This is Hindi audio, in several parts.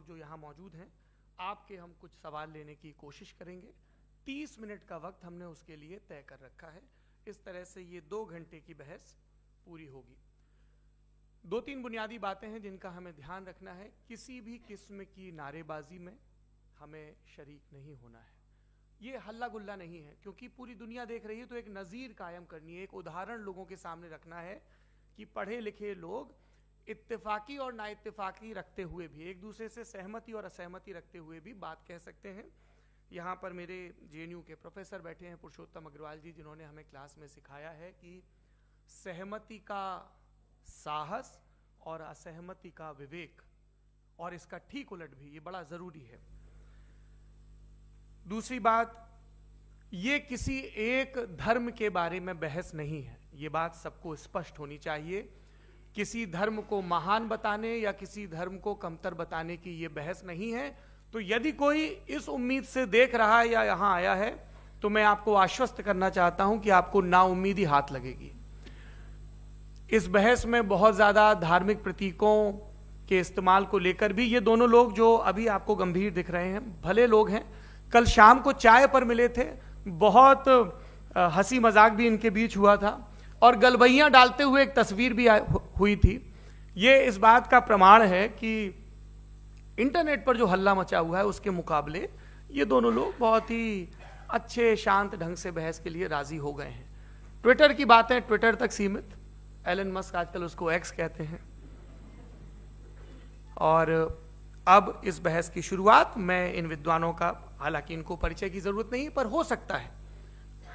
जो यहाँ मौजूद हैं, आपके हम कुछ सवाल लेने की कोशिश करेंगे। 30 मिनट का वक्त हमने उसके लिए तय कर रखा है। इस तरह से ये 2 घंटे की बहस पूरी होगी। 2-3 बुनियादी बातें हैं जिनका हमें ध्यान रखना है। किसी भी किस्म की नारेबाजी में हमें शरीक नहीं होना है। ये हल्ला गुल्ला नहीं है, क्योंकि पूरी दुनिया देख रही है, तो एक नज़ीर कायम करनी है, एक उदाहरण लोगों के सामने रखना है कि पढ़े लिखे लोग इत्तेफाकी और नाइत्तेफाकी रखते हुए भी, एक दूसरे से सहमति और असहमति रखते हुए भी बात कह सकते हैं। यहाँ पर मेरे JNU के प्रोफेसर बैठे हैं, पुरुषोत्तम अग्रवाल जी, जिन्होंने हमें क्लास में सिखाया है कि सहमति का साहस और असहमति का विवेक, और इसका ठीक उलट भी, ये बड़ा जरूरी है। दूसरी बात, ये किसी एक धर्म के बारे में बहस नहीं है, ये बात सबको स्पष्ट होनी चाहिए। किसी धर्म को महान बताने या किसी धर्म को कमतर बताने की ये बहस नहीं है। तो यदि कोई इस उम्मीद से देख रहा है या यहां आया है, तो मैं आपको आश्वस्त करना चाहता हूं कि आपको नाउम्मीदी हाथ लगेगी। इस बहस में बहुत ज्यादा धार्मिक प्रतीकों के इस्तेमाल को लेकर भी ये दोनों लोग जो अभी आपको गंभीर दिख रहे हैं, भले लोग हैं, कल शाम को चाय पर मिले थे, बहुत हंसी मजाक भी इनके बीच हुआ था, और गलबैयां डालते हुए एक तस्वीर भी हुई थी। ये इस बात का प्रमाण है कि इंटरनेट पर जो हल्ला मचा हुआ है उसके मुकाबले ये दोनों लोग बहुत ही अच्छे शांत ढंग से बहस के लिए राजी हो गए हैं। ट्विटर की बातें ट्विटर तक सीमित, एलन मस्क आजकल उसको एक्स कहते हैं। और अब इस बहस की शुरुआत मैं इन विद्वानों का, हालांकि इनको परिचय की जरूरत नहीं, पर हो सकता है,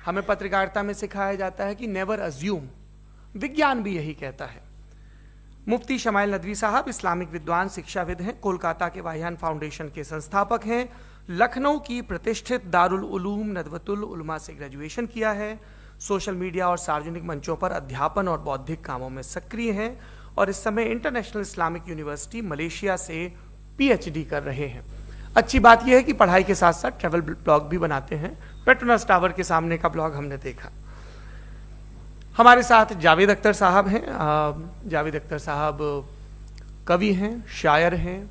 हमें पत्रकारिता में सिखाया जाता है कि नेवर अज्यूम, विज्ञान भी यही कहता है। मुफ्ती शमाइल नदवी साहब इस्लामिक विद्वान, शिक्षाविद हैं, कोलकाता के वाहियान फाउंडेशन के संस्थापक हैं, लखनऊ की प्रतिष्ठित दारुल उलूम नदवतुल उलमा से ग्रेजुएशन किया है, सोशल मीडिया और सार्वजनिक मंचों पर अध्यापन और बौद्धिक कामों में सक्रिय हैं, और इस समय इंटरनेशनल इस्लामिक यूनिवर्सिटी मलेशिया से PhD कर रहे हैं। अच्छी बात यह है कि पढ़ाई के साथ साथ ट्रैवल ब्लॉग भी बनाते हैं। पेट्रोनस टावर के सामने का ब्लॉग हमने देखा। हमारे साथ जावेद अख्तर साहब हैं। जावेद अख्तर साहब कवि हैं, शायर हैं,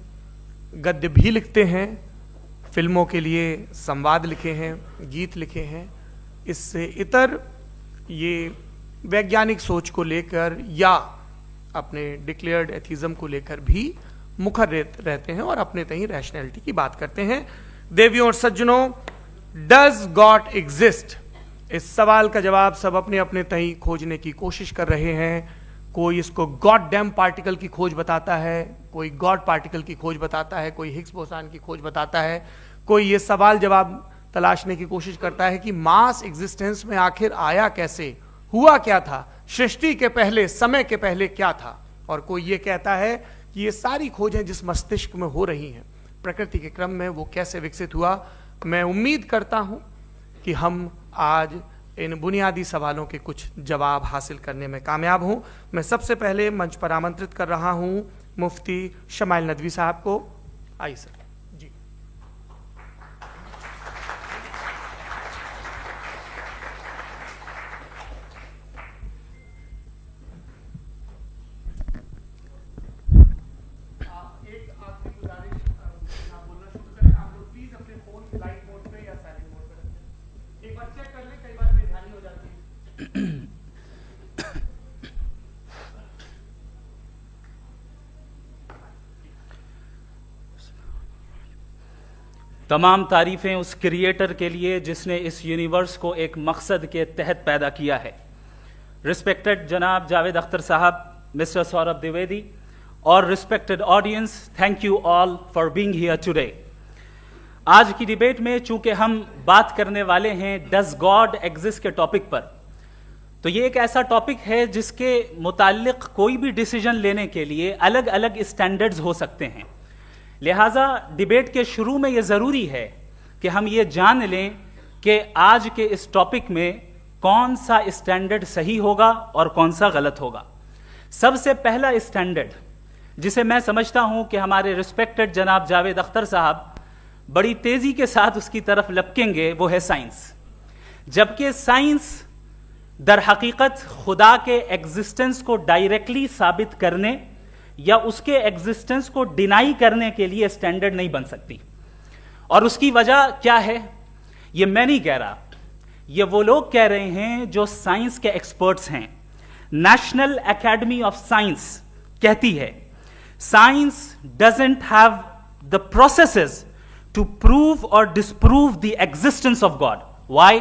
गद्य भी लिखते हैं, फिल्मों के लिए संवाद लिखे हैं, गीत लिखे हैं। इससे इतर ये वैज्ञानिक सोच को लेकर या अपने डिक्लेयर्ड एथिज्म को लेकर भी मुखर रहते हैं और अपने तहीं रैशनैलिटी की बात करते हैं। देवियों और सज्जनों, डज गॉड एग्जिस्ट? इस सवाल का जवाब सब अपने अपने तहीं खोजने की कोशिश कर रहे हैं। कोई इसको गॉड डैम पार्टिकल की खोज बताता है, कोई गॉड पार्टिकल की खोज बताता है, कोई हिग्स बोसान की खोज बताता है, कोई ये सवाल जवाब तलाशने की कोशिश करता है कि मास एग्जिस्टेंस में आखिर आया कैसे, हुआ क्या था, सृष्टि के पहले, समय के पहले क्या था, और कोई ये कहता है कि ये सारी खोजें जिस मस्तिष्क में हो रही हैं प्रकृति के क्रम में, वो कैसे विकसित हुआ। मैं उम्मीद करता हूं कि हम आज इन बुनियादी सवालों के कुछ जवाब हासिल करने में कामयाब हों। मैं सबसे पहले मंच पर आमंत्रित कर रहा हूं मुफ्ती शमाइल नदवी साहब को। आइए सर। जी, तमाम तारीफ़ें उस क्रिएटर के लिए जिसने इस यूनिवर्स को एक मकसद के तहत पैदा किया है। रिस्पेक्टेड जनाब जावेद अख्तर साहब, मिस्टर सौरभ द्विवेदी, और respected audience, thank you all for being here today. आज की डिबेट में चूंकि हम बात करने वाले हैं डज गॉड एग्जिस्ट के टॉपिक पर, तो ये एक ऐसा टॉपिक है जिसके मुताल्लिक कोई भी डिसीजन लेने के लिए अलग अलग स्टैंडर्ड्स हो सकते हैं। लिहाजा डिबेट के शुरू में यह ज़रूरी है कि हम ये जान लें कि आज के इस टॉपिक में कौन सा स्टैंडर्ड सही होगा और कौन सा गलत होगा। सबसे पहला स्टैंडर्ड जिसे मैं समझता हूं कि हमारे रिस्पेक्टेड जनाब जावेद अख्तर साहब बड़ी तेजी के साथ उसकी तरफ लपकेंगे, वो है साइंस। जबकि साइंस दर हकीकत खुदा के एग्जिस्टेंस को डायरेक्टली साबित करने या उसके एग्जिस्टेंस को डिनाई करने के लिए स्टैंडर्ड नहीं बन सकती। और उसकी वजह क्या है, ये मैं नहीं कह रहा, ये वो लोग कह रहे हैं जो साइंस के एक्सपर्ट्स हैं। नेशनल एकेडमी ऑफ साइंस कहती है science doesn't have the processes to prove or disprove the existence of God. Why?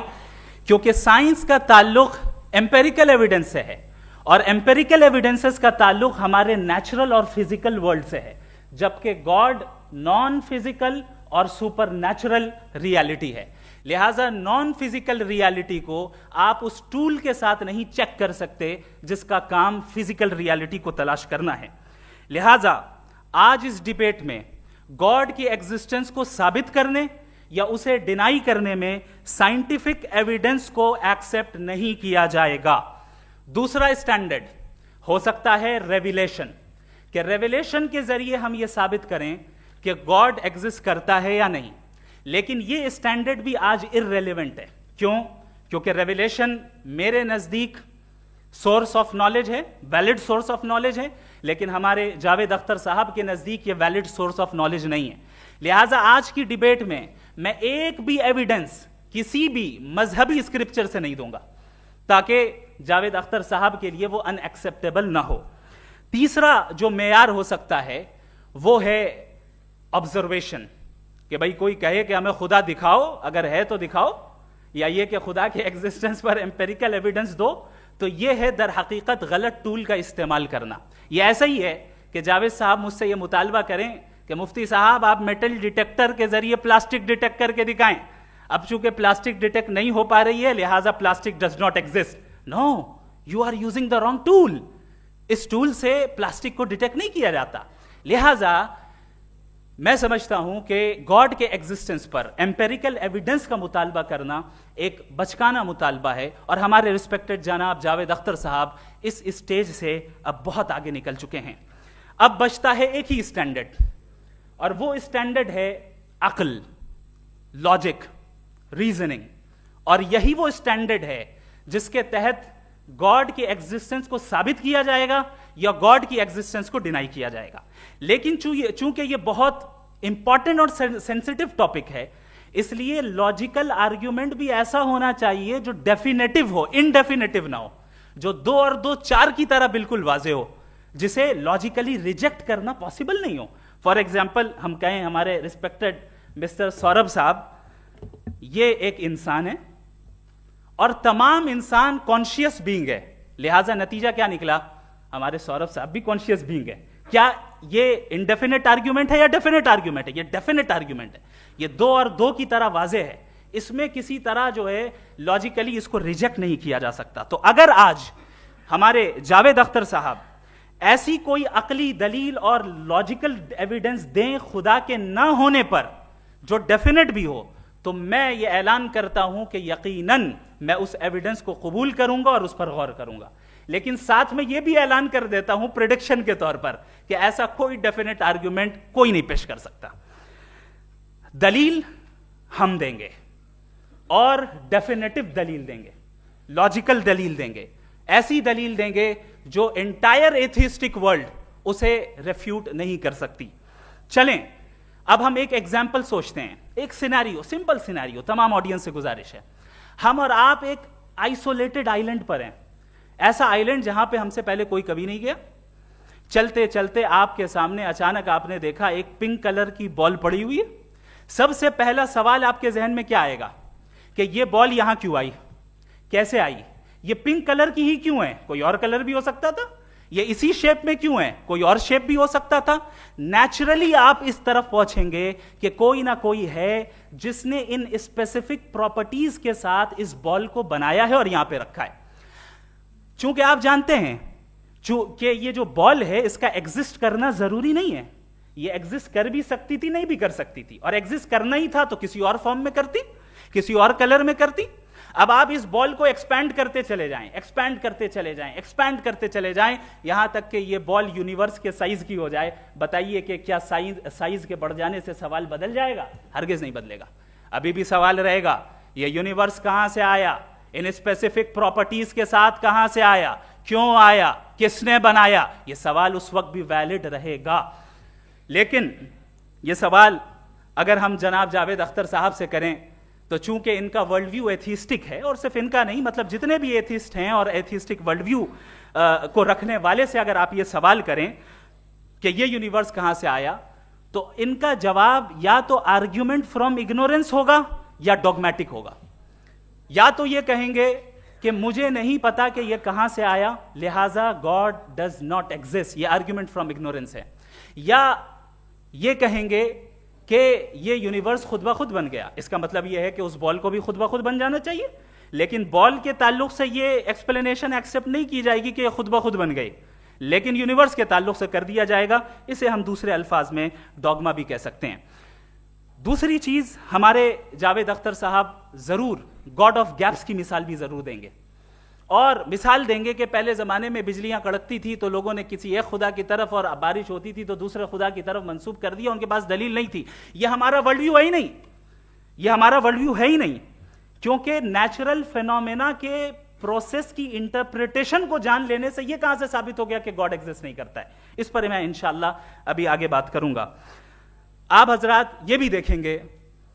क्योंकि साइंस का ताल्लुक एम्पेरिकल एविडेंस से है और एम्पेरिकल एविडेंसेस का ताल्लुक हमारे नेचुरल और फिजिकल वर्ल्ड से है, जबकि गॉड नॉन फिजिकल और सुपर नेचुरल रियलिटी है। लिहाजा नॉन फिजिकल रियलिटी को आप उस टूल के साथ नहीं चेक कर सकते जिसका काम फिजिकल रियलिटी को तलाश करना है। लिहाजा आज इस डिबेट में गॉड की एग्जिस्टेंस को साबित करने या उसे डिनाई करने में साइंटिफिक एविडेंस को एक्सेप्ट नहीं किया जाएगा। दूसरा स्टैंडर्ड हो सकता है रेविलेशन, कि रेविलेशन के जरिए हम यह साबित करें कि गॉड एग्जिस्ट करता है या नहीं। लेकिन यह स्टैंडर्ड भी आज इररेलेवेंट है। क्यों? क्योंकि रेविलेशन मेरे नजदीक सोर्स ऑफ नॉलेज है, वैलिड सोर्स ऑफ नॉलेज है, लेकिन हमारे जावेद अख्तर साहब के नजदीक यह वैलिड सोर्स ऑफ नॉलेज नहीं है। लिहाजा आज की डिबेट में मैं एक भी एविडेंस किसी भी मजहबी स्क्रिप्चर से नहीं दूंगा ताकि जावेद अख्तर साहब के लिए वो अनएक्सेप्टेबल ना हो। तीसरा जो मेयार हो सकता है वो है ऑब्जर्वेशन, कि भाई कोई कहे कि हमें खुदा दिखाओ, अगर है तो दिखाओ, या ये कि खुदा के एग्जिस्टेंस पर एम्पेरिकल एविडेंस दो, तो ये है दर हकीकत गलत टूल का इस्तेमाल करना। ये ऐसा ही है कि जावेद साहब मुझसे ये मुतालबा करें कि मुफ्ती साहब आप मेटल डिटेक्टर के जरिए प्लास्टिक डिटेक्ट करके दिखाएं। अब चूंकि प्लास्टिक डिटेक्ट नहीं हो पा रही है लिहाजा plastic does not exist. No, you are using the wrong tool. इस टूल से प्लास्टिक को डिटेक्ट नहीं किया जाता। लिहाजा मैं समझता हूं कि गॉड के एग्जिस्टेंस पर एम्पेरिकल एविडेंस का मुतालबा करना एक बचकाना मुतालबा है, और हमारे रिस्पेक्टेड जनाब जावेद अख्तर साहब इस स्टेज से अब बहुत आगे निकल चुके हैं। अब बचता है एक ही स्टैंडर्ड, और वो स्टैंडर्ड है अक्ल, लॉजिक, रीजनिंग। और यही वो स्टैंडर्ड है जिसके तहत गॉड की एग्जिस्टेंस को साबित किया जाएगा या गॉड की एग्जिस्टेंस को डिनाई किया जाएगा। लेकिन चूंकि ये बहुत इंपॉर्टेंट और सेंसिटिव टॉपिक है, इसलिए लॉजिकल आर्ग्यूमेंट भी ऐसा होना चाहिए जो डेफिनेटिव हो, इनडेफिनेटिव ना हो, जो 2 और 2 4 की तरह बिल्कुल वाजे हो, जिसे लॉजिकली रिजेक्ट करना पॉसिबल नहीं हो। फॉर एग्जाम्पल हम कहें हमारे रिस्पेक्टेड मिस्टर सौरभ साहब, ये एक इंसान है और तमाम इंसान कॉन्शियस बीइंग है, लिहाजा नतीजा क्या निकला, हमारे सौरभ साहब भी कॉन्शियस बीइंग है। क्या ये इनडेफिनेट आर्ग्यूमेंट है या डेफिनेट आर्ग्यूमेंट है? ये डेफिनेट आर्ग्यूमेंट है। ये 2 और 2 की तरह वाजे है, इसमें किसी तरह जो है लॉजिकली इसको रिजेक्ट नहीं किया जा सकता। तो अगर आज हमारे जावेद अख्तर साहब ऐसी कोई अकली दलील और लॉजिकल एविडेंस दें खुदा के ना होने पर जो डेफिनेट भी हो, तो मैं ये ऐलान करता हूं कि यकीनन मैं उस एविडेंस को कबूल करूंगा और उस पर गौर करूंगा। लेकिन साथ में यह भी ऐलान कर देता हूं प्रेडिक्शन के तौर पर कि ऐसा कोई डेफिनेट आर्ग्यूमेंट कोई नहीं पेश कर सकता। दलील हम देंगे और डेफिनेटिव दलील देंगे, लॉजिकल दलील देंगे, ऐसी दलील देंगे जो एंटायर एथिस्टिक वर्ल्ड उसे रेफ्यूट नहीं कर सकती। चलें अब हम एक एग्जाम्पल सोचते हैं, एक सिनेरियो, सिंपल सिनेरियो, तमाम ऑडियंस से गुजारिश है, हम और आप एक आइसोलेटेड आइलैंड पर हैं, ऐसा आइलैंड जहां पे हमसे पहले कोई कभी नहीं गया। चलते चलते आपके सामने अचानक आपने देखा एक पिंक कलर की बॉल पड़ी हुई है। सबसे पहला सवाल आपके जहन में क्या आएगा कि ये बॉल यहां क्यों आई, कैसे आई, ये पिंक कलर की ही क्यों है, कोई और कलर भी हो सकता था, ये इसी शेप में क्यों है, कोई और शेप भी हो सकता था। नेचुरली आप इस तरफ पहुंचेंगे कि कोई ना कोई है जिसने इन स्पेसिफिक प्रॉपर्टीज के साथ इस बॉल को बनाया है और यहां पे रखा है। चूंकि आप जानते हैं कि ये जो बॉल है इसका एग्जिस्ट करना जरूरी नहीं है, ये एग्जिस्ट कर भी सकती थी, नहीं भी कर सकती थी, और एग्जिस्ट करना ही था तो किसी और फॉर्म में करती, किसी और कलर में करती। अब आप इस बॉल को एक्सपैंड करते चले जाएं, एक्सपैंड करते चले जाएं, एक्सपैंड करते चले जाएं, यहां तक कि ये बॉल यूनिवर्स के साइज की हो जाए। बताइए कि क्या साइज के बढ़ जाने से सवाल बदल जाएगा? हरगिज नहीं बदलेगा। अभी भी सवाल रहेगा ये यूनिवर्स कहां से आया, इन स्पेसिफिक प्रॉपर्टीज के साथ कहां से आया, क्यों आया, किसने बनाया, यह सवाल उस वक्त भी वैलिड रहेगा। लेकिन यह सवाल अगर हम जनाब जावेद अख्तर साहब से करें तो चूंकि इनका वर्ल्ड व्यू एथिस्टिक है, और सिर्फ इनका नहीं, मतलब जितने भी एथिस्ट हैं और एथिस्टिक वर्ल्ड व्यू को रखने वाले से अगर आप ये सवाल करें कि ये यूनिवर्स कहां से आया, तो इनका जवाब या तो आर्ग्यूमेंट फ्रॉम इग्नोरेंस होगा या डॉगमेटिक होगा। या तो ये कहेंगे कि मुझे नहीं पता कि ये कहां से आया, लिहाजा गॉड डज नॉट एग्जिस्ट, ये आर्ग्यूमेंट फ्रॉम इग्नोरेंस है, या ये कहेंगे कि ये यूनिवर्स खुद ब खुद बन गया। इसका मतलब ये है कि उस बॉल को भी खुद ब खुद बन जाना चाहिए, लेकिन बॉल के ताल्लुक से ये एक्सप्लेनेशन एक्सेप्ट नहीं की जाएगी कि ये खुद ब खुद बन गई, लेकिन यूनिवर्स के ताल्लुक से कर दिया जाएगा। इसे हम दूसरे अल्फाज में डॉगमा भी कह सकते हैं। दूसरी चीज, हमारे जावेद अख्तर साहब जरूर गॉड ऑफ गैप्स की मिसाल भी जरूर देंगे, और मिसाल देंगे कि पहले जमाने में बिजलियां कड़कती थी तो लोगों ने किसी एक खुदा की तरफ, और बारिश होती थी तो दूसरे खुदा की तरफ मंसूब कर दिया, उनके पास दलील नहीं थी। यह हमारा वर्ल्ड व्यू है ही नहीं, यह हमारा वर्ल्ड व्यू है ही नहीं, क्योंकि नेचुरल फिनोमेना के प्रोसेस की इंटरप्रिटेशन को जान लेने से यह कहां से साबित हो गया कि गॉड एग्जिस्ट नहीं करता है। इस पर मैं इंशाअल्लाह अभी आगे बात करूंगा। आप हजरात ये भी देखेंगे,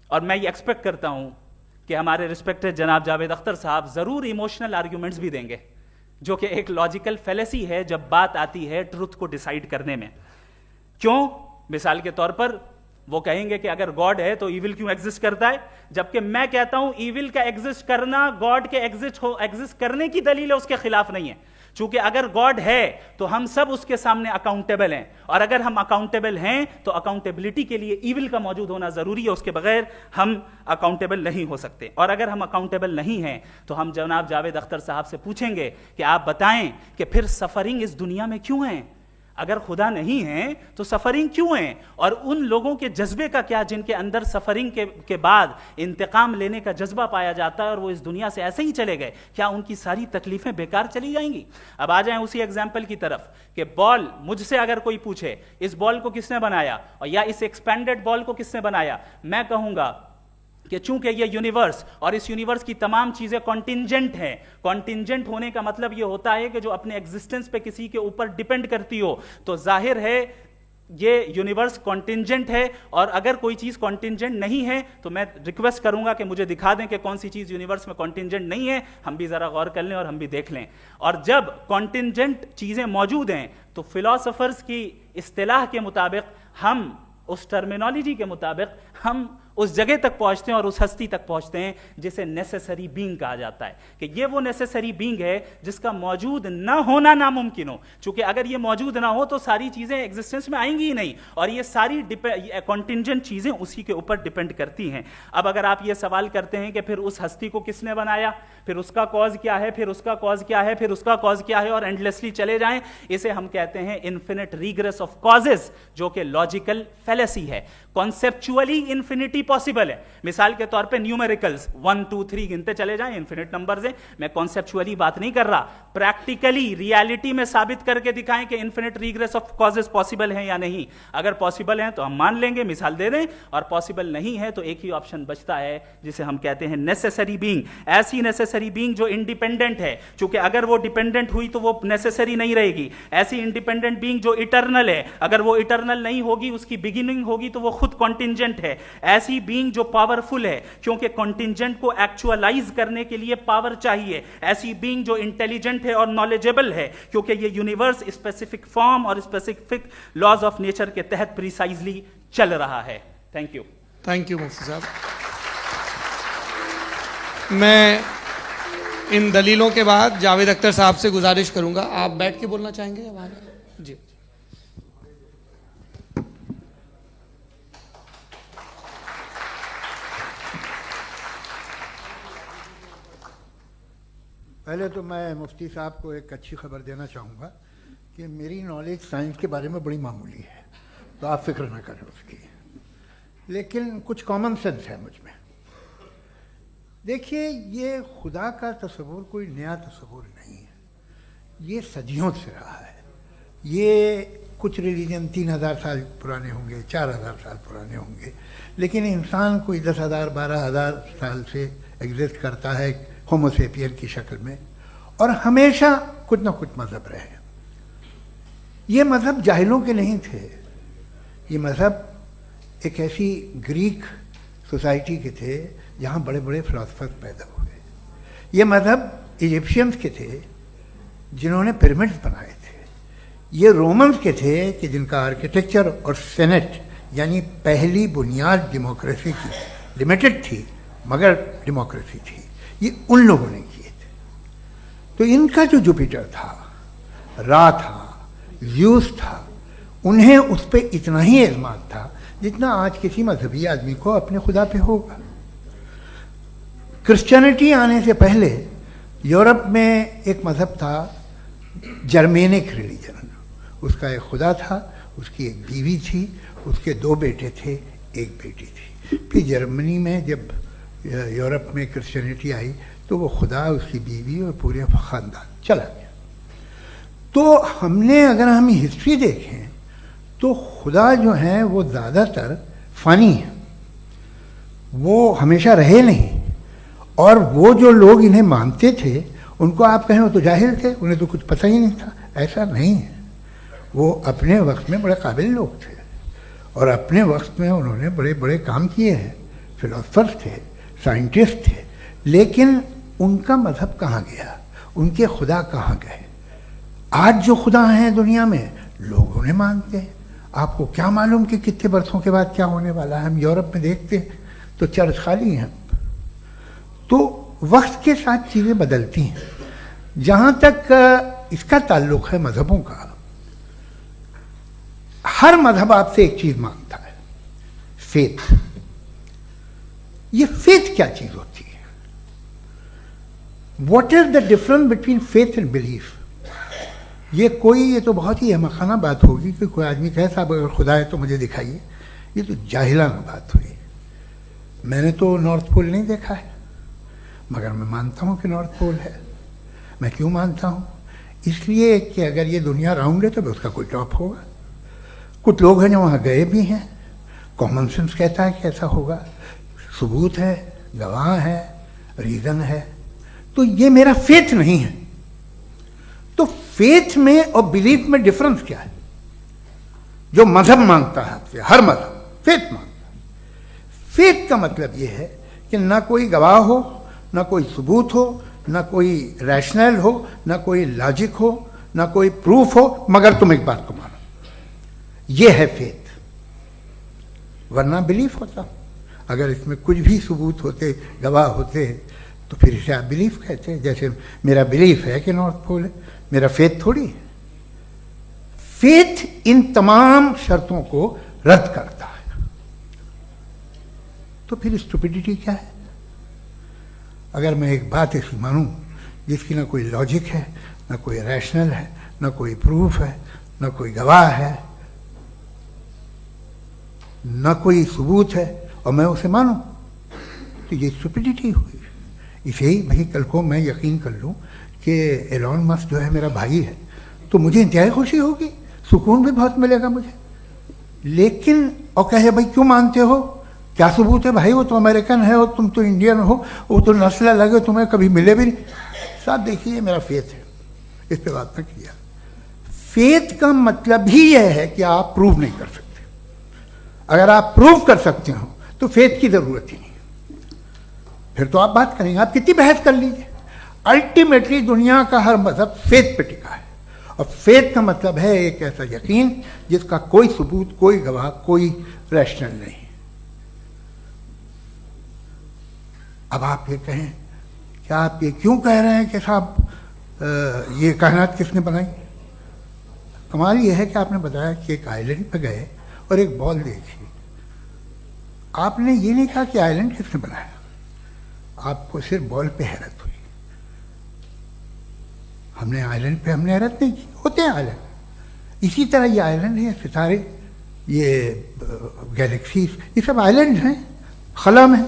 और मैं ये एक्सपेक्ट करता हूं कि हमारे रिस्पेक्टेड जनाब जावेद अख्तर साहब जरूर इमोशनल आर्ग्यूमेंट्स भी देंगे, जो कि एक लॉजिकल फेलेसी है जब बात आती है ट्रुथ को डिसाइड करने में। क्यों? मिसाल के तौर पर वो कहेंगे कि अगर गॉड है तो ईविल क्यों एग्जिस्ट करता है, जबकि मैं कहता हूं ईविल का एग्जिस्ट करना गॉड के एग्जिस्ट करने की दलील है, उसके खिलाफ नहीं है। चूंकि अगर गॉड है तो हम सब उसके सामने अकाउंटेबल हैं, और अगर हम अकाउंटेबल हैं तो अकाउंटेबिलिटी के लिए ईविल का मौजूद होना जरूरी है, उसके बगैर हम अकाउंटेबल नहीं हो सकते। और अगर हम अकाउंटेबल नहीं हैं तो हम जनाब जावेद अख्तर साहब से पूछेंगे कि आप बताएं कि फिर सफरिंग इस दुनिया में क्यों है? अगर खुदा नहीं है तो सफरिंग क्यों है? और उन लोगों के जज्बे का क्या जिनके अंदर सफरिंग के बाद इंतकाम लेने का जज्बा पाया जाता है और वो इस दुनिया से ऐसे ही चले गए, क्या उनकी सारी तकलीफें बेकार चली जाएंगी? अब आ जाएं उसी एग्जाम्पल की तरफ कि बॉल, मुझसे अगर कोई पूछे इस बॉल को किसने बनाया, और या इस एक्सपेंडेड बॉल को किसने बनाया, मैं कहूंगा कि चूंकि ये यूनिवर्स और इस यूनिवर्स की तमाम चीजें कॉन्टिंजेंट हैं। कॉन्टिंजेंट होने का मतलब ये होता है कि जो अपने एग्जिस्टेंस पे किसी के ऊपर डिपेंड करती हो, तो जाहिर है ये यूनिवर्स कॉन्टिंजेंट है। और अगर कोई चीज कॉन्टिंजेंट नहीं है तो मैं रिक्वेस्ट करूंगा कि मुझे दिखा दें कि कौन सी चीज यूनिवर्स में कॉन्टिंजेंट नहीं है, हम भी जरा गौर कर लें और हम भी देख लें। और जब कॉन्टिंजेंट चीजें मौजूद हैं तो फिलोसोफर्स की इस्तिलाह के मुताबिक, हम उस टर्मिनोलॉजी के मुताबिक हम उस जगह तक पहुंचते हैं और उस हस्ती तक पहुंचते हैं जिसे नेसेसरी बीइंग कहा जाता है, कि ये वो नेसेसरी बीइंग है जिसका मौजूद ना होना नामुमकिन हो। क्योंकि अगर ये मौजूद ना हो तो सारी चीजें एग्जिस्टेंस में आएंगी ही नहीं, और ये सारी कॉन्टिंजेंट चीजें उसी के ऊपर डिपेंड करती हैं। अब अगर आप ये सवाल करते हैं कि फिर उस हस्ती को किसने बनाया, फिर उसका कॉज क्या है, फिर उसका कॉज क्या है, फिर उसका कॉज क्या है, और एंडलेसली चले जाएं, इसे हम कहते हैं इन्फिनिट रीग्रेस ऑफ कॉजेस, जो कि लॉजिकल फेलेसी है। कॉन्सेप्चुअली इंफिनिटी पॉसिबल है। मिसाल के तौर पे न्यूमेरिकल्स 1 2 3 गिनते चले जाएं, इन्फिनिट नंबर्स हैं। मैं कॉन्सेप्चुअली बात नहीं कर रहा, प्रैक्टिकली रियलिटी में साबित करके दिखाएं कि infinite regress of causes possible हैं या नहीं। अगर पॉसिबल हैं तो हम मान लेंगे, मिसाल दे दें, और पॉसिबल नहीं है तो एक ही ऑप्शन बचता है जिसे हम कहते हैं नेसेसरी बीइंग। ऐसी नेसेसरी बीइंग जो इंडिपेंडेंट है, क्योंकि अगर वो डिपेंडेंट हुई तो वो नेसेसरी नहीं रहेगी। ऐसी इंडिपेंडेंट बीइंग जो इटर्नल है, अगर वो इटर्नल नहीं होगी, उसकी बिगिनिंग होगी तो वो खुद कॉन्टिंजेंट है। ऐसी बीइंग जो पावरफुल है, क्योंकि कॉन्टिंजेंट को एक्चुअलाइज करने के लिए पावर चाहिए। ऐसी बीइंग जो इंटेलिजेंट है और नॉलेजेबल है, क्योंकि ये यूनिवर्स स्पेसिफिक फॉर्म और स्पेसिफिक लॉज ऑफ नेचर के तहत प्रिसाइजली चल रहा है। थैंक यू मुफ्ती साहब। मैं इन दलीलों के बाद जावेद अख्तर साहब से गुजारिश करूंगा, आप बैठ के बोलना चाहेंगे या वहां? जी। पहले तो मैं मुफ्ती साहब को एक अच्छी खबर देना चाहूँगा कि मेरी नॉलेज साइंस के बारे में बड़ी मामूली है, तो आप फिक्र ना करें उसकी, लेकिन कुछ कॉमन सेंस है मुझ में। देखिए, ये खुदा का तस्वुर कोई नया तस्वुर नहीं है, ये सदियों से रहा है। ये कुछ रिलीजन 3000 साल पुराने होंगे, 4000 साल पुराने होंगे, लेकिन इंसान कोई 10,000 12,000 साल से एग्जिस्ट करता है होमोसेपियन की शक्ल में, और हमेशा कुछ ना कुछ मजहब रहे। ये मजहब जाहिलों के नहीं थे, ये मजहब एक ऐसी ग्रीक सोसाइटी के थे जहाँ बड़े बड़े फिलोसफर्स पैदा हुए। ये मजहब इजिप्शियंस के थे जिन्होंने पिरामिड्स बनाए थे। ये रोमन्स के थे कि जिनका आर्किटेक्चर और सेनेट यानी पहली बुनियाद डेमोक्रेसी की लिमिटेड थी मगर डेमोक्रेसी थी, ये उन लोगों ने किए थे। तो इनका जो जुपिटर था, रा था, ज़्यूस था, उन्हें उस पर इतना ही एतमाद था जितना आज किसी मजहबी आदमी को अपने खुदा पे होगा। क्रिश्चियनिटी आने से पहले यूरोप में एक मजहब था जर्मेनिक रिलीजन। उसका एक खुदा था, उसकी एक बीवी थी, उसके 2 बेटे थे, एक बेटी थी। फिर जर्मनी में जब यूरोप में क्रिश्चियनिटी आई तो वो खुदा, उसकी बीवी और पूरे ख़ानदान चला गया। तो हमने अगर हम हिस्ट्री देखें तो खुदा जो हैं वो ज़्यादातर फ़नी है, वो हमेशा रहे नहीं। और वो जो लोग इन्हें मानते थे उनको आप कहें वो तो जाहिल थे, उन्हें तो कुछ पता ही नहीं था, ऐसा नहीं है। वो अपने वक्त में बड़े काबिल लोग थे और अपने वक्त में उन्होंने बड़े बड़े काम किए हैं, फिलोसफर्स थे, साइंटिस्ट थे। लेकिन उनका मजहब कहाँ गया, उनके खुदा कहाँ गए? आज जो खुदा हैं दुनिया में लोग उन्हें मानते हैं। आपको क्या मालूम कि कितने बरसों के बाद क्या होने वाला है? हम यूरोप में देखते हैं तो चर्च खाली हैं। तो वक्त के साथ चीज़ें बदलती हैं। जहाँ तक इसका ताल्लुक़ है मज़हबों का, हर मज़हब आपसे एक चीज़ मांगता है, फेथ। ये फेथ क्या चीज़ होती है? What is the difference between faith and belief? ये तो बहुत ही अहमखाना बात होगी कि कोई आदमी कहे साहब अगर खुदा है तो मुझे दिखाइए। ये तो जाहिलाना बात हुई। मैंने तो नॉर्थ पोल नहीं देखा है मगर मैं मानता हूँ कि नॉर्थ पोल है। मैं क्यों मानता हूँ? इसलिए कि अगर ये दुनिया राउंड है तो उसका कोई टॉप होगा। कुछ लोग हैं जो वहाँ गए भी हैं, कॉमन सेंस कहता है कि ऐसा होगा, सबूत है, गवाह है, रीज़न है। तो ये मेरा फेथ नहीं है। तो फेथ में और बिलीफ में डिफरेंस क्या है? जो मजहब मांगता है आपसे, हर मजहब फेथ मांगता है। फेथ का मतलब ये है कि ना कोई गवाह हो, ना कोई सबूत हो, ना कोई रैशनल हो, ना कोई लॉजिक हो, ना कोई प्रूफ हो, मगर तुम एक बात को मानो। ये है फेथ। वरना बिलीफ होता। अगर इसमें कुछ भी सबूत होते, गवाह होते, तो फिर इसे आप बिलीफ कहते। जैसे मेरा बिलीफ है कि नॉर्थ पोल है, मेरा फेथ थोड़ी है। फेथ इन तमाम शर्तों को रद्द करता है। तो फिर स्टुपिडिटी क्या है? अगर मैं एक बात ऐसी मानूं जिसकी ना कोई लॉजिक है, ना कोई रैशनल है, ना कोई प्रूफ है, ना कोई गवाह है, ना कोई सबूत है, और मैं उसे मानूं, तो ये स्टुपिडिटी हुई। इसे ही भाई कल को मैं यकीन कर लूं कि एलॉन मस्क जो है मेरा भाई है, तो मुझे इंतहाई खुशी होगी, सुकून भी बहुत मिलेगा मुझे। लेकिन और कहे भाई क्यों मानते हो, क्या सबूत है भाई, वो तो अमेरिकन है और तुम तो इंडियन हो, वो तो नस्ल अलग है, तुम्हें कभी मिले भी नहीं। साहब देखिए मेरा फेथ है, इस पर बात न किया। फेथ का मतलब ही यह है कि आप प्रूव नहीं कर सकते। अगर आप प्रूव कर सकते हो तो फेथ की जरूरत ही नहीं, फिर तो आप बात करेंगे, आप कितनी बहस कर लीजिए। अल्टीमेटली दुनिया का हर मजहब फेथ पे टिका है, और फेथ का मतलब है एक ऐसा यकीन जिसका कोई सबूत, कोई गवाह, कोई रैशनल नहीं। अब आप ये कहें, क्या आप ये क्यों कह रहे हैं कि साहब ये कायनात किसने बनाई? कमाल ये है कि आपने बताया कि एक आइलैंड पे गए और एक बॉल देखी। आपने ये नहीं कहा कि आइलैंड किसने बनाया, आपको सिर्फ बॉल पे हैरत हुई। हमने आइलैंड पे हमने हैरत नहीं की, होते हैं आइलैंड। इसी तरह ये आइलैंड है, सितारे, ये गैलेक्सीज, ये सब आइलैंड हैं, खला में।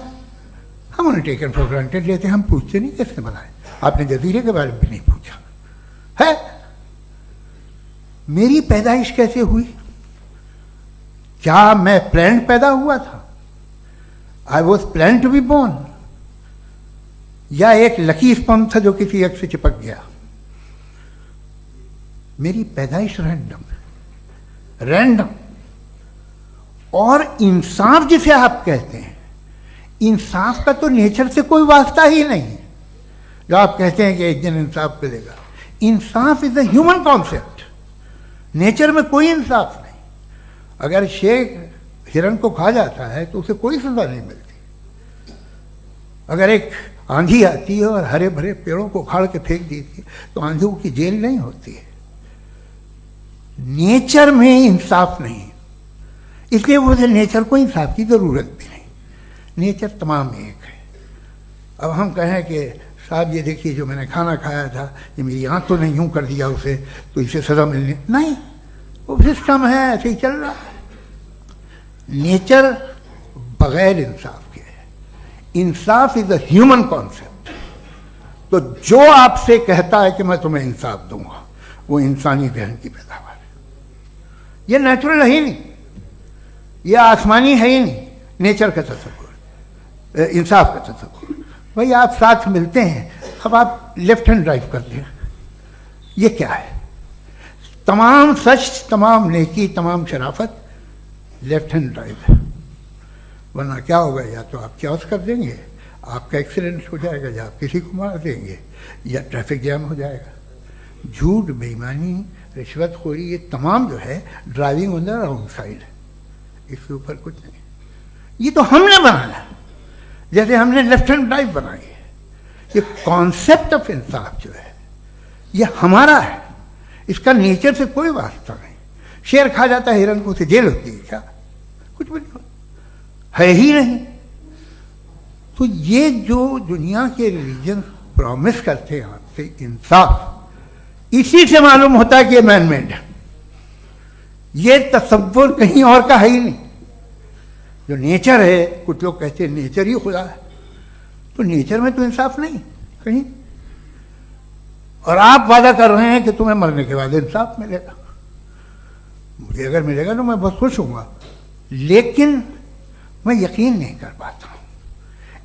हम उन्हें टेकन फॉर ग्रांटेड लेते हैं, हम पूछते नहीं किसने बनाए। आपने जजीरे के बारे में भी नहीं पूछा है। मेरी पैदाइश कैसे हुई? क्या मैं प्लान पैदा हुआ था? I was plan to be born. या एक लकी स्पर्म था जो किसी एक से चिपक गया। मेरी पैदाइश रैंडम। और इंसाफ जिसे आप कहते हैं, इंसाफ का तो नेचर से कोई वास्ता ही नहीं है। जो आप कहते हैं कि एक दिन इंसाफ मिलेगा, इंसाफ is a human concept. Nature में कोई इंसाफ नहीं। अगर शेर हिरन को खा जाता है तो उसे कोई सजा नहीं मिलती। अगर एक आंधी आती है और हरे भरे पेड़ों को उखाड़ के फेंक देती है तो आंधियों की जेल नहीं होती है। नेचर में इंसाफ नहीं, इसलिए वो नेचर को इंसाफ की जरूरत भी नहीं। नेचर तमाम एक है। अब हम कहें कि साहब ये देखिए जो मैंने खाना खाया था ये मेरी आंख तो नहीं यूं कर दिया उसे तो इसे सजा मिलनी नहीं, वो सिस्टम है, ऐसे ही चल रहा है। नेचर बगैर इंसाफ के है। इंसाफ इज अ ह्यूमन कॉन्सेप्ट। तो जो आपसे कहता है कि मैं तुम्हें इंसाफ दूंगा वो इंसानी जहन की पैदावार है। ये नेचुरल है ही नहीं, ये आसमानी है ही नहीं। नेचर का तसव्वुर, इंसाफ का तसव्वुर। भाई आप साथ मिलते हैं, अब आप लेफ्ट हैंड ड्राइव करते हैं, ये क्या है? तमाम सच, तमाम नेकी, तमाम शराफत लेफ्ट हैंड ड्राइव है। वरना क्या होगा, या तो आप क्रॉस कर देंगे, आपका एक्सीडेंट हो जाएगा, या आप किसी को मार देंगे, या ट्रैफिक जैम हो जाएगा। झूठ, बेईमानी, रिश्वतखोरी, ये तमाम जो है driving on the wrong side है। इसके ऊपर कुछ नहीं। ये तो हमने बनाया, जैसे हमने लेफ्ट हैंड ड्राइव बनाई है। ये कॉन्सेप्ट ऑफ इंसाफ जो है ये हमारा है, इसका नेचर से कोई वास्ता नहीं। शेर खा जाता है हिरन को, उसे जेल होती है क्या? कुछ भी नहीं, है ही नहीं। तो ये जो दुनिया के रिलीजन प्रॉमिस करते हैं आपसे इंसाफ, इसी से मालूम होता है कि ये मैन मेड है। ये तसव्वुर कहीं और का है ही नहीं। जो नेचर है, कुछ लोग कहते हैं नेचर ही खुदा है, तो नेचर में तो इंसाफ नहीं कहीं। और आप वादा कर रहे हैं कि तुम्हें मरने के बाद इंसाफ मिलेगा। मुझे अगर मिलेगा तो मैं बहुत खुश होऊंगा, लेकिन मैं यकीन नहीं कर पाता हूं,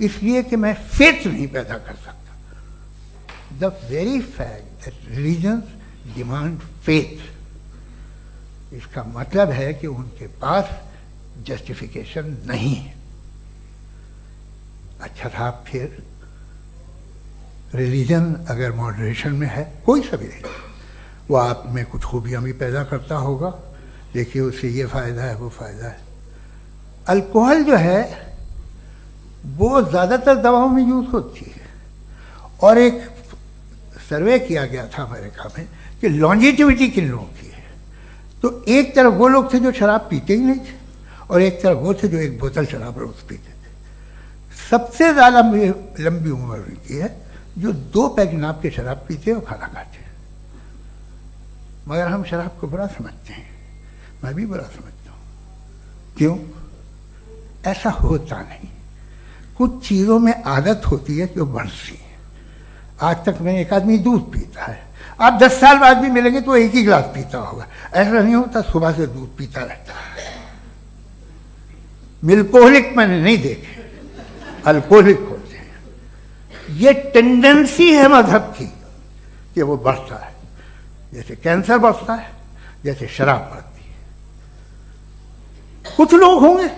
इसलिए कि मैं फेथ नहीं पैदा कर सकता। The very fact that religions demand faith, इसका मतलब है कि उनके पास जस्टिफिकेशन नहीं है। अच्छा था, फिर रिलीजन अगर मॉडरेशन में है, कोई सभी नहीं, वो आप में कुछ खूबियां भी पैदा करता होगा, देखिए उससे ये फ़ायदा है, वो फ़ायदा है। अल्कोहल जो है वो ज़्यादातर दवाओं में यूज़ होती है, और एक सर्वे किया गया था अमेरिका में कि लॉन्जेटिविटी किन लोगों की है। तो एक तरफ वो लोग थे जो शराब पीते ही नहीं थे, और एक तरफ वो थे जो एक बोतल शराब रोज पीते थे। सबसे ज़्यादा लंबी उम्र की है जो 2 पैक नाप के शराब पीते हैं और खाना खाते हैं। मगर हम शराब को बुरा समझते हैं, मैं भी बुरा समझता हूँ। क्यों? ऐसा होता नहीं। कुछ चीज़ों में आदत होती है जो बढ़ती है। आज तक में एक आदमी दूध पीता है, आप 10 साल बाद भी मिलेंगे तो एक ही गिलास पीता होगा। ऐसा नहीं होता, सुबह से दूध पीता रहता है। मिल्कोहलिक मैंने नहीं देखे, अल्कोहलिक होते हैं। ये टेंडेंसी है मजहब की कि वो बढ़ता है, जैसे कैंसर बढ़ता है, जैसे शराब बढ़ती है। कुछ लोग होंगे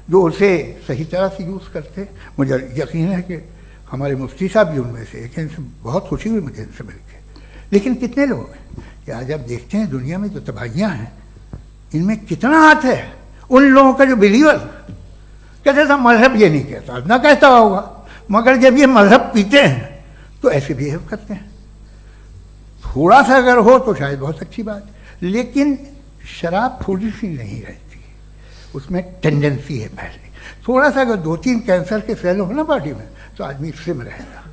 जो उसे सही तरह से यूज़ करते हैं। मुझे यकीन है कि हमारे मुफ्ती साहब भी उनमें से एक, इनसे बहुत खुशी हुई मुझे इनसे मिलकर। लेकिन कितने लोग हैं कि आज आप देखते हैं दुनिया में जो तबाहियाँ हैं, इनमें कितना हाथ है उन लोगों का जो बिलीवर कहते था मजहब ये नहीं कहता, ना कहता होगा, मगर जब ये मजहब पीते हैं तो ऐसे बिहेव करते हैं। थोड़ा सा अगर हो तो शायद बहुत अच्छी बात, लेकिन शराब थोड़ी सी नहीं रहती, उसमें टेंडेंसी है पहले। थोड़ा सा अगर 2-3 कैंसर के सेल हो ना बॉडी में तो आदमी स्लिम रहेगा,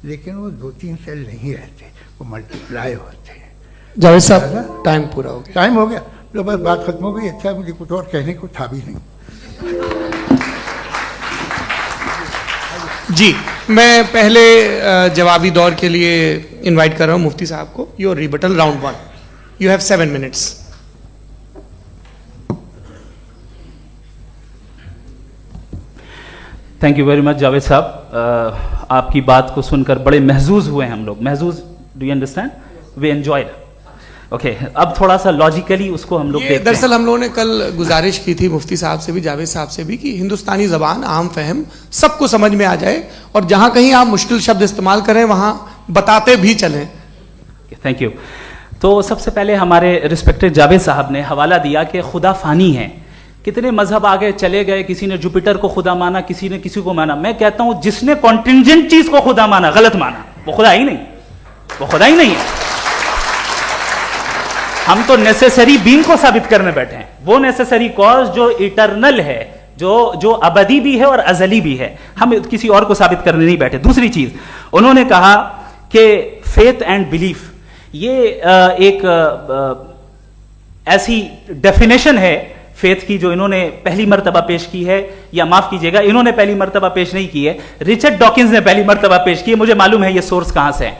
लेकिन वो 2-3 सेल नहीं रहते, वो मल्टीप्लाई होते हैं। जावेद साहब टाइम पूरा हो गया। टाइम हो गया, तो बस बात खत्म हो गई। अच्छा, मुझे कुछ और कहने को था भी नहीं। जी, मैं पहले जवाबी दौर के लिए इनवाइट कर रहा हूं मुफ्ती साहब को। Your rebuttal round 1, you have 7 minutes. Thank you very much Javed साहब। आपकी बात को सुनकर बड़े महजूज हुए हम लोग। महजूज, do you understand? We enjoyed. Okay, अब थोड़ा सा लॉजिकली उसको हम लोग देखते हैं। दरअसल हम लोगों ने कल गुजारिश की थी मुफ्ती साहब से भी, जावेद साहब से भी, कि हिंदुस्तानी जबान आम फहम सबको समझ में आ जाए और जहां कहीं आप मुश्किल शब्द इस्तेमाल करें वहां बताते भी चलें। Thank you. तो सबसे पहले हमारे रिस्पेक्टेड जावेद साहब ने हवाला दिया कि खुदा फानी है। कितने मजहब आगे चले गए, किसी ने जुपिटर को खुदा माना, किसी ने किसी को माना। मैं कहता हूं जिसने कॉन्टिंजेंट चीज को खुदा माना, गलत माना, वो खुदा ही नहीं, वो खुदा ही नहीं है। हम तो नेसेसरी बीइंग को साबित करने बैठे हैं, वो नेसेसरी कॉज जो इटरनल है, जो अबदी भी है और अजली भी है। हम किसी और को साबित करने नहीं बैठे। दूसरी चीज उन्होंने कहा कि फेथ एंड बिलीफ, ये एक ऐसी डेफिनेशन है फेथ की जो इन्होंने पहली मर्तबा पेश की है, या माफ कीजिएगा इन्होंने पहली मर्तबा पेश नहीं की है, रिचर्ड डॉकिंस ने पहली मर्तबा पेश की है। मुझे मालूम है ये सोर्स कहां से है।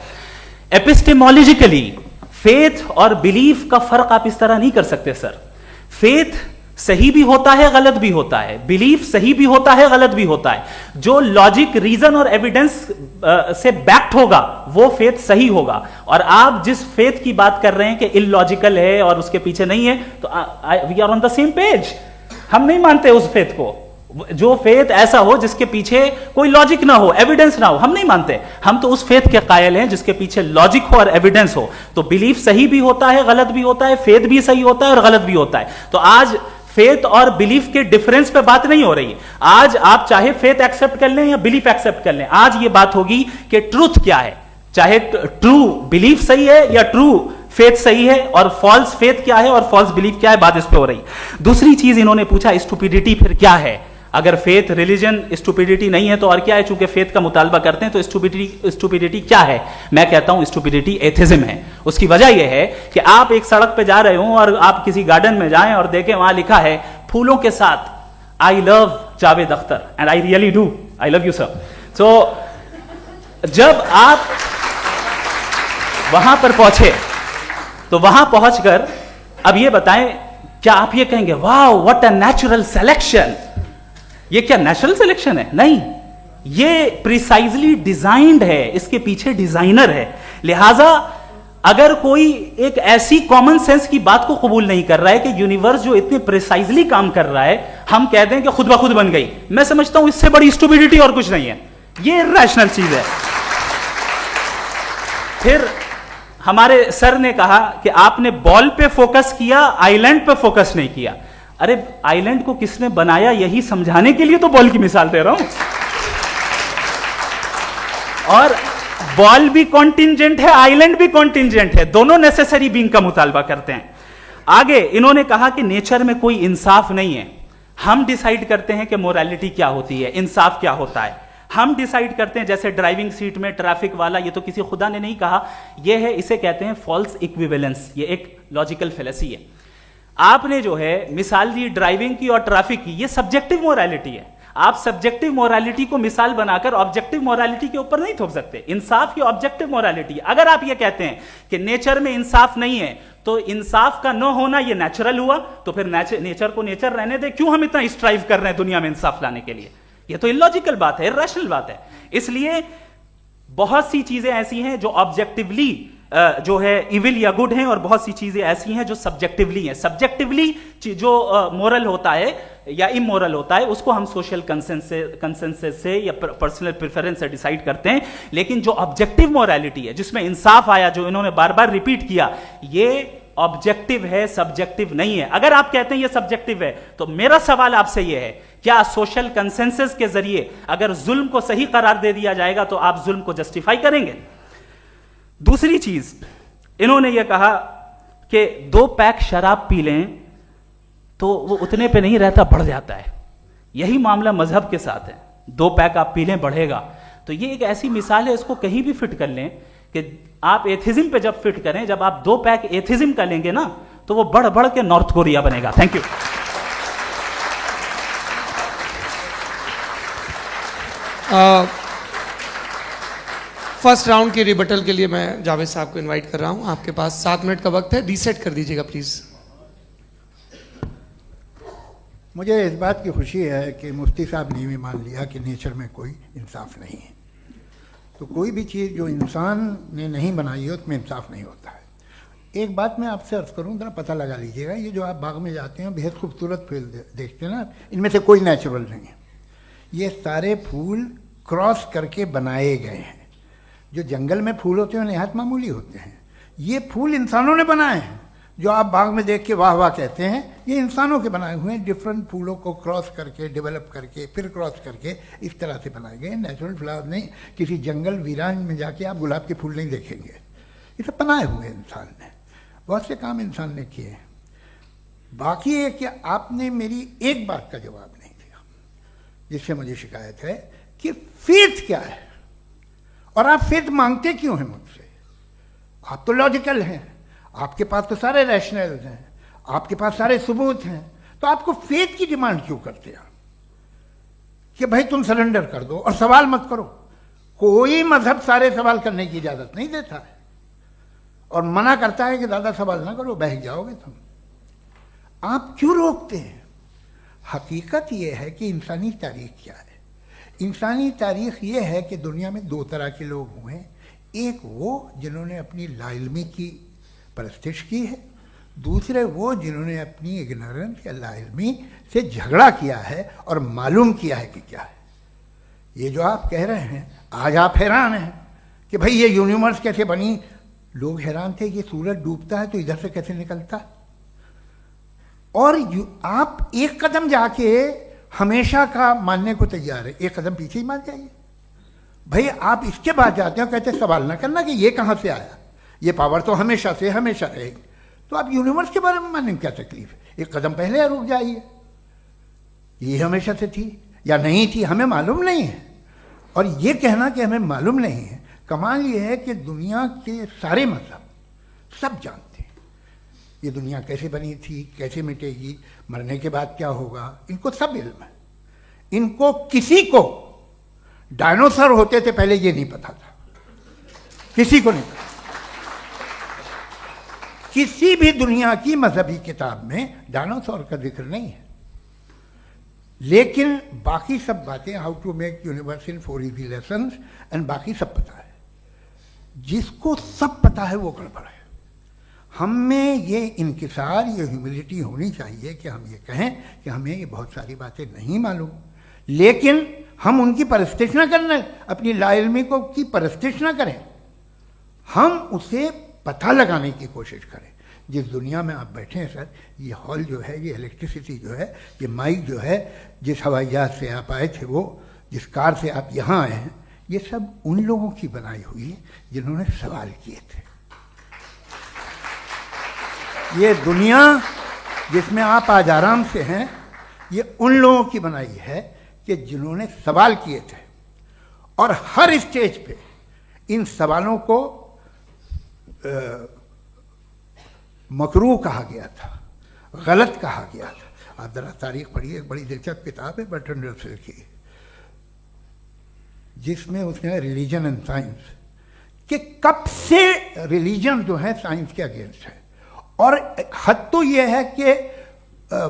एपिस्टेमोलॉजिकली फेथ और बिलीफ का फर्क आप इस तरह नहीं कर सकते सर। फेथ सही भी होता है, गलत भी होता है, बिलीफ सही भी होता है, गलत भी होता है। जो लॉजिक, रीजन और एविडेंस से बैक्ड होगा वो फेथ सही होगा। और आप जिस फेथ की बात कर रहे हैं कि इलॉजिकल है और उसके पीछे नहीं है, तो we are on the same page. हम नहीं मानते उस फेथ को, जो फेथ ऐसा हो जिसके पीछे कोई लॉजिक ना हो, एविडेंस ना हो, हम नहीं मानते। हम तो उस फेथ के कायल हैं जिसके पीछे लॉजिक हो और एविडेंस हो। तो बिलीफ सही भी होता है, गलत भी होता है, फेथ भी सही होता है और गलत भी होता है। तो आज फेथ और बिलीफ के डिफरेंस पे बात नहीं हो रही है। आज आप चाहे फेथ एक्सेप्ट कर लें या बिलीफ एक्सेप्ट कर लें, आज ये बात होगी कि ट्रूथ क्या है, चाहे ट्रू बिलीफ सही है या ट्रू फेथ सही है, और फॉल्स फेथ क्या है और फॉल्स बिलीफ क्या है, बात इस पे हो रही। दूसरी चीज इन्होंने पूछा स्टुपिडिटी फिर क्या है। अगर फेथ रिलीजन स्टुपिडिटी नहीं है तो और क्या है? चूंकि फेथ का मुतालबा करते हैं तो स्टुपिडिटी क्या है? मैं कहता हूं स्टुपिडिटी एथिज्म है। उसकी वजह यह है कि आप एक सड़क पे जा रहे हो और आप किसी गार्डन में जाएं और देखें वहां लिखा है फूलों के साथ I love Javed Akhtar, and I really do, I love you sir. So जब आप वहां पर पहुंचे तो वहां पहुंचकर अब ये बताएं, क्या आप ये कहेंगे वाह व्हाट अ नेचुरल सिलेक्शन? ये क्या नेचुरल सिलेक्शन है? नहीं, ये प्रिसाइजली डिजाइंड है, इसके पीछे डिजाइनर है। लिहाजा अगर कोई एक ऐसी कॉमन सेंस की बात को कबूल नहीं कर रहा है कि यूनिवर्स जो इतने प्रिसाइजली काम कर रहा है, हम कह दें कि खुद ब खुद बन गई, मैं समझता हूं इससे बड़ी स्टुपिडिटी और कुछ नहीं है। ये इरैशनल चीज है। फिर हमारे सर ने कहा कि आपने बॉल पे फोकस किया, आइलैंड पे फोकस नहीं किया। अरे आइलैंड को किसने बनाया यही समझाने के लिए तो बॉल की मिसाल दे रहा हूं। और बॉल भी कॉन्टिंजेंट है, आइलैंड भी कॉन्टिंजेंट है, दोनों नेसेसरी बीइंग का मुतालबा करते हैं। आगे इन्होंने कहा कि नेचर में कोई इंसाफ नहीं है। हम डिसाइड करते हैं कि मोरालिटी क्या होती है, इंसाफ क्या होता है। हम डिसाइड करते हैं, जैसे ड्राइविंग सीट में ट्रैफिक वाला, ये तो किसी खुदा ने नहीं कहा, ये है, इसे कहते हैं फॉल्स इक्विवेलेंस। ये एक लॉजिकल फेलेसी है। आपने जो है मिसाल दी ड्राइविंग की और ट्रैफिक की, ये सब्जेक्टिव मोरालिटी है। आप सब्जेक्टिव मोरालिटी को मिसाल बनाकर ऑब्जेक्टिव मोरालिटी के ऊपर नहीं थोप सकते। इंसाफ की ऑब्जेक्टिव मोरालिटी। अगर आप ये कहते हैं कि नेचर में इंसाफ नहीं है, तो इंसाफ का न होना ये नेचुरल हुआ, तो फिर नेचर को नेचर रहने दे। क्यों हम इतना स्ट्राइव कर रहे हैं दुनिया में इंसाफ लाने के लिए? ये तो इलॉजिकल बात है, इरैशनल बात है। इसलिए बहुत सी चीजें ऐसी हैं जो ऑब्जेक्टिवली जो है इविल या गुड हैं, और बहुत सी चीजें ऐसी हैं जो सब्जेक्टिवली हैं। सब्जेक्टिवली जो मोरल होता है या इमोरल होता है, उसको हम सोशल कंसेंसस से या पर्सनल प्रेफरेंस से डिसाइड करते हैं। लेकिन जो ऑब्जेक्टिव मोरालिटी है, जिसमें इंसाफ आया, जो इन्होंने बार बार रिपीट किया, ये ऑब्जेक्टिव है, सब्जेक्टिव नहीं है। अगर आप कहते हैं ये सब्जेक्टिव है, तो मेरा सवाल आपसे यह है, क्या सोशल कंसेंसस के जरिए अगर जुल्म को सही करार दे दिया जाएगा तो आप जुल्म को जस्टिफाई करेंगे? दूसरी चीज इन्होंने यह कहा कि 2 पैक शराब पी लें तो वो उतने पे नहीं रहता, बढ़ जाता है। यही मामला मजहब के साथ है। 2 पैक आप पी लें, बढ़ेगा। तो ये एक ऐसी मिसाल है, इसको कहीं भी फिट कर लें कि आप एथिज्म पे जब फिट करें, जब आप 2 पैक एथिज्म का लेंगे ना, तो वो बढ़ बढ़ के नॉर्थ कोरिया बनेगा। Thank you. फर्स्ट राउंड की रिबटल के लिए मैं जावेद साहब को इनवाइट कर रहा हूं। आपके पास 7 मिनट का वक्त है, रीसेट कर दीजिएगा प्लीज। मुझे इस बात की खुशी है कि मुफ्ती साहब ने भी मान लिया कि नेचर में कोई इंसाफ नहीं है। तो कोई भी चीज़ जो इंसान ने नहीं बनाई है उसमें इंसाफ नहीं होता है। एक बात मैं आपसे अर्ज़ करूँ, ज़रा पता लगा लीजिएगा, ये जो आप बाग में जाते हैं बेहद खूबसूरत फूल देखते हैं ना, इनमें से कोई नेचुरल नहीं है। ये सारे फूल क्रॉस करके बनाए गए हैं। जो जंगल में फूल होते हैं नहायत मामूली होते हैं, ये फूल इंसानों ने बनाए हैं। जो आप बाग में देख के वाह वाह कहते हैं, ये इंसानों के बनाए हुए हैं। डिफरेंट फूलों को क्रॉस करके, डेवलप करके, फिर क्रॉस करके इस तरह से बनाए गए। नेचुरल फ्लावर नहीं। किसी जंगल वीरान में जाके आप गुलाब के फूल नहीं देखेंगे। ये सब बनाए हुए इंसान ने, बहुत से काम इंसान ने किए। बाकी है कि आपने मेरी एक बात का जवाब नहीं दिया, जिससे मुझे शिकायत है कि फेथ क्या है और आप फेथ मांगते क्यों हैं मुझसे। आप तो लॉजिकल हैं, आपके पास तो सारे रैशनल हैं, आपके पास सारे सबूत हैं, तो आपको फेथ की डिमांड क्यों करते हैं कि भाई तुम सरेंडर कर दो और सवाल मत करो। कोई मजहब सारे सवाल करने की इजाजत नहीं देता है और मना करता है कि ज़्यादा सवाल ना करो, बह जाओगे तुम। आप क्यों रोकते हैं? हकीकत यह है कि इंसानी तारीख क्या है। इंसानी तारीख ये है कि दुनिया में दो तरह के लोग हुए हैं। एक वो जिन्होंने अपनी लाइल्मी की परस्तिश की है, दूसरे वो जिन्होंने अपनी इग्नोरेंस या लाइल्मी से झगड़ा किया है और मालूम किया है कि क्या है। ये जो आप कह रहे हैं, आज आप हैरान हैं कि भाई ये यूनिवर्स कैसे बनी। लोग हैरान थे कि सूरज डूबता है तो इधर से कैसे निकलता। और आप एक कदम जाके हमेशा का मानने को तैयार है, एक कदम पीछे ही मान जाइए। भाई आप इसके बाद जाते हो, कहते सवाल ना करना कि ये कहाँ से आया, ये पावर तो हमेशा से हमेशा रहेगी। तो आप यूनिवर्स के बारे में मानने में क्या तकलीफ है? एक कदम पहले रुक जाइए, ये हमेशा से थी या नहीं थी हमें मालूम नहीं है। और ये कहना कि हमें मालूम नहीं है, कमाल ये है कि दुनिया के सारे मजहब सब जानते हैं ये दुनिया कैसे बनी थी, कैसे मिटेगी, मरने के बाद क्या होगा, इनको सब इल्म है। इनको किसी को डायनासोर होते थे पहले ये नहीं पता था, किसी को नहीं पता। किसी भी दुनिया की मजहबी किताब में डायनासोर का जिक्र नहीं है। लेकिन बाकी सब बातें, how to make universe in 4 easy lessons and बाकी सब पता है। जिसको सब पता है वो गड़बड़ है। हम में ये इंकिसार, ये ह्यूमिलिटी होनी चाहिए कि हम ये कहें कि हमें ये बहुत सारी बातें नहीं मालूम, लेकिन हम उनकी परस्तिश न करना, अपनी लाइल्मी को की परस्तिश न करें, हम उसे पता लगाने की कोशिश करें। जिस दुनिया में आप बैठे हैं सर, ये हॉल जो है, ये इलेक्ट्रिसिटी जो है, ये माइक जो है, जिस हवाई जहाज से आप आए थे, वो जिस कार से आप यहाँ आए हैं, ये सब उन लोगों की बनाई हुई है जिन्होंने सवाल किए थे। ये दुनिया जिसमें आप आज आराम से हैं, ये उन लोगों की बनाई है कि जिन्होंने सवाल किए थे। और हर स्टेज पे इन सवालों को मकरूह कहा गया था, गलत कहा गया था। आप जरा तारीख पढ़िए, एक बड़ी दिलचस्प किताब है बर्ट्रैंड रसेल की, जिसमें उसने रिलीजन एंड साइंस कि कब से रिलीजन जो है साइंस के अगेंस्ट है। और हद तो यह है कि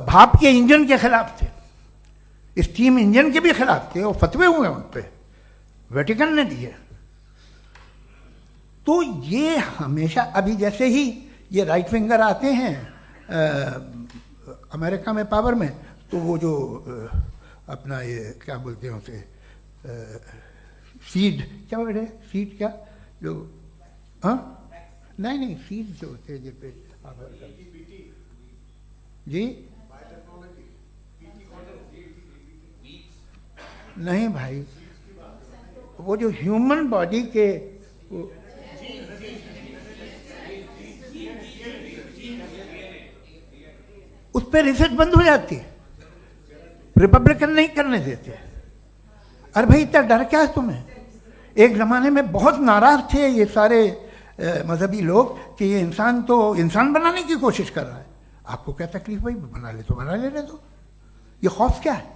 भाप के इंजन के खिलाफ थे, स्टीम इंजन के भी खिलाफ थे, और फतवे हुए उन पर, वेटिकन ने दिए। तो ये हमेशा, अभी जैसे ही ये राइट विंगर आते हैं अमेरिका में पावर में, तो वो जो अपना ये क्या बोलते हैं उसे, सीड क्या बोलते हैं, सीड क्या जो, हाँ नहीं सीड जो होते हैं जिस पे जी नहीं भाई, वो जो ह्यूमन बॉडी के उस पर रिसर्च बंद हो जाती है, रिपब्लिकन नहीं करने देते। अरे भाई इतना डर क्या है तुम्हें? एक ज़माने में बहुत नाराज थे ये सारे मजहबी लोग कि ये इंसान तो इंसान बनाने की कोशिश कर रहा है। आपको क्या तकलीफ भाई, बना ले तो बना लेने दो, ये खौफ क्या है?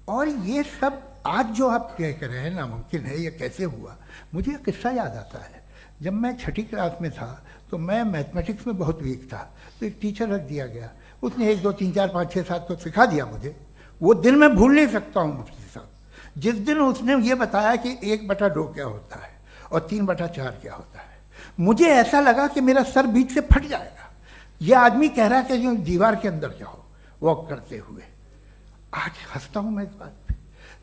और ये सब आज जो आप कह रहे हैं नामुमकिन है, ये कैसे हुआ? मुझे एक किस्सा याद आता है। जब मैं 6ठी क्लास में था तो मैं मैथमेटिक्स में बहुत वीक था, तो एक टीचर रख दिया गया, उसने 1 2 3 4 5 6 7 को सिखा दिया मुझे। वो दिन मैं भूल नहीं सकता हूँ मुफ्ती साहब, जिस दिन उसने ये बताया कि 1/2 क्या होता है और 3/4 क्या होता है, मुझे ऐसा लगा कि मेरा सर बीच से फट जाएगा। ये आदमी कह रहा है कि जो दीवार के अंदर जाओ वॉक करते हुए। आज हंसता हूं मैं इस बात पे।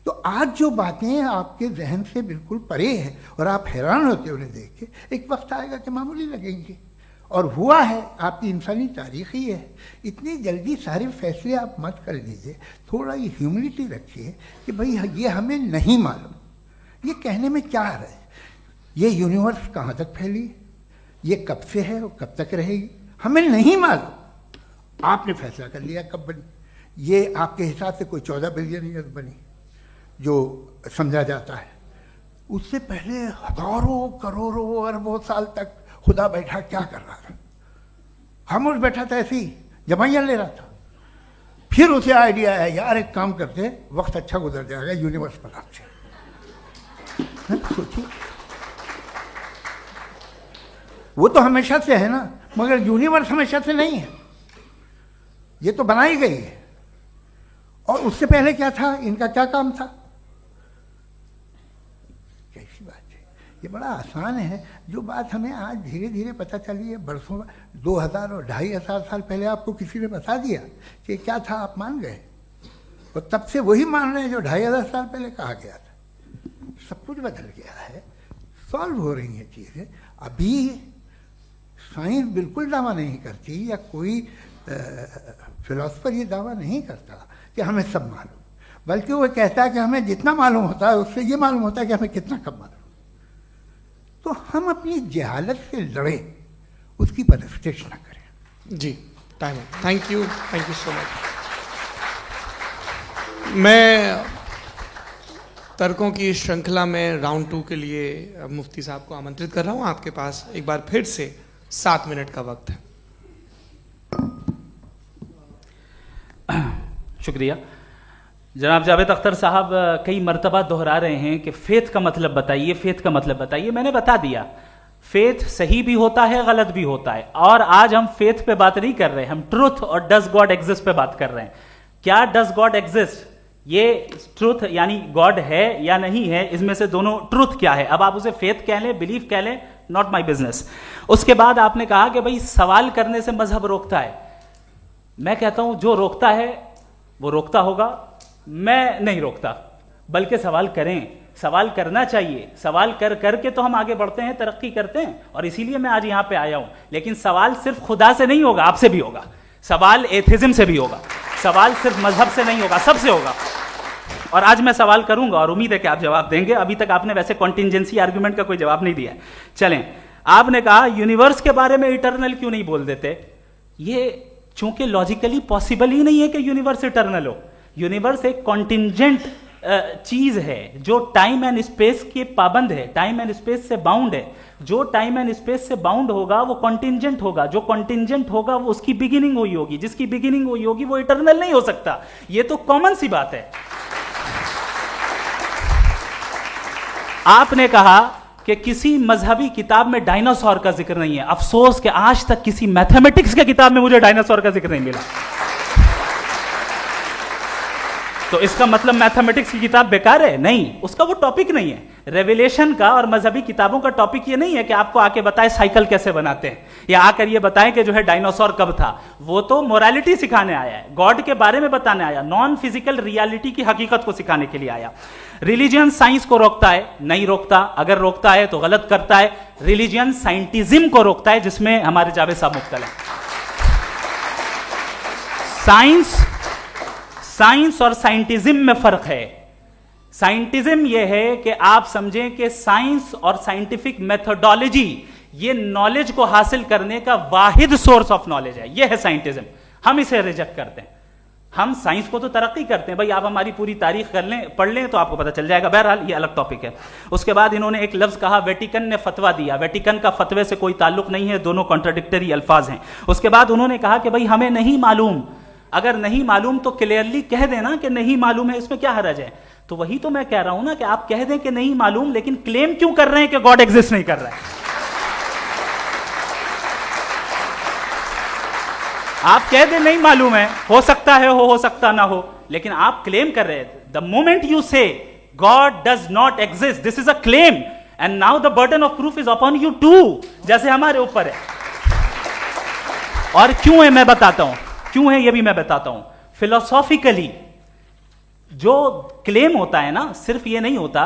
तो आज जो बातें आपके जहन से बिल्कुल परे हैं और आप हैरान होते हो उन्हें देख के, एक वक्त आएगा कि मामूली लगेंगे। और हुआ है, आपकी इंसानी तारीख ही है। इतनी जल्दी सारे फैसले आप मत कर लीजिए, थोड़ा ये ह्यूमिलिटी रखिए कि भाई ये हमें नहीं मालूम। ये कहने में क्या आ रहा है? ये यूनिवर्स कहाँ तक फैली, ये कब से है और कब तक रहेगी, हमें नहीं मालूम। आपने फैसला कर लिया कब बनी। ये आपके हिसाब से कोई 14 बिलियन ईयर बनी जो समझा जाता है। उससे पहले हजारों करोड़ों अरबों साल तक खुदा बैठा क्या कर रहा था? खामोश बैठा था, ऐसी जमाइयाँ ले रहा था। फिर उसे आइडिया है, यार एक काम करते, वक्त अच्छा गुजर जाएगा, यूनिवर्स पर आपसे सोचिए। वो तो हमेशा से है ना, मगर यूनिवर्स हमेशा से नहीं है, ये तो बनाई गई है। और उससे पहले क्या था, इनका क्या काम था? कैसी बात है, ये बड़ा आसान है। जो बात हमें आज धीरे धीरे पता चली है, बरसों 2000 और 2500 साल पहले आपको किसी ने बता दिया कि क्या था, आप मान गए और तब से वही मान रहे हैं जो 2500 साल पहले कहा गया था। सब कुछ बदल गया है, सॉल्व हो रही हैं चीज़ें। अभी साइंस बिल्कुल दावा नहीं करती, या कोई फिलोसफर ये दावा नहीं करता कि हमें सब मालूम, बल्कि वो कहता है कि हमें जितना मालूम होता है उससे ये मालूम होता है कि हमें कितना कम मालूम। तो हम अपनी जहालत से लड़ें, उसकी परस्तिश न करें। जी, टाइम है। Thank you so much. मैं तर्कों की श्रृंखला में राउंड 2 के लिए मुफ्ती साहब को आमंत्रित कर रहा हूं। आपके पास एक बार फिर से 7 मिनट का वक्त है। शुक्रिया। जनाब जावेद अख्तर साहब कई मर्तबा दोहरा रहे हैं कि फेथ का मतलब बताइए, फेथ का मतलब बताइए। मैंने बता दिया, फेथ सही भी होता है, गलत भी होता है। और आज हम फेथ पे बात नहीं कर रहे, हम ट्रुथ और डज गॉड एग्जिस्ट पे बात कर रहे हैं। क्या डज गॉड एग्जिस्ट, ये ट्रुथ यानी गॉड है या नहीं है, इसमें से दोनों ट्रुथ क्या है। अब आप उसे फेथ कह लें, बिलीफ कह लें, नॉट माई बिजनेस। उसके बाद आपने कहा कि भाई सवाल करने से मजहब रोकता है। मैं कहता हूं जो रोकता है वो रोकता होगा, मैं नहीं रोकता, बल्कि सवाल करें, सवाल करना चाहिए। सवाल कर करके तो हम आगे बढ़ते हैं, तरक्की करते हैं, और इसीलिए मैं आज यहां पे आया हूं। लेकिन सवाल सिर्फ खुदा से नहीं होगा, आपसे भी होगा। सवाल एथिज्म से भी होगा, सवाल सिर्फ मजहब से नहीं होगा, सबसे होगा। और आज मैं सवाल करूंगा और उम्मीद है कि आप जवाब देंगे। अभी तक आपने वैसे कॉन्टिंजेंसी आर्ग्यूमेंट का कोई जवाब नहीं दिया। चलें, आपने कहा यूनिवर्स के बारे में इटर्नल क्यों नहीं बोल देते। ये चूंकि लॉजिकली पॉसिबल ही नहीं है कि यूनिवर्स इटर्नल हो। यूनिवर्स एक कॉन्टिंजेंट चीज है जो टाइम एंड स्पेस के पाबंद है, टाइम एंड स्पेस से बाउंड है। जो टाइम एंड स्पेस से बाउंड होगा वो कॉन्टिंजेंट होगा, जो कॉन्टिंजेंट होगा वो उसकी बिगिनिंग हुई होगी, जिसकी बिगिनिंग हुई होगी वो इटर्नल नहीं हो सकता। ये तो कॉमन सी बात है। आपने कहा कि किसी मजहबी किताब में डायनासोर का जिक्र नहीं है। अफसोस कि आज तक किसी मैथमेटिक्स के किताब में मुझे डायनासोर का जिक्र नहीं मिला। तो इसका मतलब मैथमेटिक्स की किताब बेकार है? नहीं, उसका वो टॉपिक नहीं है। रेवलेशन का और मजहबी किताबों का टॉपिक ये नहीं है कि आपको आके बताए साइकिल कैसे बनाते हैं, या आकर ये बताएं कि जो है डायनासोर कब था। वो तो मोरालिटी सिखाने आया है, गॉड के बारे में बताने आया, नॉन फिजिकल रियलिटी की हकीकत को सिखाने के लिए आया। रिलीजियन साइंस को रोकता है? नहीं रोकता। अगर रोकता है तो गलत करता है। रिलीजियन साइंटिज्म को रोकता है, जिसमें हमारे जावेद साहब मुब्तला है। साइंस और साइंटिज्म में फर्क है। साइंटिज्म यह है कि आप समझें कि साइंस और साइंटिफिक मेथोडोलॉजी ये नॉलेज को हासिल करने का वाहिद सोर्स ऑफ नॉलेज है। यह है साइंटिज्म। हम इसे रिजेक्ट करते हैं। हम साइंस को तो तरक्की करते हैं, भाई आप हमारी पूरी तारीख कर लें, पढ़ लें तो आपको पता चल जाएगा। बहरहाल ये अलग टॉपिक है। उसके बाद इन्होंने एक लफ्ज कहा, वेटिकन ने फतवा दिया। वेटिकन का फतवे से कोई ताल्लुक नहीं है, दोनों कॉन्ट्राडिक्टरी अल्फाज हैं। उसके बाद उन्होंने कहा कि भाई हमें नहीं मालूम। अगर नहीं मालूम तो क्लियरली कह देना कि नहीं मालूम है, इसमें क्या हरज है। तो वही तो मैं कह रहा हूं ना कि आप कह दें कि नहीं मालूम, लेकिन क्लेम क्यों कर रहे हैं कि गॉड एग्जिस्ट नहीं कर रहा है। आप कह दें नहीं मालूम है, हो सकता है हो सकता ना हो, लेकिन आप क्लेम कर रहे हैं। द मोमेंट यू से God does not exist. This is a claim. And now the burden of proof is upon you too. जैसे हमारे ऊपर है. और क्यों है मैं बताता हूं. क्यों है ये भी मैं बताता हूं. Philosophically जो क्लेम होता है ना, सिर्फ ये नहीं होता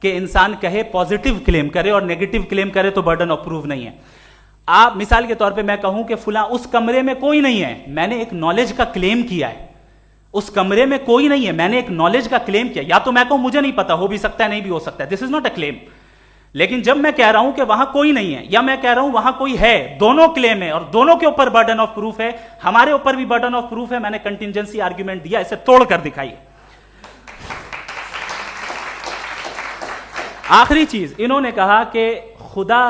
कि इंसान कहे पॉजिटिव क्लेम करे और नेगेटिव क्लेम करे तो बर्डन ऑफ प्रूफ नहीं है. आप मिसाल के तौर पे मैं कहूं कि फुला उस कमरे में कोई नहीं है, मैंने एक नॉलेज का क्लेम किया है. उस कमरे में कोई नहीं है, मैंने एक नॉलेज का क्लेम किया. या तो मैं कहूं मुझे नहीं पता, हो भी सकता है नहीं भी हो सकता है, this is not a claim. लेकिन जब मैं कह रहा हूं कि वहां कोई नहीं है या मैं कह रहा हूं वहां कोई है, दोनों क्लेम है और दोनों के ऊपर बर्डन ऑफ प्रूफ है. हमारे ऊपर भी बर्डन ऑफ प्रूफ है. मैंने कंटिजेंसी आर्ग्यूमेंट दिया, इसे तोड़कर दिखाइए. आखिरी चीज, इन्होंने कहा कि खुदा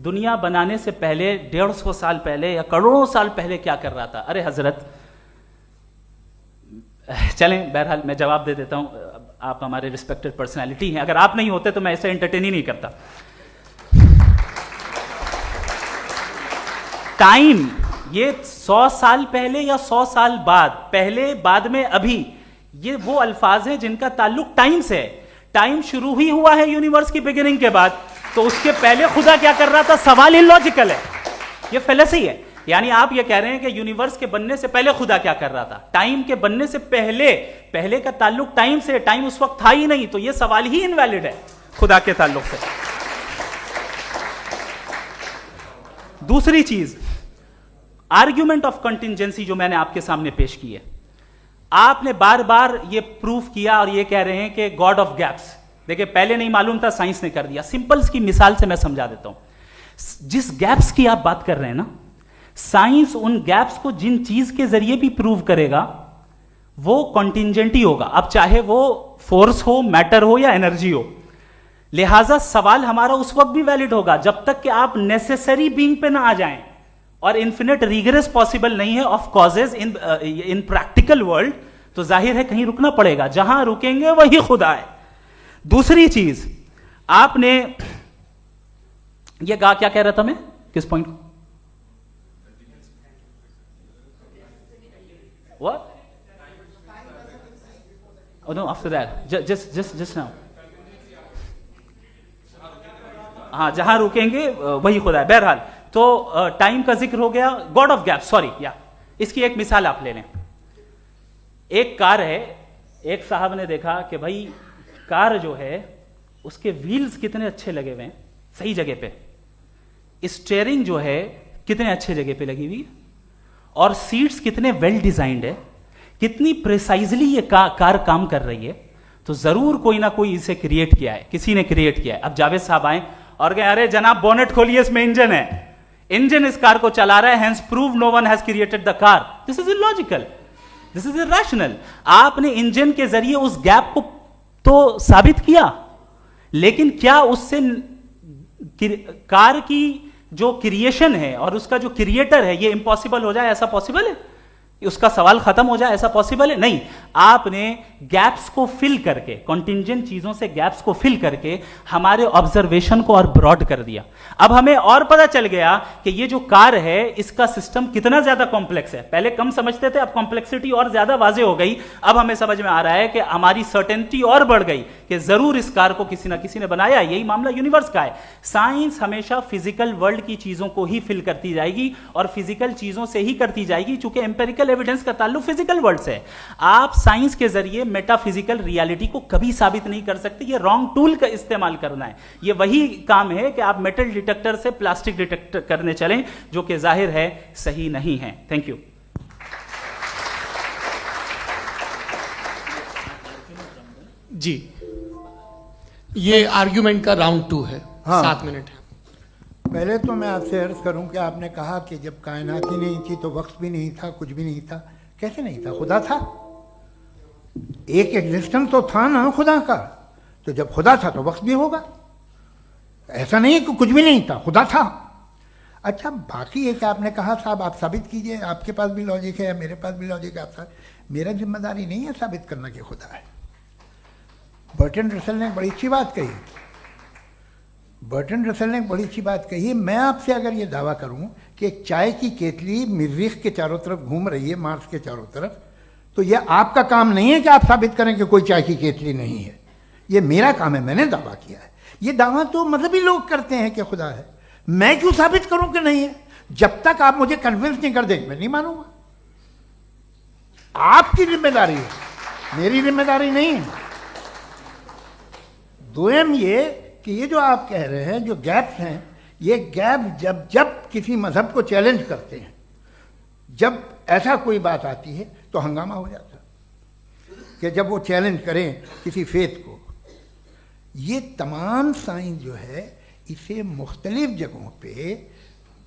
दुनिया बनाने से पहले 150 साल पहले या करोड़ों साल पहले क्या कर रहा था. अरे हजरत, चलें, बहरहाल मैं जवाब दे देता हूं. आप हमारे रिस्पेक्टेड पर्सनालिटी हैं, अगर आप नहीं होते तो मैं ऐसे एंटरटेन ही नहीं करता. टाइम, ये 100 साल पहले या 100 साल बाद, पहले बाद में अभी, ये वो अल्फाज हैं जिनका ताल्लुक टाइम से है. टाइम शुरू ही हुआ है यूनिवर्स की बिगिनिंग के बाद, तो उसके पहले खुदा क्या कर रहा था, सवाल इलॉजिकल है. ये फेलेसी है. यानी आप ये कह रहे हैं कि यूनिवर्स के बनने से पहले खुदा क्या कर रहा था. टाइम के बनने से पहले, पहले का ताल्लुक टाइम से, टाइम उस वक्त था ही नहीं, तो ये सवाल ही इनवैलिड है खुदा के ताल्लुक से. दूसरी चीज, आर्ग्यूमेंट ऑफ कंटिजेंसी जो मैंने आपके सामने पेश की है, आपने बार बार ये प्रूफ किया और ये कह रहे हैं कि गॉड ऑफ गैप्स. देखिए, पहले नहीं मालूम था, साइंस ने कर दिया. सिंपल्स की मिसाल से मैं समझा देता हूं. जिस गैप्स की आप बात कर रहे हैं ना, साइंस उन गैप्स को जिन चीज के जरिए भी प्रूव करेगा वो कॉन्टिंजेंट ही होगा. अब चाहे वो फोर्स हो, मैटर हो या एनर्जी हो. लिहाजा सवाल हमारा उस वक्त भी वैलिड होगा जब तक कि आप नेसेसरी बीइंग पे ना आ जाएं. और इन्फिनिट रिग्रेस पॉसिबल नहीं है of causes in practical world, तो जाहिर है कहीं रुकना पड़ेगा. जहां रुकेंगे वही खुदा है. दूसरी चीज, आपने ये क्या कह रहा था मैं, किस पॉइंट को? What? Oh no, after that. Just now. हाँ, जहां रुकेंगे वही खुदा है. बहरहाल, तो टाइम का जिक्र हो गया. गॉड ऑफ गैप, सॉरी, या इसकी एक मिसाल आप ले लें. एक कार है, एक साहब ने देखा कि भाई कार जो है उसके व्हील्स कितने अच्छे लगे हुए हैं सही जगह पे, स्टीयरिंग जो है कितने अच्छे जगह पे लगी हुई, और सीट्स कितने वेल डिजाइंड है, कितनी प्रिसाइजली ये कार काम कर रही है. तो जरूर कोई ना कोई इसे क्रिएट किया है, किसी ने क्रिएट किया है. अब जावेद साहब आए और कहे, अरे जनाब बोनेट खोलिए, इसमें इंजन है, इंजन इस कार को चला रहा है, hence prove no one has created the car. This is illogical, this is irrational. आपने इंजन के जरिए उस गैप को तो साबित किया, लेकिन क्या उससे कार की जो क्रिएशन है और उसका जो क्रिएटर है ये इम्पॉसिबल हो जाए? ऐसा पॉसिबल है? उसका सवाल खत्म हो जाए, ऐसा पॉसिबल है? नहीं. आपने गैप्स को फिल करके, कॉन्टिंजेंट चीजों से गैप्स को फिल करके हमारे ऑब्जर्वेशन को और ब्रॉड कर दिया. अब हमें और पता चल गया कि ये जो कार है इसका सिस्टम कितना ज्यादा कॉम्प्लेक्स है. पहले कम समझते थे, अब कॉम्प्लेक्सिटी और ज्यादा वाजे हो गई. अब हमें समझ में आ रहा है कि हमारी सर्टेनिटी और बढ़ गई कि जरूर इस कार को किसी ना किसी ने बनाया. यही मामला यूनिवर्स का है. साइंस हमेशा फिजिकल वर्ल्ड की चीजों को ही फिल करती जाएगी और फिजिकल चीजों से ही करती जाएगी, चूंकि एम्पेरिकल एविडेंस का ताल्लुक फिजिकल वर्ल्ड से है. आप साइंस के जरिए मेटाफिजिकल रियलिटी को कभी साबित नहीं कर सकते. ये रॉन्ग टूल का इस्तेमाल करना है. ये वही काम है कि आप मेटल डिटेक्टर से प्लास्टिक डिटेक्टर करने चलें, जो कि जाहिर है सही नहीं है. Thank you. जी, ये आर्ग्यूमेंट का राउंड 2 है. हाँ. 7 मिनट है. पहले तो मैं आपसे अर्ज करूं कि आपने कहा कि जब कायनात ही नहीं थी तो वक्त भी नहीं था, कुछ भी नहीं था. कैसे नहीं था? खुदा था. एक एग्जिस्टेंस तो था ना खुदा का. तो जब खुदा था तो वक्त भी होगा. ऐसा नहीं कि कुछ भी नहीं था, खुदा था. अच्छा, बाकी एक आपने कहा साहब आप साबित कीजिए, आपके पास भी लॉजिक है या मेरे पास भी लॉजिक है. आप मेरा जिम्मेदारी नहीं है साबित करना कि खुदा है. बर्टन रसल ने बड़ी अच्छी बात कही. बर्टन रसल ने बड़ी अच्छी बात कही. मैं आपसे अगर ये दावा करूं कि एक चाय की केतली मरीख के चारों तरफ घूम रही है, मार्स के चारों तरफ, तो यह आपका काम नहीं है कि आप साबित करें कि कोई चाय की केतली नहीं है. ये मेरा काम है, मैंने दावा किया है। ये दावा तो मजहबी लोग करते हैं कि खुदा है, मैं क्यों साबित करूं कि नहीं है? जब तक आप मुझे कन्विंस नहीं कर देंगे मैं नहीं मानूंगा। आपकी जिम्मेदारी है, मेरी जिम्मेदारी नहीं है। दोयम ये कि ये जो आप कह रहे हैं, जो गैप्स हैं, ये गैप जब जब किसी मजहब को चैलेंज करते हैं, जब ऐसा कोई बात आती है तो हंगामा हो जाता है कि जब वो चैलेंज करें किसी फेथ को। ये तमाम साइंस जो है इसे मुख्तलिफ जगहों पे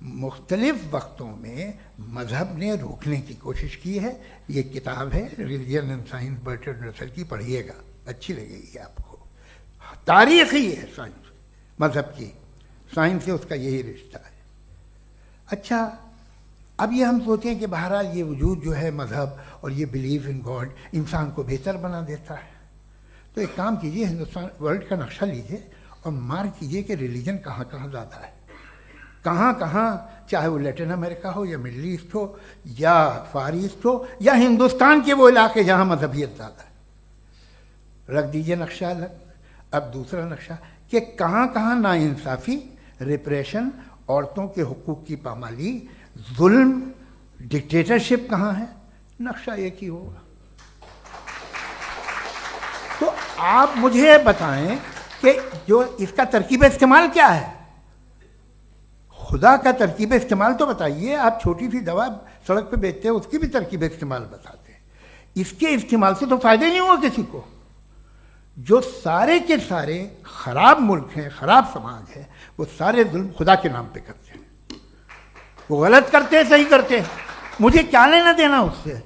मुख्तलिफ वक्तों में मजहब ने रोकने की कोशिश की है। ये किताब है religion and science Bertrand Russell की, पढ़िएगा, अच्छी लगेगी आपको। तारीख ही है साइंस, मजहब की साइंस से उसका यही रिश्ता है। अच्छा, अब ये हम सोचें कि बहरहाल ये वजूद जो है मजहब और ये बिलीव इन गॉड इंसान को बेहतर बना देता है, तो एक काम कीजिए, हिंदुस्तान वर्ल्ड का नक्शा लीजिए और मार्क कीजिए कि रिलीजन कहाँ कहाँ ज़्यादा है, कहाँ कहाँ, चाहे वो लैटिन अमेरिका हो या मिडल ईस्ट हो या फार ईस्ट हो या हिंदुस्तान के वो इलाके जहाँ मजहबियत ज़्यादा है। रख दीजिए नक्शा अलग। अब दूसरा नक्शा कि कहाँ कहाँ नाइंसाफ़ी, रिप्रेशन, औरतों के हुकूक की पामाली, जुल्म, डिक्टेटरशिप कहाँ है, नक्शा एक ही होगा। तो आप मुझे बताएं कि जो इसका तरकीब इस्तेमाल क्या है, खुदा का तरकीब इस्तेमाल तो बताइए। आप छोटी सी दवा सड़क पे बेचते हैं, उसकी भी तरकीब इस्तेमाल बताते हैं। इसके इस्तेमाल से तो फायदे नहीं हुआ किसी को। जो सारे के सारे खराब मुल्क हैं, खराब समाज है, वो सारे जुल्म खुदा के नाम पे करते हैं। वो गलत करते हैं, सही करते हैं, मुझे क्या लेना देना उससे।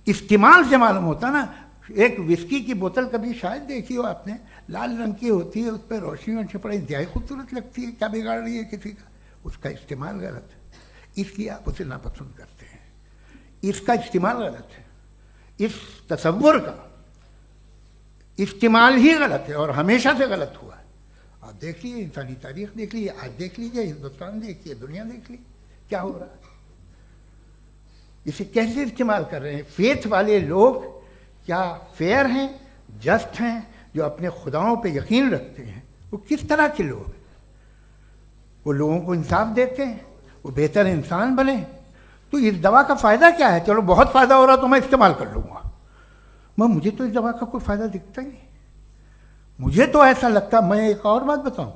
इस्तेमाल से मालूम होता ना। एक विस्की की बोतल कभी शायद देखी हो आपने, लाल रंग की होती है, उस पर रोशनी और छपड़ा इंतहाई खूबसूरत लगती है, क्या बिगाड़ रही है किसी का? उसका इस्तेमाल गलत है, इसलिए आप उसे नापसंद करते हैं। इसका इस्तेमाल गलत है, इस तसव्वुर का इस्तेमाल ही गलत है और हमेशा से गलत हुआ है। आप देख लीजिए, इंसानी तारीख देख लीजिए, आज देख लीजिए, हिंदुस्तान देखिए, दुनिया देख लीजिए, क्या हो रहा है। इसे कैसे इस्तेमाल कर रहे हैं फेथ वाले लोग? क्या फेयर हैं, जस्ट हैं, जो अपने खुदाओं पे यकीन रखते हैं? वो किस तरह के लोग हैं? वो लोगों को इंसाफ देते हैं, वो बेहतर इंसान बने। तो इस दवा का फ़ायदा क्या है? चलो बहुत फ़ायदा हो रहा तो मैं इस्तेमाल कर लूँगा, मैं मुझे तो इस दवा का कोई फ़ायदा दिखता ही नहीं। मुझे तो ऐसा लगता, मैं एक और बात बताऊँ,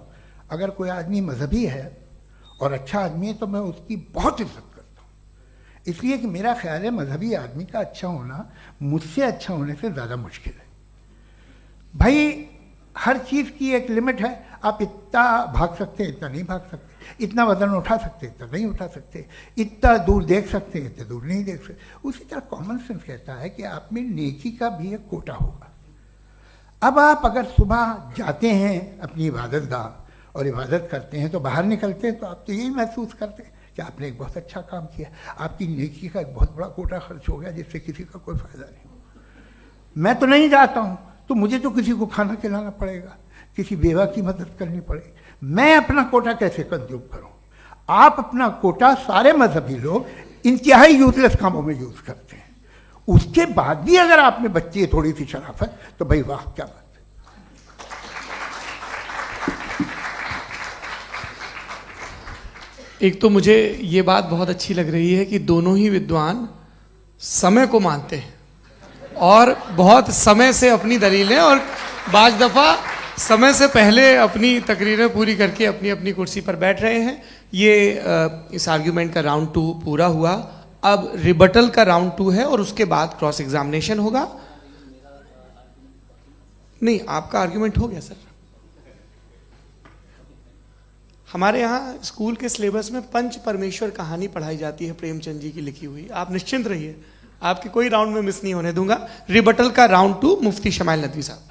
अगर कोई आदमी मजहबी है और अच्छा आदमी है तो मैं उसकी बहुत इज्जत करता हूँ, इसलिए कि मेरा ख्याल है मजहबी आदमी का अच्छा होना मुझसे अच्छा होने से ज़्यादा मुश्किल है। भाई हर चीज़ की एक लिमिट है। आप इतना भाग सकते हैं, इतना नहीं भाग सकते, इतना वजन उठा सकते, इतना नहीं उठा सकते, इतना दूर देख सकते हैं, इतना दूर नहीं देख सकते। उसी तरह कॉमन सेंस कहता है कि आप में नेकी का भी एक कोटा होगा। अब आप अगर सुबह जाते हैं अपनी इबादत गाह और इबादत करते हैं तो बाहर निकलते हैं तो आप तो यही महसूस करते हैं कि आपने एक बहुत अच्छा काम किया, आपकी नेकी का एक बहुत बड़ा कोटा खर्च हो गया जिससे किसी का कोई फ़ायदा नहीं। मैं तो नहीं जाता हूँ तो मुझे तो किसी को खाना खिलाना पड़ेगा, किसी बेवा की मदद करनी पड़ेगी। मैं अपना कोटा कैसे कंज्यूम करूँ? आप अपना कोटा सारे मजहबी लोग इंतहाई यूजलेस कामों में यूज़ करते हैं। उसके बाद भी अगर आप में बच्ची है थोड़ी सी शराफत तो भाई वाह, क्या बात है। एक तो मुझे ये बात बहुत अच्छी लग रही है कि दोनों ही विद्वान समय को मानते हैं और बहुत समय से अपनी दलीलें और बाज़ दफ़ा समय से पहले अपनी तकरीरें पूरी करके अपनी अपनी कुर्सी पर बैठ रहे हैं। ये इस आर्ग्यूमेंट का राउंड 2 पूरा हुआ। अब रिबटल का राउंड 2 है और उसके बाद क्रॉस एग्जामिनेशन होगा। नहीं, आपका आर्ग्यूमेंट हो गया सर। हमारे यहाँ स्कूल के सिलेबस में पंच परमेश्वर कहानी पढ़ाई जाती है, प्रेमचंद जी की लिखी हुई। आप निश्चिंत रहिए, आपके कोई राउंड में मिस नहीं होने दूंगा। रिबटल का राउंड 2, मुफ्ती शमाइल नदवी साहब।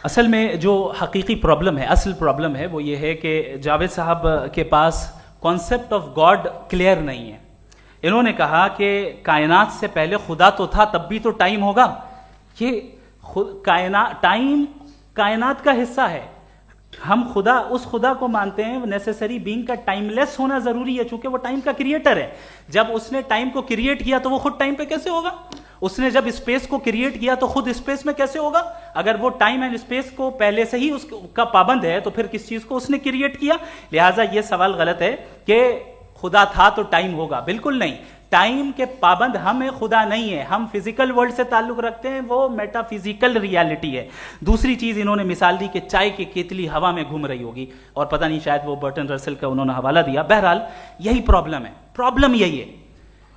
असल में जो हकीकी प्रॉब्लम है, असल प्रॉब्लम है वो ये है कि जावेद साहब के पास कॉन्सेप्ट ऑफ गॉड क्लियर नहीं है। इन्होंने कहा कि कायनात से पहले खुदा तो था, तब भी तो टाइम होगा। ये टाइम कायनात का हिस्सा है। हम खुदा, उस खुदा को मानते हैं नेसेसरी बीइंग का टाइमलेस होना जरूरी है, चूंकि वो टाइम का क्रिएटर है। जब उसने टाइम को क्रिएट किया तो वो खुद टाइम पे कैसे होगा? उसने जब स्पेस को क्रिएट किया तो खुद स्पेस में कैसे होगा? अगर वो टाइम एंड स्पेस को पहले से ही उसका पाबंद है तो फिर किस चीज को उसने क्रिएट किया? लिहाजा ये सवाल गलत है कि खुदा था तो टाइम होगा, बिल्कुल नहीं। टाइम के पाबंद हम है, खुदा नहीं है। हम फिजिकल वर्ल्ड से ताल्लुक रखते हैं, वो मेटाफिजिकल रियलिटी है। दूसरी चीज इन्होंने मिसाल दी कि चाय की केतली हवा में घूम रही होगी, और पता नहीं शायद वो बर्टन रसल का उन्होंने हवाला दिया। बहरहाल यही प्रॉब्लम है। प्रॉब्लम यही है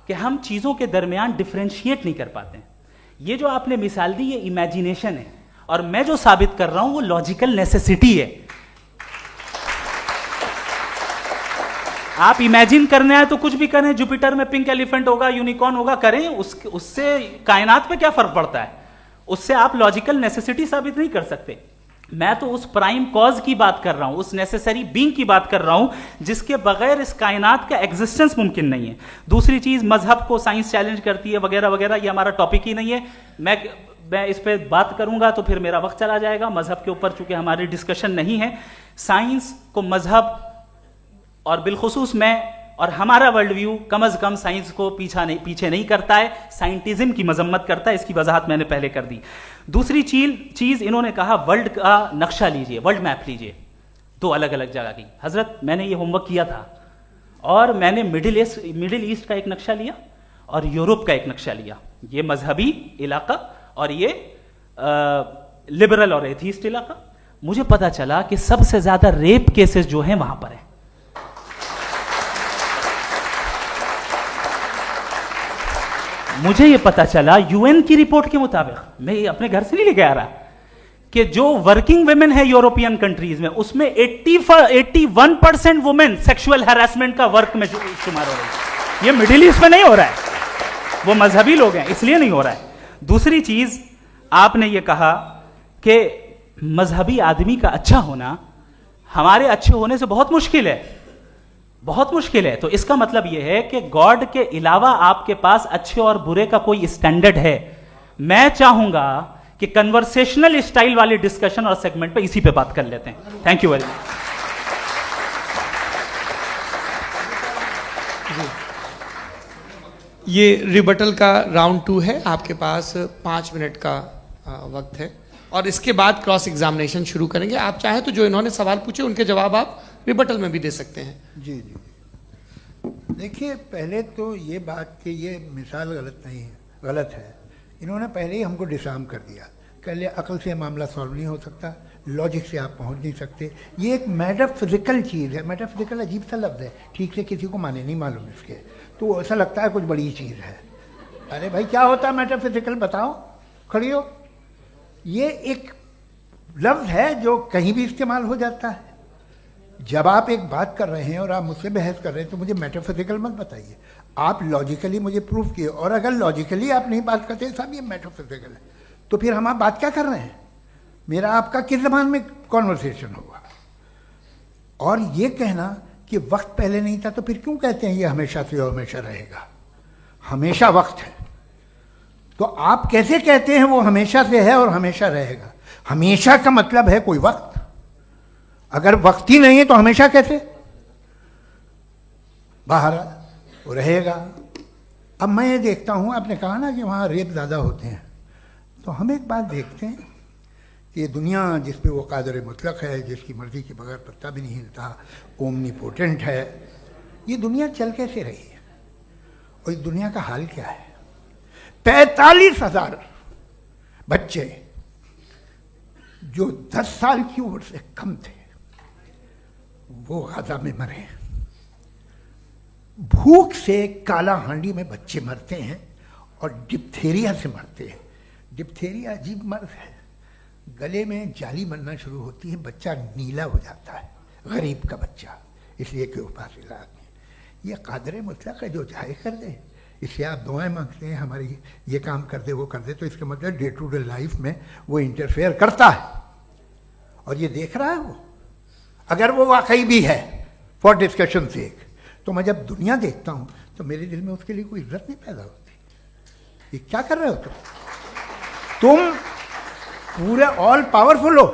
कि हम चीजों के दरमियान डिफरेंशिएट नहीं कर पाते। ये जो आपने मिसाल दी ये इमेजिनेशन है, और मैं जो साबित कर रहा हूं वो लॉजिकल नेसेसिटी है। आप इमेजिन करने आए तो कुछ भी करें, जुपिटर में पिंक एलिफेंट होगा, यूनिकॉर्न होगा, करें, उससे कायनात पे क्या फर्क पड़ता है? उससे आप लॉजिकल नेसेसिटी साबित नहीं कर सकते। मैं तो उस प्राइम कॉज की बात कर रहा हूं, उस नेसेसरी बीइंग की बात कर रहा हूं जिसके बगैर इस कायनात का एग्जिस्टेंस मुमकिन नहीं है। दूसरी चीज, मजहब को साइंस चैलेंज करती है वगैरह वगैरह, ये हमारा टॉपिक ही नहीं है। मैं इस पे बात करूंगा तो फिर मेरा वक्त चला जाएगा। मजहब के ऊपर चूंकि हमारी डिस्कशन नहीं है, साइंस को मजहब और बिलखुसूस मैं और हमारा वर्ल्ड व्यू कम अज कम साइंस को पीछे नहीं करता है, साइंटिज्म की मजम्मत करता है। इसकी वजाहत मैंने पहले कर दी। दूसरी चीज इन्होंने कहा वर्ल्ड का नक्शा लीजिए, वर्ल्ड मैप लीजिए, दो अलग अलग जगह की। हजरत मैंने ये होमवर्क किया था, और मैंने मिडिल ईस्ट का एक नक्शा लिया और यूरोप का एक नक्शा लिया, ये मजहबी इलाका और ये लिबरल और एथीस्ट इलाका। मुझे पता चला कि सबसे ज्यादा रेप केसेस जो हैं वहां पर है। मुझे ये पता चला यूएन की रिपोर्ट के मुताबिक, मैं ये अपने घर से नहीं लेके आ रहा, कि जो वर्किंग वुमेन है यूरोपियन कंट्रीज में, उसमें 81% वुमेन सेक्सुअल हैरेसमेंट का वर्क में शुमार हो रही है। ये मिडिल ईस्ट में नहीं हो रहा है, वो मजहबी लोग हैं इसलिए नहीं हो रहा है। दूसरी चीज, आपने ये कहा कि मजहबी आदमी का अच्छा होना हमारे अच्छे होने से बहुत मुश्किल है, बहुत मुश्किल है। तो इसका मतलब यह है कि गॉड के अलावा आपके पास अच्छे और बुरे का कोई स्टैंडर्ड है। मैं चाहूंगा कि कन्वर्सेशनल स्टाइल वाली डिस्कशन और सेगमेंट पे इसी पे बात कर लेते हैं। Thank you very much. ये रिबटल का राउंड 2 है। आपके पास 5 मिनट का वक्त है, और इसके बाद क्रॉस एग्जामिनेशन शुरू करेंगे। आप चाहें तो जो इन्होंने सवाल पूछे उनके जवाब आप रिबटल में भी दे सकते हैं। जी जी, देखिए, पहले तो ये बात कि ये मिसाल गलत नहीं है, गलत है। इन्होंने पहले ही हमको डिसार्म कर दिया। कह लिया अकल से मामला सॉल्व नहीं हो सकता, लॉजिक से आप पहुंच नहीं सकते। ये एक मेटाफिजिकल चीज़ है। मेटाफिजिकल अजीब सा लफ्ज़ है, ठीक से किसी को माने नहीं मालूम इसके, तो ऐसा लगता है कुछ बड़ी चीज़ है। अरे भाई, क्या होता है मेटाफिजिकल, बताओ, खड़ी हो। ये एक लफ्ज़ है जो कहीं भी इस्तेमाल हो जाता है। जब आप एक बात कर रहे हैं और आप मुझसे बहस कर रहे हैं तो मुझे मेटाफिजिकल मत बताइए, आप लॉजिकली मुझे प्रूफ किए। और अगर लॉजिकली आप नहीं बात करते साहब ये मेटाफिजिकल है, तो फिर हम आप बात क्या कर रहे हैं? मेरा आपका किस ज़बान में कॉन्वर्सेशन होगा? और ये कहना कि वक्त पहले नहीं था, तो फिर क्यों कहते हैं ये हमेशा से और हमेशा रहेगा? हमेशा वक्त है, तो आप कैसे कहते हैं वो हमेशा से है और हमेशा रहेगा? हमेशा का मतलब है कोई वक्त, अगर वक्त ही नहीं है तो हमेशा कैसे? बाहर वो रहेगा। अब मैं ये देखता हूँ, आपने कहा ना कि वहाँ रेप ज़्यादा होते हैं, तो हम एक बात देखते हैं कि ये दुनिया जिस पे वो कादर मुतलक है, जिसकी मर्ज़ी के बगैर पत्ता भी नहीं हिलता, ओमनीपोटेंट है, ये दुनिया चल कैसे रही है? और इस दुनिया का हाल क्या है? 45,000 बच्चे जो 10 साल की उम्र से कम थे वो गाजा में मरे। भूख से काला हांडी में बच्चे मरते हैं और डिप्थेरिया से मरते हैं। डिप्थेरिया अजीब मर्ज है, गले में जाली बनना शुरू होती है, बच्चा नीला हो जाता है, गरीब का बच्चा, इसलिए कि उपास इलाज में। ये कादर मुतलक है जो चाहे कर दे, इससे आप दुआएं मांगते हैं हमारी ये काम कर दे वो कर दे, तो इसका मतलब डे टू डे लाइफ में वो इंटरफेयर करता है और ये देख रहा है वो। अगर वो वाकई भी है फॉर डिस्कशन से, तो मैं जब दुनिया देखता हूँ तो मेरे दिल में उसके लिए कोई इज्जत नहीं पैदा होती। ये क्या कर रहे हो तुम पूरे ऑल पावरफुल हो,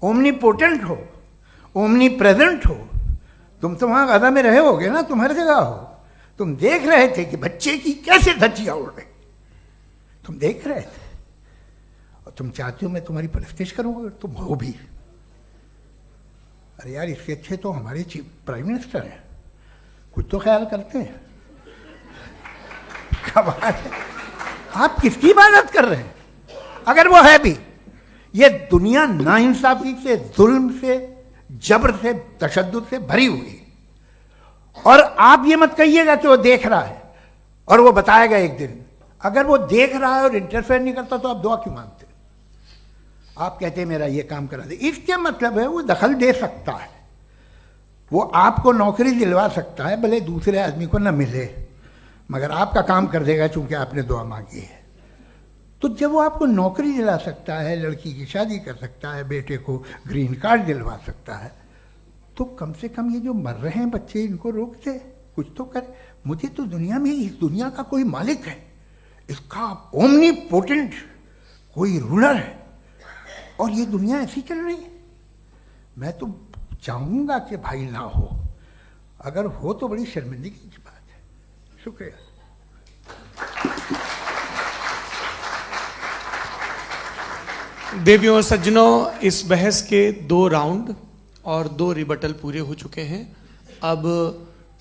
ओमनीपोटेंट हो, ओमनी प्रेजेंट हो। तुम तो वहाँ गाजा में रहे होगे ना, तुम हर जगह हो। तुम देख रहे थे कि बच्चे की कैसे धज्जियाँ उड़ रही, तुम देख रहे थे और तुम चाहते हो मैं तुम्हारी परस्तिश करूँगा, तुम हो भी। अरे यार, इससे अच्छे तो हमारे चीफ प्राइम मिनिस्टर हैं, कुछ तो ख्याल करते हैं। कमाल है, आप किसकी इबादत कर रहे हैं? अगर वो है भी, ये दुनिया नाइंसाफी से, जुल्म से, जबर से, तशद्दुद से भरी हुई। और आप ये मत कहिएगा कि वो देख रहा है और वो बताएगा एक दिन। अगर वो देख रहा है और इंटरफेयर नहीं करता तो आप दुआ क्यों मांगते? आप कहते हैं मेरा ये काम करा दे, इसके मतलब है वो दखल दे सकता है, वो आपको नौकरी दिलवा सकता है, भले दूसरे आदमी को न मिले, मगर आपका काम कर देगा चूंकि आपने दुआ मांगी है। तो जब वो आपको नौकरी दिला सकता है, लड़की की शादी कर सकता है, बेटे को ग्रीन कार्ड दिलवा सकता है, तो कम से कम ये जो मर रहे हैं बच्चे, इनको रोक दे, कुछ तो करे। मुझे तो दुनिया में, इस दुनिया का कोई मालिक है, इसका ओमनीपोटेंट कोई रूलर है, और ये दुनिया ऐसी चल रही है। मैं तो चाहूँगा कि भाई ना हो, अगर हो तो बड़ी शर्मिंदगी की बात है। शुक्रिया। देवियों और सज्जनों, इस बहस के 2 राउंड और 2 रिबटल पूरे हो चुके हैं। अब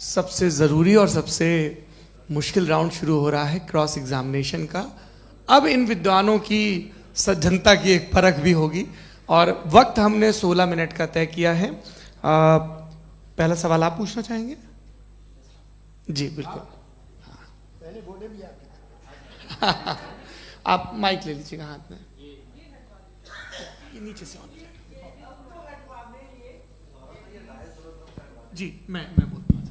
सबसे ज़रूरी और सबसे मुश्किल राउंड शुरू हो रहा है, क्रॉस एग्जामिनेशन का। अब इन विद्वानों की सज्जनता की एक परख भी होगी और वक्त हमने 16 मिनट का तय किया है। पहला सवाल आप पूछना चाहेंगे? जी बिल्कुल। पहले बोले भी आप माइक ले लीजिएगा हाथ में, ये नीचे से ऑन जी। मैं बोलता हूँ,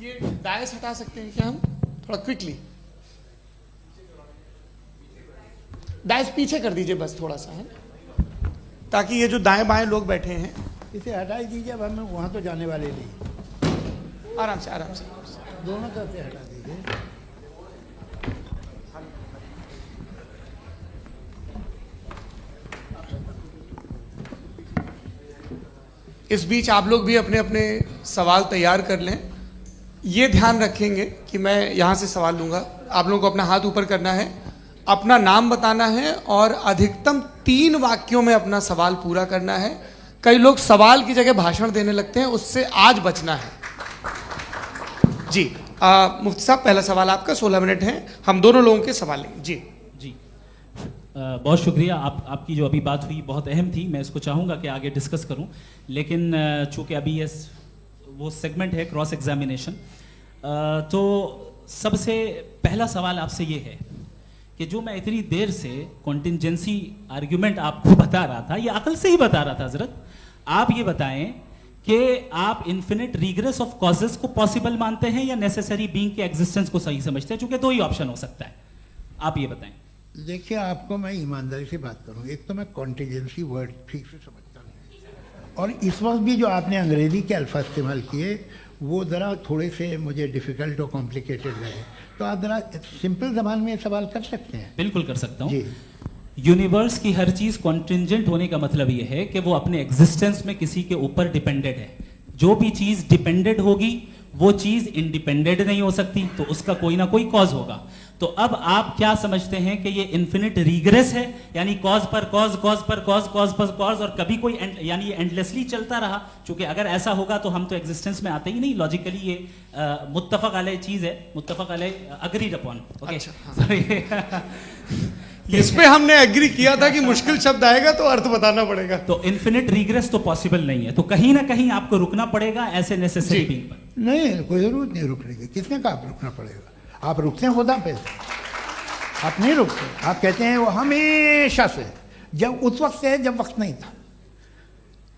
ये डायस हटा सकते हैं क्या हम थोड़ा क्विकली? डायस पीछे कर दीजिए बस थोड़ा सा, है, ताकि ये जो दाएं बाएं लोग बैठे हैं, इसे हटा ही दीजिए। अब हम वहाँ तो जाने वाले नहीं। आराम से आराम से दोनों तरफ से हटा दीजिए। इस बीच आप लोग भी अपने अपने सवाल तैयार कर लें। ये ध्यान रखेंगे कि मैं यहाँ से सवाल लूँगा, आप लोगों को अपना हाथ ऊपर करना है, अपना नाम बताना है और अधिकतम 3 वाक्यों में अपना सवाल पूरा करना है। कई लोग सवाल की जगह भाषण देने लगते हैं, उससे आज बचना है। जी मुफ्ती साहब, पहला सवाल आपका, 16 मिनट हैं, हम दोनों लोगों के सवाल लेंगे। जी जी बहुत शुक्रिया। आपकी जो अभी बात हुई बहुत अहम थी, मैं इसको चाहूँगा कि आगे डिस्कस करूँ, लेकिन चूँकि अभी ये वो सेगमेंट है क्रॉस एग्जामिनेशन, तो सबसे पहला सवाल आपसे ये है कि जो मैं इतनी देर से कॉन्टिंजेंसी आर्ग्यूमेंट आपको बता रहा था, ये अकल से ही बता रहा था हजरत, आप ये बताएं कि आप इन्फिनिट रिग्रेस ऑफ कॉजेस को पॉसिबल मानते हैं या नेसेसरी बीइंग के एग्जिस्टेंस को सही समझते हैं? चूंकि 2 ही ऑप्शन हो सकता है, आप ये बताएं। देखिए, आपको मैं ईमानदारी से बात करूं, एक तो मैं कॉन्टिजेंसी वर्ड ठीक से समझता नहीं, और इस वक्त भी जो आपने अंग्रेजी के अल्फाज इस्तेमाल किए वो ज़रा थोड़े से मुझे डिफ़िकल्ट और कॉम्प्लिकेटेड लगे, तो आप ज़रा सिंपल ज़बान में सवाल कर सकते हैं? बिल्कुल कर सकता हूँ जी। यूनिवर्स की हर चीज कॉन्टिंजेंट होने का मतलब यह है कि वो अपने एग्जिस्टेंस में किसी के ऊपर डिपेंडेड है। जो भी चीज डिपेंडेड होगी वो चीज इंडिपेंडेंट नहीं हो सकती, तो उसका कोई ना कोई कॉज होगा। तो अब आप क्या समझते हैं कि ये इन्फिनिट रिग्रेस है, यानी कॉज पर कॉज, कॉज पर कॉज, कॉज पर कॉज, और कभी कोई यानी ये एंडलेसली चलता रहा? क्योंकि अगर ऐसा होगा तो हम तो एग्जिस्टेंस में आते ही नहीं। लॉजिकली ये मुत्तफक अलैह चीज है, मुत्तफक अलैह, अग्रीड अपॉन। ओके, इस पे हमने एग्री किया था कि मुश्किल शब्द आएगा तो अर्थ बताना पड़ेगा। तो इन्फिनिट रिग्रेस तो पॉसिबल नहीं है, तो कहीं ना कहीं आपको रुकना पड़ेगा ऐसे नेसेसरी बीइंग पर। नहीं, कोई जरूरत नहीं रुकने की। किसने कहा आप रुकना पड़ेगा? आप रुकते हैं खुदा पे, आप नहीं रुकते। आप कहते हैं वो हमेशा से, जब उस वक्त से जब वक्त नहीं था।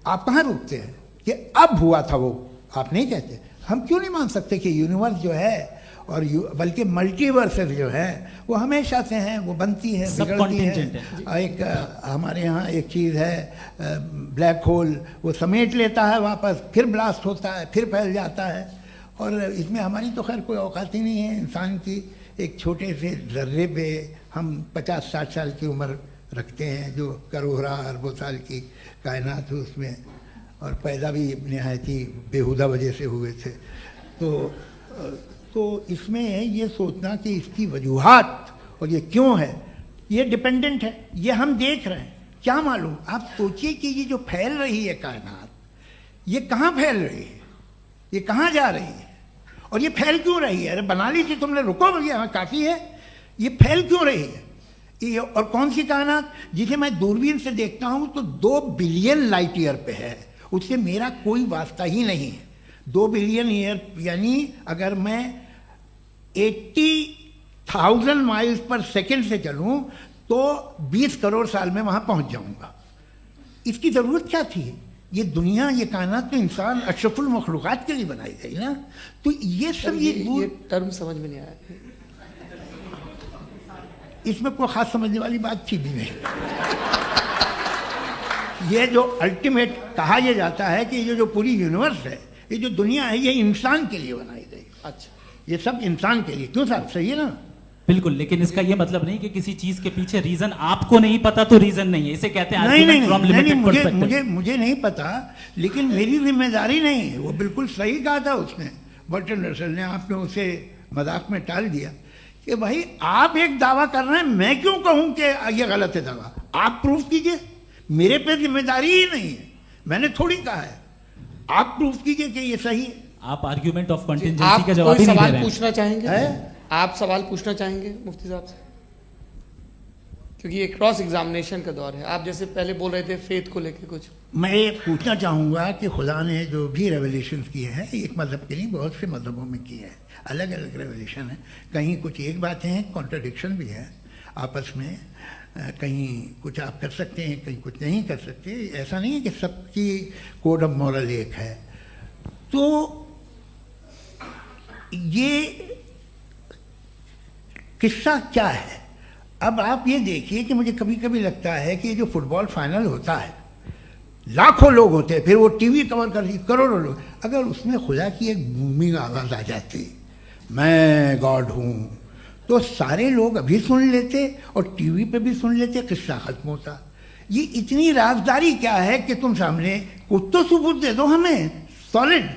आप कहाँ रुकते हैं कि अब हुआ था वो? आप नहीं कहते। हम क्यों नहीं मान सकते कि यूनिवर्स जो है और बल्कि मल्टीवर्सेस जो है वो हमेशा से हैं, वो बनती है, बिगड़ती है। एक हमारे यहाँ एक चीज़ है ब्लैक होल, वो समेट लेता है वापस, फिर ब्लास्ट होता है, फिर फैल जाता है। और इसमें हमारी तो खैर कोई औकात ही नहीं है इंसान की। एक छोटे से ज़र्रे पे हम 50-60 साल की उम्र रखते हैं, जो करोड़ों अरबों साल की कायनात है उसमें, और पैदा भी नहायत ही बेहुदा वजह से हुए थे। तो इसमें ये सोचना कि इसकी वजूहात और ये क्यों है, ये डिपेंडेंट है, ये हम देख रहे हैं। क्या मालूम, आप सोचिए कि ये जो फैल रही है कायनात, ये कहाँ फैल रही है, ये कहाँ जा रही है, और ये फैल क्यों रही है? अरे बना ली थी तुमने, रुको भैया, काफ़ी है। ये फैल क्यों रही है? ये और कौन सी कायनात जिसे मैं दूरबीन से देखता हूँ तो 2 बिलियन लाइट ईयर पे है, उससे मेरा कोई वास्ता ही नहीं है। 2 बिलियन ईयर यानी अगर मैं 80,000 माइल्स पर सेकेंड से चलूँ तो 20 करोड़ साल में वहाँ पहुँच जाऊँगा। इसकी ज़रूरत क्या थी? ये दुनिया, ये कायनात तो इंसान अशरफुल मखलूक़ात के लिए बनाई गई ना। तो ये सब ये टर्म समझ में नहीं आया, इसमें कोई खास समझने वाली बात थी भी नहीं। ये जो अल्टीमेट कहा यह जाता है कि ये जो पूरी यूनिवर्स है, ये जो दुनिया है, ये इंसान के लिए बनाई गई। अच्छा, ये सब इंसान के लिए। क्यों साहब, सही है ना? बिल्कुल, लेकिन इसका ये मतलब नहीं कि किसी चीज के पीछे रीजन आपको नहीं पता तो रीजन नहीं है, इसे कहते हैं नहीं, मुझे नहीं पता, लेकिन मेरी जिम्मेदारी नहीं है। वो बिल्कुल सही कहा था उसने, बर्टन रसल ने, आपने उसे मजाक में टाल दिया कि भाई आप एक दावा कर रहे हैं, मैं क्यों कहूं कि ये गलत है दावा? आप प्रूफ कीजिए, मेरे पे जिम्मेदारी ही नहीं है, मैंने थोड़ी कहा है। आप प्रूफ कीजिए कि ये सही है। आप आर्ग्यूमेंट ऑफ कंटिंजेंसी का जवाब ही नहीं दे रहे हैं। पूछना चाहेंगे? आप सवाल पूछना चाहेंगे मुफ्ती साहब से? क्योंकि ये क्रॉस एग्जामिनेशन का दौर है। आप जैसे पहले बोल रहे थे फेथ को लेके कुछ, मैं ये पूछना चाहूँगा कि खुदा ने जो भी रेवलेशन किए हैं, एक मज़हब के लिए बहुत से मज़हबों में किए हैं, अलग अलग रेवलेशन है। कहीं कुछ एक बातें हैं, कॉन्ट्रडिक्शन भी है आपस में, कहीं कुछ आप कर सकते हैं, कहीं कुछ नहीं कर सकते। ऐसा नहीं है कि सबकी कोड ऑफ मॉरल एक है। तो ये किस्सा क्या है? अब आप ये देखिए कि मुझे कभी कभी लगता है कि जो फुटबॉल फाइनल होता है, लाखों लोग होते हैं, फिर वो टीवी कवर कर रही, करोड़ों लोग, अगर उसमें खुदा की एक बूमिंग आवाज़ आ जाती, मैं गॉड हूँ, तो सारे लोग अभी सुन लेते और टीवी पे भी सुन लेते, किस्सा खत्म होता। ये इतनी राजदारी क्या है कि तुम सामने कुछ तो सबूत दे दो हमें सॉलिड।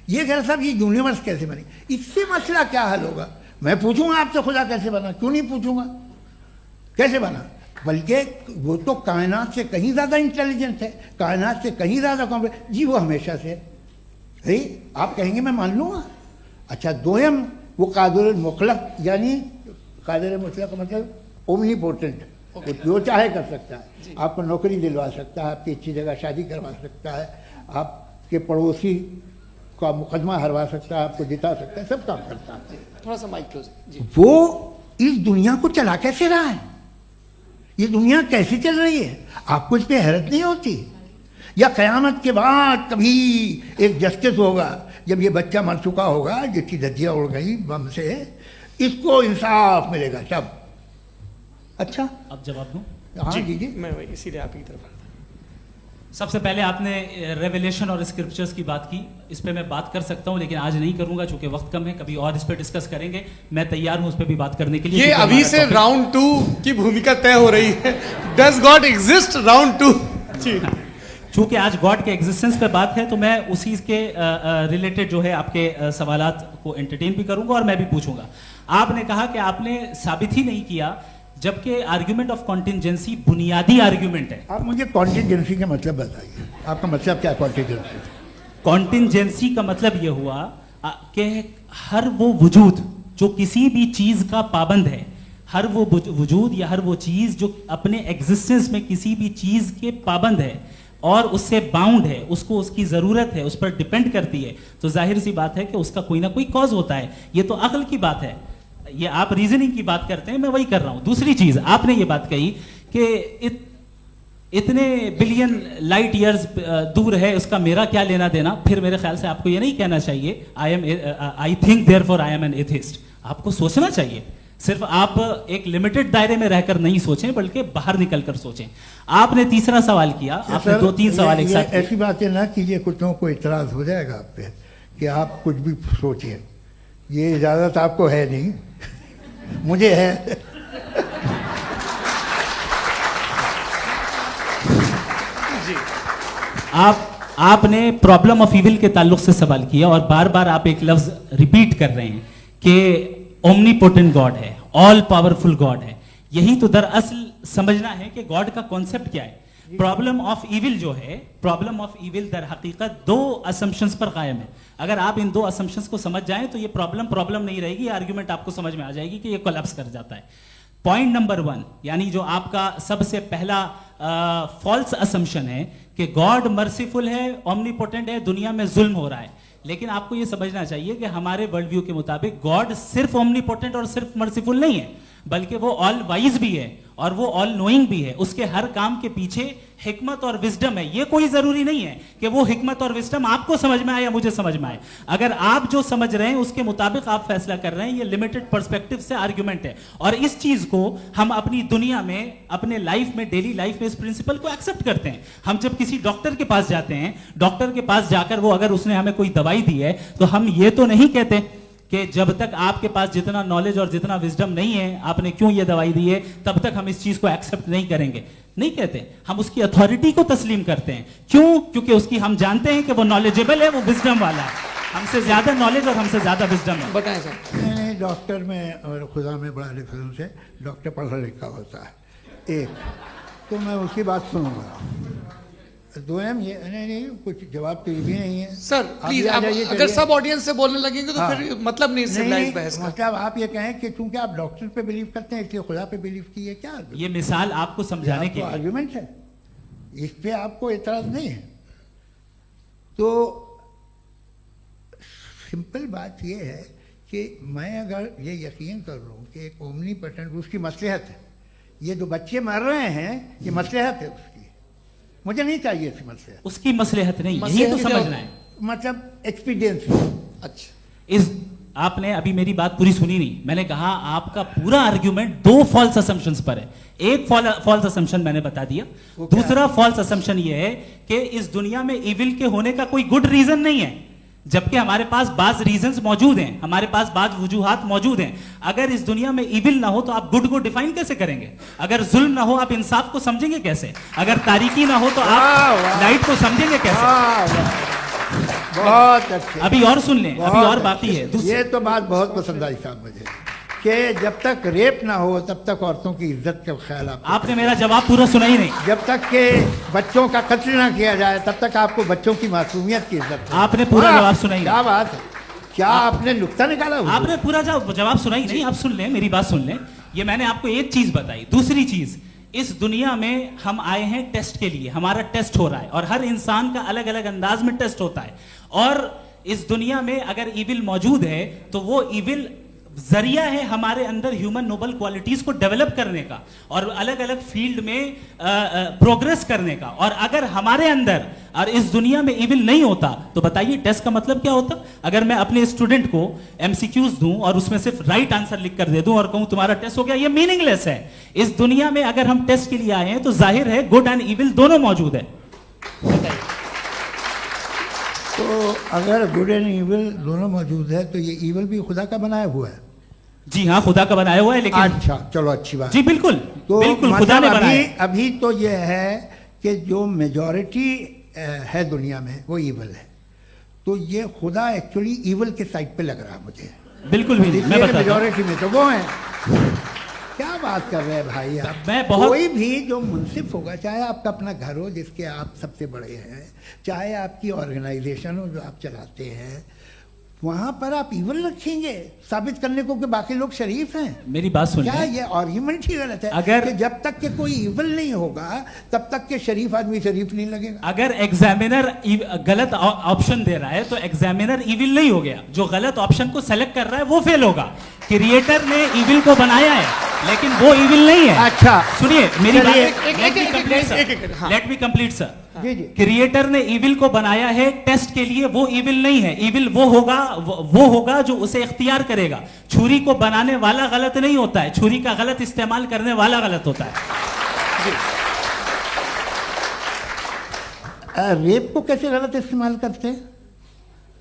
ये कह साहब ये यूनिवर्स कैसे बनी, इससे मसला क्या हल होगा? मैं पूछूंगा आपसे खुदा कैसे बना? क्यों नहीं पूछूंगा कैसे बना? बल्कि वो तो कायनात से कहीं ज़्यादा इंटेलिजेंट है, कायनात से कहीं ज़्यादा कॉम्प्लेक्स। जी वो हमेशा से है, आप कहेंगे मैं मान लूँगा। अच्छा, दोयम वो कादिर मुतलक, यानी कादिर मुतलक का मतलब ओमनीपोटेंट, वो जो चाहे कर सकता है। आपको नौकरी दिलवा सकता है, आपकी अच्छी जगह शादी करवा सकता है, आपके पड़ोसी का मुकदमा हरवा सकता है, आपको जिता सकता है, सब काम करता है। थोड़ा सा माइक क्लोज जी। वो इस दुनिया को चला कैसे रहा है? ये दुनिया कैसे चल रही है? आपको इस पर हैरत नहीं होती? या क़यामत के बाद कभी एक जस्टिस होगा, जब ये बच्चा मर चुका होगा, जिसकी धज्जियाँ उड़ गई बम से, इसको इंसाफ मिलेगा तब? अच्छा, अब जवाब दूं? हाँ जी, मैं इसीलिए आप की तरफ। सबसे पहले आपने रेवलेशन और स्क्रिप्चर्स की बात की, इस पे मैं बात कर सकता हूं, लेकिन आज नहीं करूंगा चूंकि वक्त कम है, कभी और इस पे डिस्कस करेंगे। मैं तैयार हूं उस पे भी बात करने के लिए। ये अभी से राउंड 2 की भूमिका तय हो रही है। Does God exist round 2? चूंकि आज गॉड के एग्जिस्टेंस पे बात है, तो मैं उसी के रिलेटेड जो है आपके सवालात को एंटरटेन भी करूंगा और मैं भी पूछूंगा। आपने कहा कि आपने साबित ही नहीं किया, जबकि आर्ग्यूमेंट ऑफ कॉन्टिंजेंसी बुनियादी आर्ग्यूमेंट है। आप मुझे कॉन्टिंजेंसी का मतलब बताइए, आपका मतलब क्या है कॉन्टिंजेंसी? कॉन्टिंजेंसी का मतलब यह हुआ कि हर वो वजूद जो किसी भी चीज का पाबंद है, हर वो वजूद या हर वो चीज जो अपने एग्जिस्टेंस में किसी भी चीज के पाबंद है और उससे बाउंड है, उसको उसकी जरूरत है, उस पर डिपेंड करती है, तो जाहिर सी बात है कि उसका कोई ना कोई कॉज होता है। ये तो अक्ल की बात है। ये आप रीजनिंग की बात करते हैं, मैं वही कर रहा हूं। दूसरी चीज, आपने ये बात कही कि इतने बिलियन लाइट ईयर्स दूर है, उसका मेरा क्या लेना देना। फिर मेरे ख्याल से आपको ये नहीं कहना चाहिए I think therefore I am an atheist. आपको सोचना चाहिए, सिर्फ आप एक लिमिटेड दायरे में रहकर नहीं सोचें, बल्कि बाहर निकलकर सोचें। आपने तीसरा सवाल किया, आपने 2-3 सवाल एक साथ। ऐसी बातें ना कीजिए, कुछ को इतराज हो जाएगा आप पे कि आप कुछ भी सोचिए। ये इजाजत आपको है नहीं, मुझे है। जी, आपने प्रॉब्लम ऑफ इविल के ताल्लुक से सवाल किया और बार बार आप एक लफ्ज रिपीट कर रहे हैं कि ओमनीपोटेंट गॉड है। ऑल पावरफुल गॉड है। यही तो दरअसल समझना है कि गॉड का कॉन्सेप्ट क्या है। प्रॉब्लम ऑफ इविल जो है, प्रॉब्लम ऑफ इविल दर हकीकत दो असम्पशंस पर कायम है। अगर आप इन दो असम्पशंस को समझ जाएं तो ये प्रॉब्लम नहीं रहेगी, आर्ग्यूमेंट आपको समझ में आ जाएगी कि ये कोलैप्स कर जाता है। पॉइंट नंबर 1, यानी जो आपका सबसे पहला फॉल्स असम्पशन है कि गॉड मर्सीफुल है, ओमनीपोटेंट है, दुनिया में जुल्म हो रहा है। लेकिन आपको यह समझना चाहिए कि हमारे वर्ल्ड व्यू के मुताबिक गॉड सिर्फ ओमनीपोटेंट और सिर्फ मर्सीफुल नहीं है, बल्कि वो ऑल वाइज भी है और वो ऑल नोइंग भी है। उसके हर काम के पीछे हिकमत और विजडम है। ये कोई जरूरी नहीं है कि वो हिकमत और विजडम आपको समझ में आए या मुझे समझ में आए। अगर आप जो समझ रहे हैं उसके मुताबिक आप फैसला कर रहे हैं, ये लिमिटेड पर्सपेक्टिव से आर्ग्यूमेंट है। और इस चीज को हम अपनी दुनिया में, अपने लाइफ में, डेली लाइफ में इस प्रिंसिपल को एक्सेप्ट करते हैं। हम जब किसी डॉक्टर के पास जाते हैं, डॉक्टर के पास जाकर वो अगर उसने हमें कोई दवाई दी है तो हम ये तो नहीं कहते कि जब तक आपके पास जितना नॉलेज और जितना विजडम नहीं है, आपने क्यों ये दवाई दी है, तब तक हम इस चीज को एक्सेप्ट नहीं करेंगे। नहीं कहते, हम उसकी अथॉरिटी को तस्लीम करते हैं। क्यों? क्योंकि उसकी हम जानते हैं कि वो नॉलेजेबल है, वो विजडम वाला है, हमसे ज्यादा नॉलेज और हमसे ज्यादा विजडम है। बताएं सर। नहीं, डॉक्टर में और खुदा में बड़ा डिफरेंस है। डॉक्टर पढ़ा लिखा होता है, एक तो मैं उसकी बात सुनूंगा। दोयम ये नहीं, कुछ जवाब तो ये भी नहीं है सर। प्लीज, अगर सब ऑडियंस से बोलने लगेंगे तो फिर मतलब नहीं सिविलाइज्ड बहस का। मतलब आप ये कहें कि चूंकि आप डॉक्टर पे बिलीव करते हैं इसलिए खुदा पे बिलीव किए, क्या ये मिसाल आपको समझाने के लिए आर्गुमेंट है, इस पे आपको एतराज नहीं है। तो सिंपल बात ये है कि मैं अगर ये यकीन कर लूँ कि एक ओमनीपोटेंट, उसकी मसलहत है, ये जो बच्चे मर रहे हैं ये मसलहत है उसकी, मुझे नहीं चाहिए थी मसलहत। उसकी मसलहत नहीं, यही तो समझना है, मतलब एक्सपीरियंस। अच्छा, इस आपने अभी मेरी बात पूरी सुनी नहीं। मैंने कहा आपका पूरा आर्ग्यूमेंट दो फॉल्स असम्पशंस पर है। एक फॉल्स असम्पशन मैंने बता दिया, दूसरा फॉल्स असम्पशन ये है कि इस दुनिया में इविल के होने का कोई गुड रीजन नहीं है, जबकि हमारे पास बाज रीजंस मौजूद हैं, हमारे पास बाज वजूहात मौजूद हैं। अगर इस दुनिया में इविल ना हो तो आप गुड को डिफाइन कैसे करेंगे? अगर जुल्म ना हो आप इंसाफ को समझेंगे कैसे? अगर तारीकी ना हो तो आप लाइट को समझेंगे कैसे? बहुत अच्छे। अभी और सुन लें, अभी और बाकी है। ये तो बात बहुत पसंद आई साहब मुझे कि जब तक रेप ना हो तब तक औरतों की इज्जत का ख्याल आपने मेरा जवाब पूरा सुना ही नहीं। जब तक के बच्चों का कत्ल ना किया जाए तब तक आपको बच्चों की मासूमियत की इज्जत। आपने पूरा जवाब सुना ही नहीं। क्या बात है, क्या आपने नुक्ता निकाला? आपने पूरा जवाब सुना ही नहीं। आप सुन लें, मेरी बात सुन लें। ये मैंने आपको एक चीज बताई। दूसरी चीज, इस दुनिया में हम आए हैं टेस्ट के लिए, हमारा टेस्ट हो रहा है और हर इंसान का अलग अलग अंदाज में टेस्ट होता है। और इस दुनिया में अगर इविल मौजूद है तो वो इविल जरिया है हमारे अंदर ह्यूमन नोबल क्वालिटीज को डेवलप करने का और अलग अलग फील्ड में प्रोग्रेस करने का। और अगर हमारे अंदर और इस दुनिया में इविल नहीं होता तो बताइए टेस्ट का मतलब क्या होता? अगर मैं अपने स्टूडेंट को एमसीक्यूज दूं और उसमें सिर्फ राइट आंसर लिख कर दे दूं और कहूं तुम्हारा टेस्ट हो गया, ये मीनिंगलेस है। इस दुनिया में अगर हम टेस्ट के लिए आए हैं तो जाहिर है गुड एंड इविल दोनों मौजूद है। तो अगर गुड एंड इविल दोनों मौजूद है तो ये इविल भी खुदा का बनाया हुआ है? जी हाँ, खुदा का बनाया हुआ है। लेकिन अच्छा, चलो अच्छी बात। जी बिल्कुल, तो बिल्कुल खुदा ने बनाया। अभी तो ये है कि जो मेजॉरिटी है दुनिया में वो इविल है, तो ये खुदा एक्चुअली इविल के साइड पे लग रहा है मुझे। बिल्कुल भी नहीं, मैं बताता हूं। मेजॉरिटी में तो वो है। क्या बात कर रहे हैं भाई आप? कोई भी जो मुंसिफ होगा, चाहे आपका अपना घर हो जिसके आप सबसे बड़े हैं, चाहे आपकी ऑर्गेनाइजेशन हो जो आप चलाते हैं, वहां पर आप इविल रखेंगे साबित करने को कि बाकी लोग शरीफ हैं? मेरी बात सुनिए। क्या ये आर्ग्यूमेंट ही गलत है? अगर कि जब तक के कोई इविल नहीं होगा तब तक के शरीफ आदमी शरीफ नहीं लगेगा। अगर एग्जामिनर गलत ऑप्शन दे रहा है तो एग्जामिनर इविल नहीं हो गया, जो गलत ऑप्शन को सेलेक्ट कर रहा है वो फेल होगा। क्रिएटर ने इविल को बनाया है लेकिन वो इविल नहीं है। अच्छा सुनिए मेरी बात, लेट मी कंप्लीट सर। जी जी। क्रिएटर ने इविल को बनाया है टेस्ट के लिए, वो इविल नहीं है। इविल वो होगा जो उसे इख्तियार करेगा। छुरी को बनाने वाला गलत नहीं होता है, छुरी का गलत इस्तेमाल करने वाला गलत होता है। रेप को कैसे गलत इस्तेमाल करते हैं?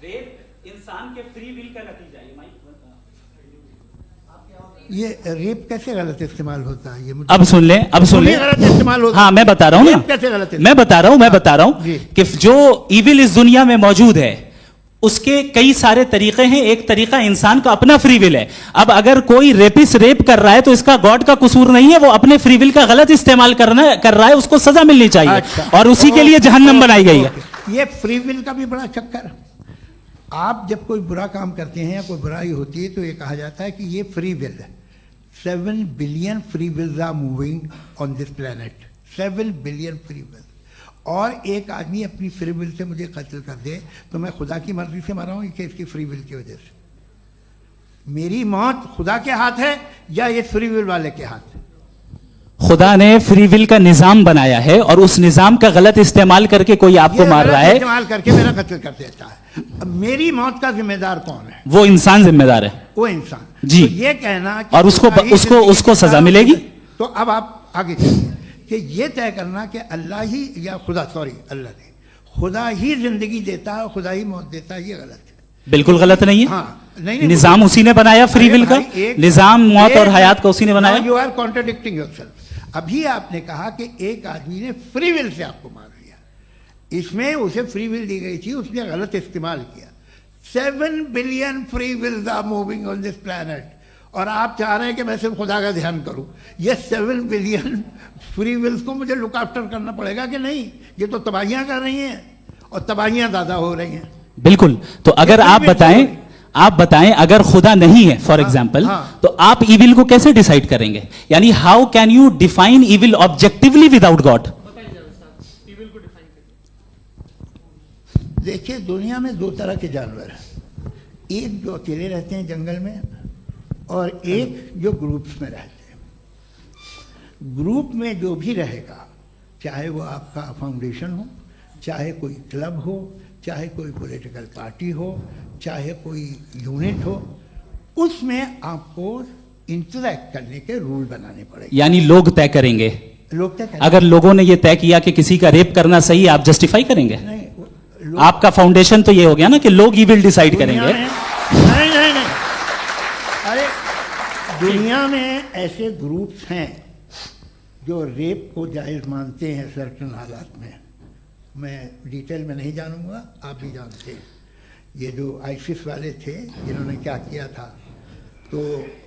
रेप इंसान के फ्री विल का नतीजा है। ये रेप कैसे गलत इस्तेमाल होता है? ये मुझे अब सुन लें, अब सुन लें। गलत इस्तेमाल होता है। हाँ मैं बता रहा हूँ ना, कैसे गलत? मैं बता रहा हूँ कि जो इविल इस दुनिया में मौजूद है उसके कई सारे तरीके हैं। एक तरीका इंसान का अपना फ्री विल है। अब अगर कोई रेपिस्ट रेप कर रहा है तो इसका गॉड का कसूर नहीं है, वो अपने फ्री विल का गलत इस्तेमाल कर रहा है, उसको सजा मिलनी चाहिए। अच्छा, और उसी के लिए जहन्नम बनाई गई है। ये फ्री विल का भी बड़ा चक्कर। आप जब कोई बुरा काम करते हैं या कोई बुराई होती है तो ये कहा जाता है कि ये फ्री विल है। 7 billion free wills are moving on this planet. 7 billion free will. और एक आदमी अपनी फ्री विल से मुझे कत्ल कर दे तो मैं खुदा की मर्जी से मरा हूं कि इसकी फ्री विल की वजह से? मेरी मौत खुदा के हाथ है या ये फ्री विल वाले के हाथ है? खुदा ने फ्री विल का निजाम बनाया है और उस निजाम का गलत इस्तेमाल करके कोई आपको मार रहा है, इस्तेमाल करके मेरा कत्ल कर देता है। अब मेरी मौत का जिम्मेदार कौन है? वो इंसान जिम्मेदार है। वो इंसान। जी। तो ये कहना कि और उसको सजा मिलेगी। तो अब आप आगे चलिए कि ये तय करना कि अल्लाह ही या अल्लाह ने खुदा ही जिंदगी देता है, खुदा ही मौत देता है, ये गलत है। बिल्कुल गलत नहीं है। हाँ, नहीं, निजाम उसी ने बनाया फ्री विल का। निजाम मौत और हयात का उसी ने बनाया। You are contradicting yourself. अभी आपने कहा कि एक आदमी ने फ्री विल से आपको मार दिया, इसमें उसे फ्री विल दी गई थी, उसने गलत इस्तेमाल किया। 7 billion free wills are moving on this planet और आप चाह रहे हैं कि मैं सिर्फ खुदा का ध्यान करूं। ये 7 बिलियन फ्री विल्स को मुझे लुक आफ्टर करना पड़ेगा कि नहीं? ये तो तबाहियां कर रही हैं और तबाहियां ज़्यादा हो रही हैं। बिल्कुल। तो अगर आप बताएं अगर खुदा नहीं है फॉर एग्जाम्पल, तो आप इविल को कैसे डिसाइड करेंगे? यानी how can you define evil objectively without God? देखिए, दुनिया में 2 तरह के जानवर हैं। एक जो अकेले रहते हैं जंगल में और एक जो ग्रुप्स में रहते हैं। ग्रुप में जो भी रहेगा, चाहे वो आपका फाउंडेशन हो, चाहे कोई क्लब हो, चाहे कोई पॉलिटिकल पार्टी हो, चाहे कोई यूनिट हो, उसमें आपको इंटरैक्ट करने के रूल बनाने पड़ेंगे। यानी लोग तय करेंगे। लोग तय करेंगे। अगर लोगों ने यह तय किया कि किसी का रेप करना सही, आप जस्टिफाई करेंगे? नहीं, आपका फाउंडेशन तो ये हो गया ना कि लोग ही विल डिसाइड करेंगे। नहीं। अरे दुनिया में ऐसे ग्रुप्स हैं जो रेप को जायज़ मानते हैं सर्टेन हालात में। मैं डिटेल में नहीं जानूंगा, आप भी जानते हैं। ये जो आईसिस वाले थे जिन्होंने क्या किया था, तो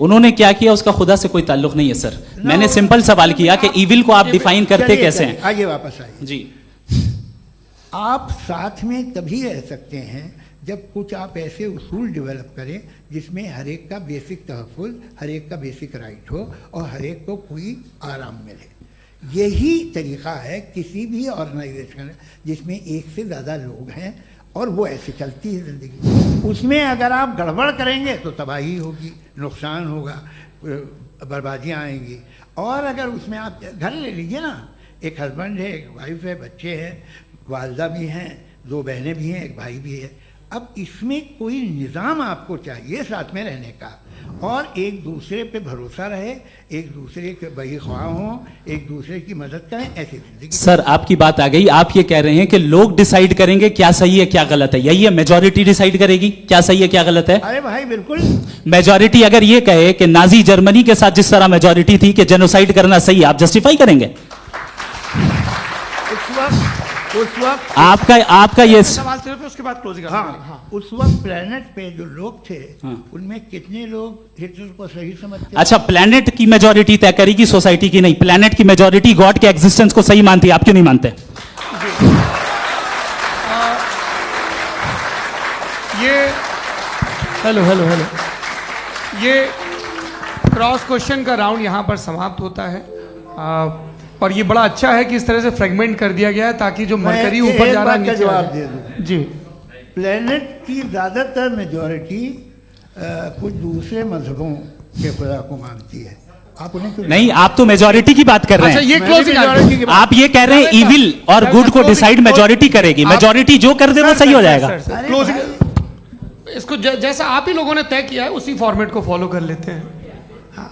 उन्होंने क्या किया उसका खुदा से कोई ताल्लुक नहीं है सर। मैंने सिंपल सवाल किया कि इविल को आप डिफाइन करते कैसे हैं? आगे वापस आइए जी। आप साथ में तभी रह सकते हैं जब कुछ आप ऐसे उसूल डेवलप करें जिसमें हर एक का बेसिक तहफ़्फ़ुज़, हर एक का बेसिक राइट हो और हर एक को कोई आराम मिले। यही तरीक़ा है किसी भी ऑर्गेनाइजेशन जिसमें एक से ज़्यादा लोग हैं और वो ऐसे चलती है ज़िंदगी। उसमें अगर आप गड़बड़ करेंगे तो तबाही होगी, नुकसान होगा, बर्बादियाँ आएंगी। और अगर उसमें आप घर ले लीजिए ना, एक हस्बैंड है, एक वाइफ है, बच्चे हैं, वालदा भी हैं, 2 बहनें भी हैं, एक भाई भी है। अब इसमें कोई निज़ाम आपको चाहिए साथ में रहने का और एक दूसरे पे भरोसा रहे, एक दूसरे के बहीख्वाह हों, एक दूसरे की मदद करें, ऐसी जिंदगी। सर आपकी बात आ गई। आप ये कह रहे हैं कि लोग डिसाइड करेंगे क्या सही है क्या गलत है, यही है? मेजॉरिटी डिसाइड करेगी क्या सही है क्या गलत है? अरे भाई बिल्कुल। मेजॉरिटी अगर ये कहे कि नाजी जर्मनी के साथ जिस तरह मेजॉरिटी थी कि जेनोसाइड करना सही, आप जस्टिफाई करेंगे? उस वक्त आपका ये सवाल सिर्फ उसके बाद क्लोजिंग। हाँ, उस वक्त प्लेनेट पे जो लोग थे उनमें कितने लोग हिटलर को सही समझते? अच्छा, प्लेनेट की मेजॉरिटी तय करेगी, सोसाइटी की नहीं। प्लेनेट की मेजॉरिटी गॉड के एग्जिस्टेंस को सही मानती है, आप क्यों नहीं मानते? हेलो ये क्रॉस क्वेश्चन का राउंड यहाँ पर समाप्त होता है। और ये बड़ा अच्छा है कि इस तरह से फ्रेगमेंट कर दिया गया है ताकि जो मरकरी ऊपर जा रहा है नीचे जवाब दे दूं। जी। प्लेनेट की ज़्यादातर मेजॉरिटी कुछ दूसरे मजहबों के खुदा को मानती है। आप उन्हें क्यों नहीं? आप तो मेजॉरिटी की बात कर रहे हैं। अच्छा, ये क्लोजिंग आप ये कह रहे हैं इविल और गुड को डिसाइड मेजॉरिटी करेगी। मेजॉरिटी जो कर दे वो सही हो जाएगा। क्लोजिंग इसको जैसा आप ही लोगों ने तय किया है उसी फॉर्मेट को फॉलो कर लेते हैं। हाँ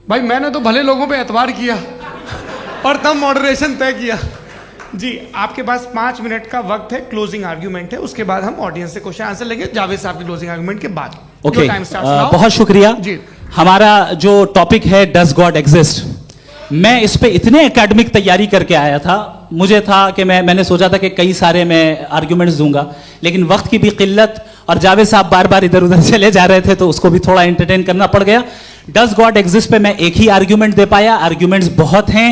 भाई, मैंने तो भले लोगों पे एतबार किया और तब मॉडरेशन तय किया। जी, आपके पास 5 मिनट का वक्त है, क्लोजिंग आर्ग्यूमेंट है, उसके बाद हम ऑडियंस से क्वेश्चन आंसर लेंगे जावेद साहब की क्लोजिंग आर्ग्यूमेंट के बाद। ओके, बहुत शुक्रिया जी। हमारा जो टॉपिक है डज गॉड एग्जिस्ट, मैं इस पे इतने एकेडमिक तैयारी करके आया था, मुझे था कि मैंने सोचा था कि कई सारे मैं आर्ग्यूमेंट्स दूंगा, लेकिन वक्त की भी किल्लत और जावेद साहब बार बार इधर उधर चले जा रहे थे तो उसको भी थोड़ा एंटरटेन करना पड़ गया। डज गॉड एग्जिस्ट पे मैं एक ही आर्ग्यूमेंट दे पाया। आर्ग्यूमेंट्स बहुत हैं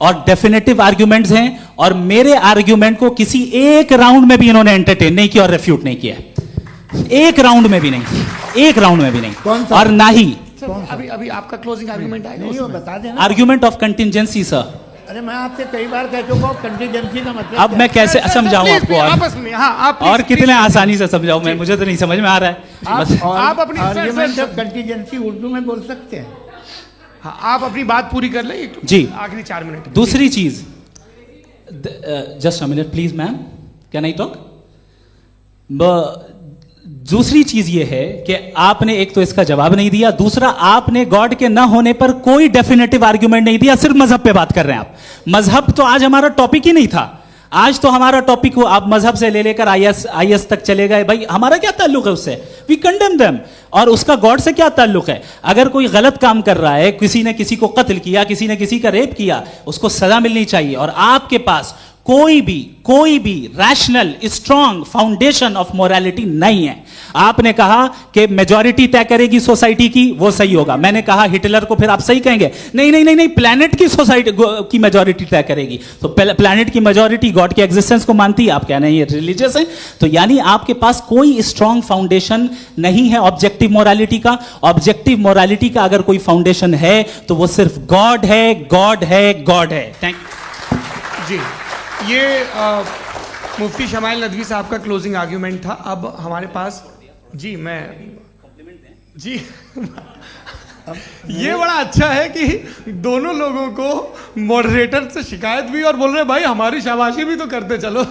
और डेफिनेटिव आर्ग्यूमेंट्स हैं, और मेरे आर्ग्यूमेंट को किसी एक राउंड में भी इन्होंने एंटरटेन नहीं किया और रेफ्यूट नहीं किया, एक राउंड में भी नहीं, एक राउंड में भी नहीं। और ना ही अभी अभी आपका क्लोजिंग आर्गुमेंट आएगा, नहीं वो बता देना। Argument of contingency sir. अरे मैं आपसे कई बार कह चुका हूँ कंटीजेंसी का मतलब अब मैं कैसे समझाऊं आपको आपस में? हाँ, आप और कितने आसानी से समझाऊं मैं, मुझे तो नहीं समझ में आ रहा है। आप अपनी आर्ग्यूमेंट ऑफ कंटीजेंसी उर्दू में बोल सकते हैं। हाँ, आप अपनी बात पूरी कर लें जी, आखिरी 4 मिनट। दूसरी चीज, just a minute please ma'am, can I talk? दूसरी चीज ये है कि आपने एक तो इसका जवाब नहीं दिया, दूसरा आपने गॉड के ना होने पर कोई डेफिनेटिव आर्ग्यूमेंट नहीं दिया, सिर्फ मजहब पे बात कर रहे हैं आप। मजहब तो आज हमारा टॉपिक ही नहीं था, आज तो हमारा टॉपिक हो, आप मजहब से ले लेकर आईएस तक चले गए। भाई हमारा क्या ताल्लुक है उससे? We condemn them. और उसका गॉड से क्या ताल्लुक है? अगर कोई गलत काम कर रहा है, किसी ने किसी को कत्ल किया, किसी ने किसी का रेप किया, उसको सजा मिलनी चाहिए। और आपके पास कोई भी rational strong foundation of morality नहीं है। आपने कहा कि मेजॉरिटी तय करेगी सोसाइटी की, वो सही होगा। मैंने कहा हिटलर को फिर आप सही कहेंगे, नहीं नहीं नहीं नहीं, प्लैनेट की सोसाइटी की मेजॉरिटी तय करेगी। तो प्लैनेट की मेजॉरिटी गॉड के एग्जिस्टेंस को मानती है, आप कह रहे हैं ये रिलीजियस है। तो यानी आपके पास कोई स्ट्रॉन्ग फाउंडेशन नहीं है ऑब्जेक्टिव मोरालिटी का। ऑब्जेक्टिव मोरालिटी का अगर कोई फाउंडेशन है तो वो सिर्फ गॉड है, गॉड है, गॉड है। थैंक यू जी। ये मुफ्ती शमाइल नदवी साहब का क्लोजिंग आर्ग्यूमेंट था। अब हमारे पास जी जी ये बड़ा अच्छा है कि दोनों लोगों को मॉडरेटर से शिकायत भी और बोल रहे भाई हमारी शाबाशी भी तो करते चलो।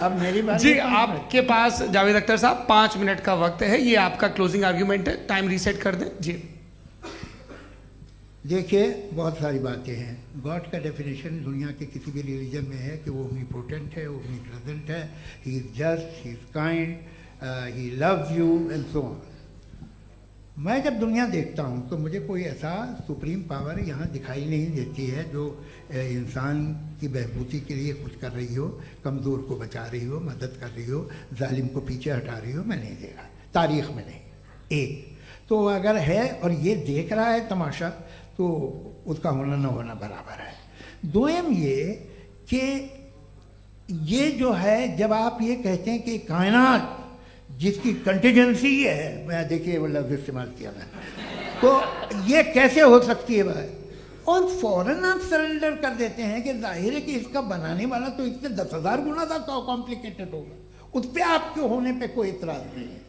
अब मेरी बात जी, आपके पास जावेद अख्तर साहब 5 मिनट का वक्त है, ये आपका क्लोजिंग आर्ग्यूमेंट है, टाइम रीसेट कर दें जी। देखिए, बहुत सारी बातें हैं। गॉड का डेफिनेशन दुनिया के किसी भी रिलीजन में है कि वो ओमनीपोटेंट है, ओमनीप्रेजेंट है, he is just, he is kind, he loves you and so on. मैं जब दुनिया देखता हूँ तो मुझे कोई ऐसा सुप्रीम पावर यहाँ दिखाई नहीं देती है जो इंसान की बहबूदी के लिए कुछ कर रही हो, कमज़ोर को बचा रही हो, मदद कर रही हो, जालिम को पीछे हटा रही हो। मैं नहीं देखा, तारीख़ में नहीं। एक तो अगर है और ये देख रहा है तमाशा, तो उसका होना न होना बराबर है। दोयम ये कि ये जो है, जब आप ये कहते हैं कि कायनात जिसकी कंटीजेंसी है, मैं देखिए वो लफ्ज़ इस्तेमाल किया मैं, तो ये कैसे हो सकती है भाई? और फौरन आप सरेंडर कर देते हैं कि जाहिर है कि इसका बनाने वाला तो इससे 10,000 गुना ज़्यादा कॉम्प्लिकेटेड होगा। उस पर आपके होने पे कोई इतराज़ नहीं है।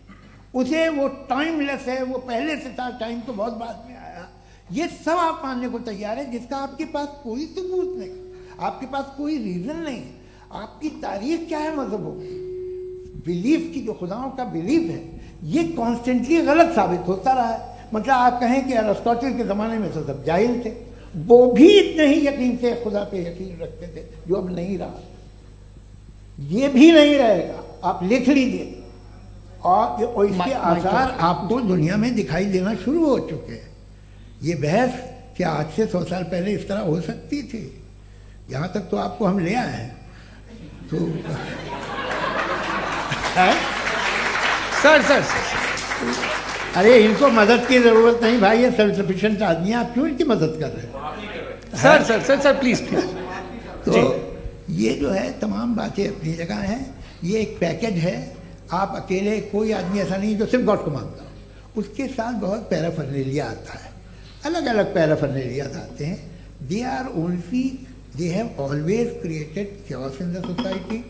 उसे वो टाइमलेस है, वो पहले से था, टाइम तो बहुत बाद में आया। ये सब आप मानने को तैयार है जिसका आपके पास कोई सबूत नहीं, आपके पास कोई रीज़न नहीं। आपकी तारीफ क्या है मजहबों की? बिलीफ की, जो खुदाओं का बिलीफ है, ये कॉन्स्टेंटली गलत साबित होता रहा है। मतलब आप कहें कि अरिस्टोटल के ज़माने में तो सब जाहिल थे, वो भी इतने ही यकीन से खुदा पे यकीन रखते थे, जो अब नहीं रहा। ये भी नहीं रहेगा, आप लिख लीजिए। और इसके आसार आपको दुनिया में दिखाई देना शुरू हो चुके हैं। ये बहस क्या आज से 100 साल पहले इस तरह हो सकती थी? यहाँ तक तो आपको हम ले आए हैं। तो सर अरे इनको मदद की ज़रूरत नहीं भाई, ये सेल्फ सफिशिएंट आदमी है, आप क्यों इनकी मदद कर रहे हैं? Sir please. तो ये जो है तमाम बातें अपनी जगह हैं। ये एक पैकेज है। आप अकेले, कोई आदमी ऐसा नहीं जो सिर्फ गॉड को मानता हो, उसके साथ बहुत पैराफर्नेलिया आता है, अलग अलग पैराफर्नेलियाज आते हैं। They are only, they have always created chaos in the society.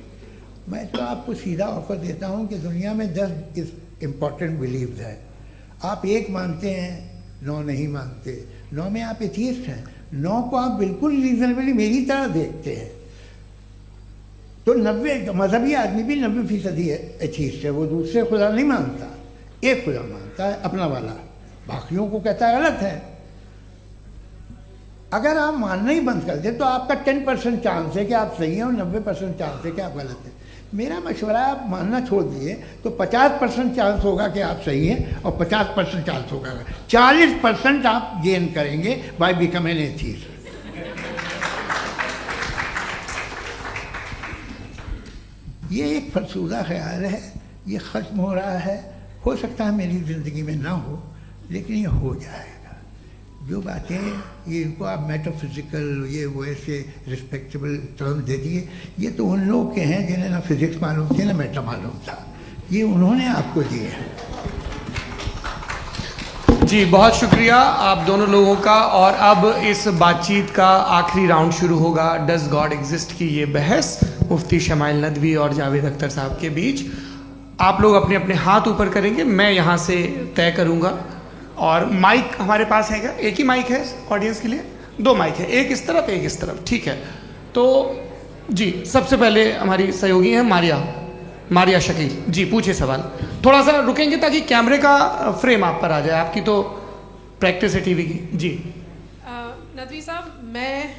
मैं तो आपको सीधा ऑफर देता हूँ कि दुनिया में 10 इम्पॉर्टेंट बिलीव्स हैं। आप 1 मानते हैं, 9 नहीं मानते, 9 में आप एथियस्ट हैं, 9 को आप बिल्कुल रीजनेबली मेरी तरह देखते हैं। तो 90 मजहबी आदमी भी 90% एथियस्ट है। वो दूसरे खुदा नहीं मानता, एक खुदा मानता है, अपना वाला, बाकियों को कहता है गलत है। अगर आप मानना ही बंद कर दें तो आपका 10% चांस है कि आप सही हैं और 90% चांस है कि आप गलत हैं। मेरा मशवरा है, आप मानना छोड़ दिए तो 50% चांस होगा कि आप सही हैं और 50% चांस होगा, 40% आप गेन करेंगे बाय बिकमिंग एन एथियस्ट। ये एक फरसूदा ख्याल है, ये ख़त्म हो रहा है। हो सकता है मेरी ज़िंदगी में ना हो, लेकिन ये हो जाएगा। जो बातें ये इनको आप मेटाफिज़िकल ये वो ऐसे रिस्पेक्टेबल टर्म दे दिए, ये तो उन लोग के हैं जिन्हें ना फिज़िक्स मालूम थी ना मेटा मालूम था, ये उन्होंने आपको दिए हैं। जी बहुत शुक्रिया आप दोनों लोगों का। और अब इस बातचीत का आखिरी राउंड शुरू होगा, डज गॉड एग्जिस्ट की ये बहस मुफ्ती शमाइल नदवी और जावेद अख्तर साहब के बीच। आप लोग अपने अपने हाथ ऊपर करेंगे, मैं यहाँ से तय करूँगा। और माइक हमारे पास है क्या? एक ही माइक है ऑडियंस के लिए? 2 माइक है, एक इस तरफ एक इस तरफ, ठीक है। तो जी सबसे पहले हमारी सहयोगी हैं मारिया शकील जी, पूछिए सवाल। थोड़ा सा रुकेंगे ताकि कैमरे का फ्रेम आप पर आ जाए, आपकी तो प्रैक्टिस है टीवी की। जी नदवी साहब, मैं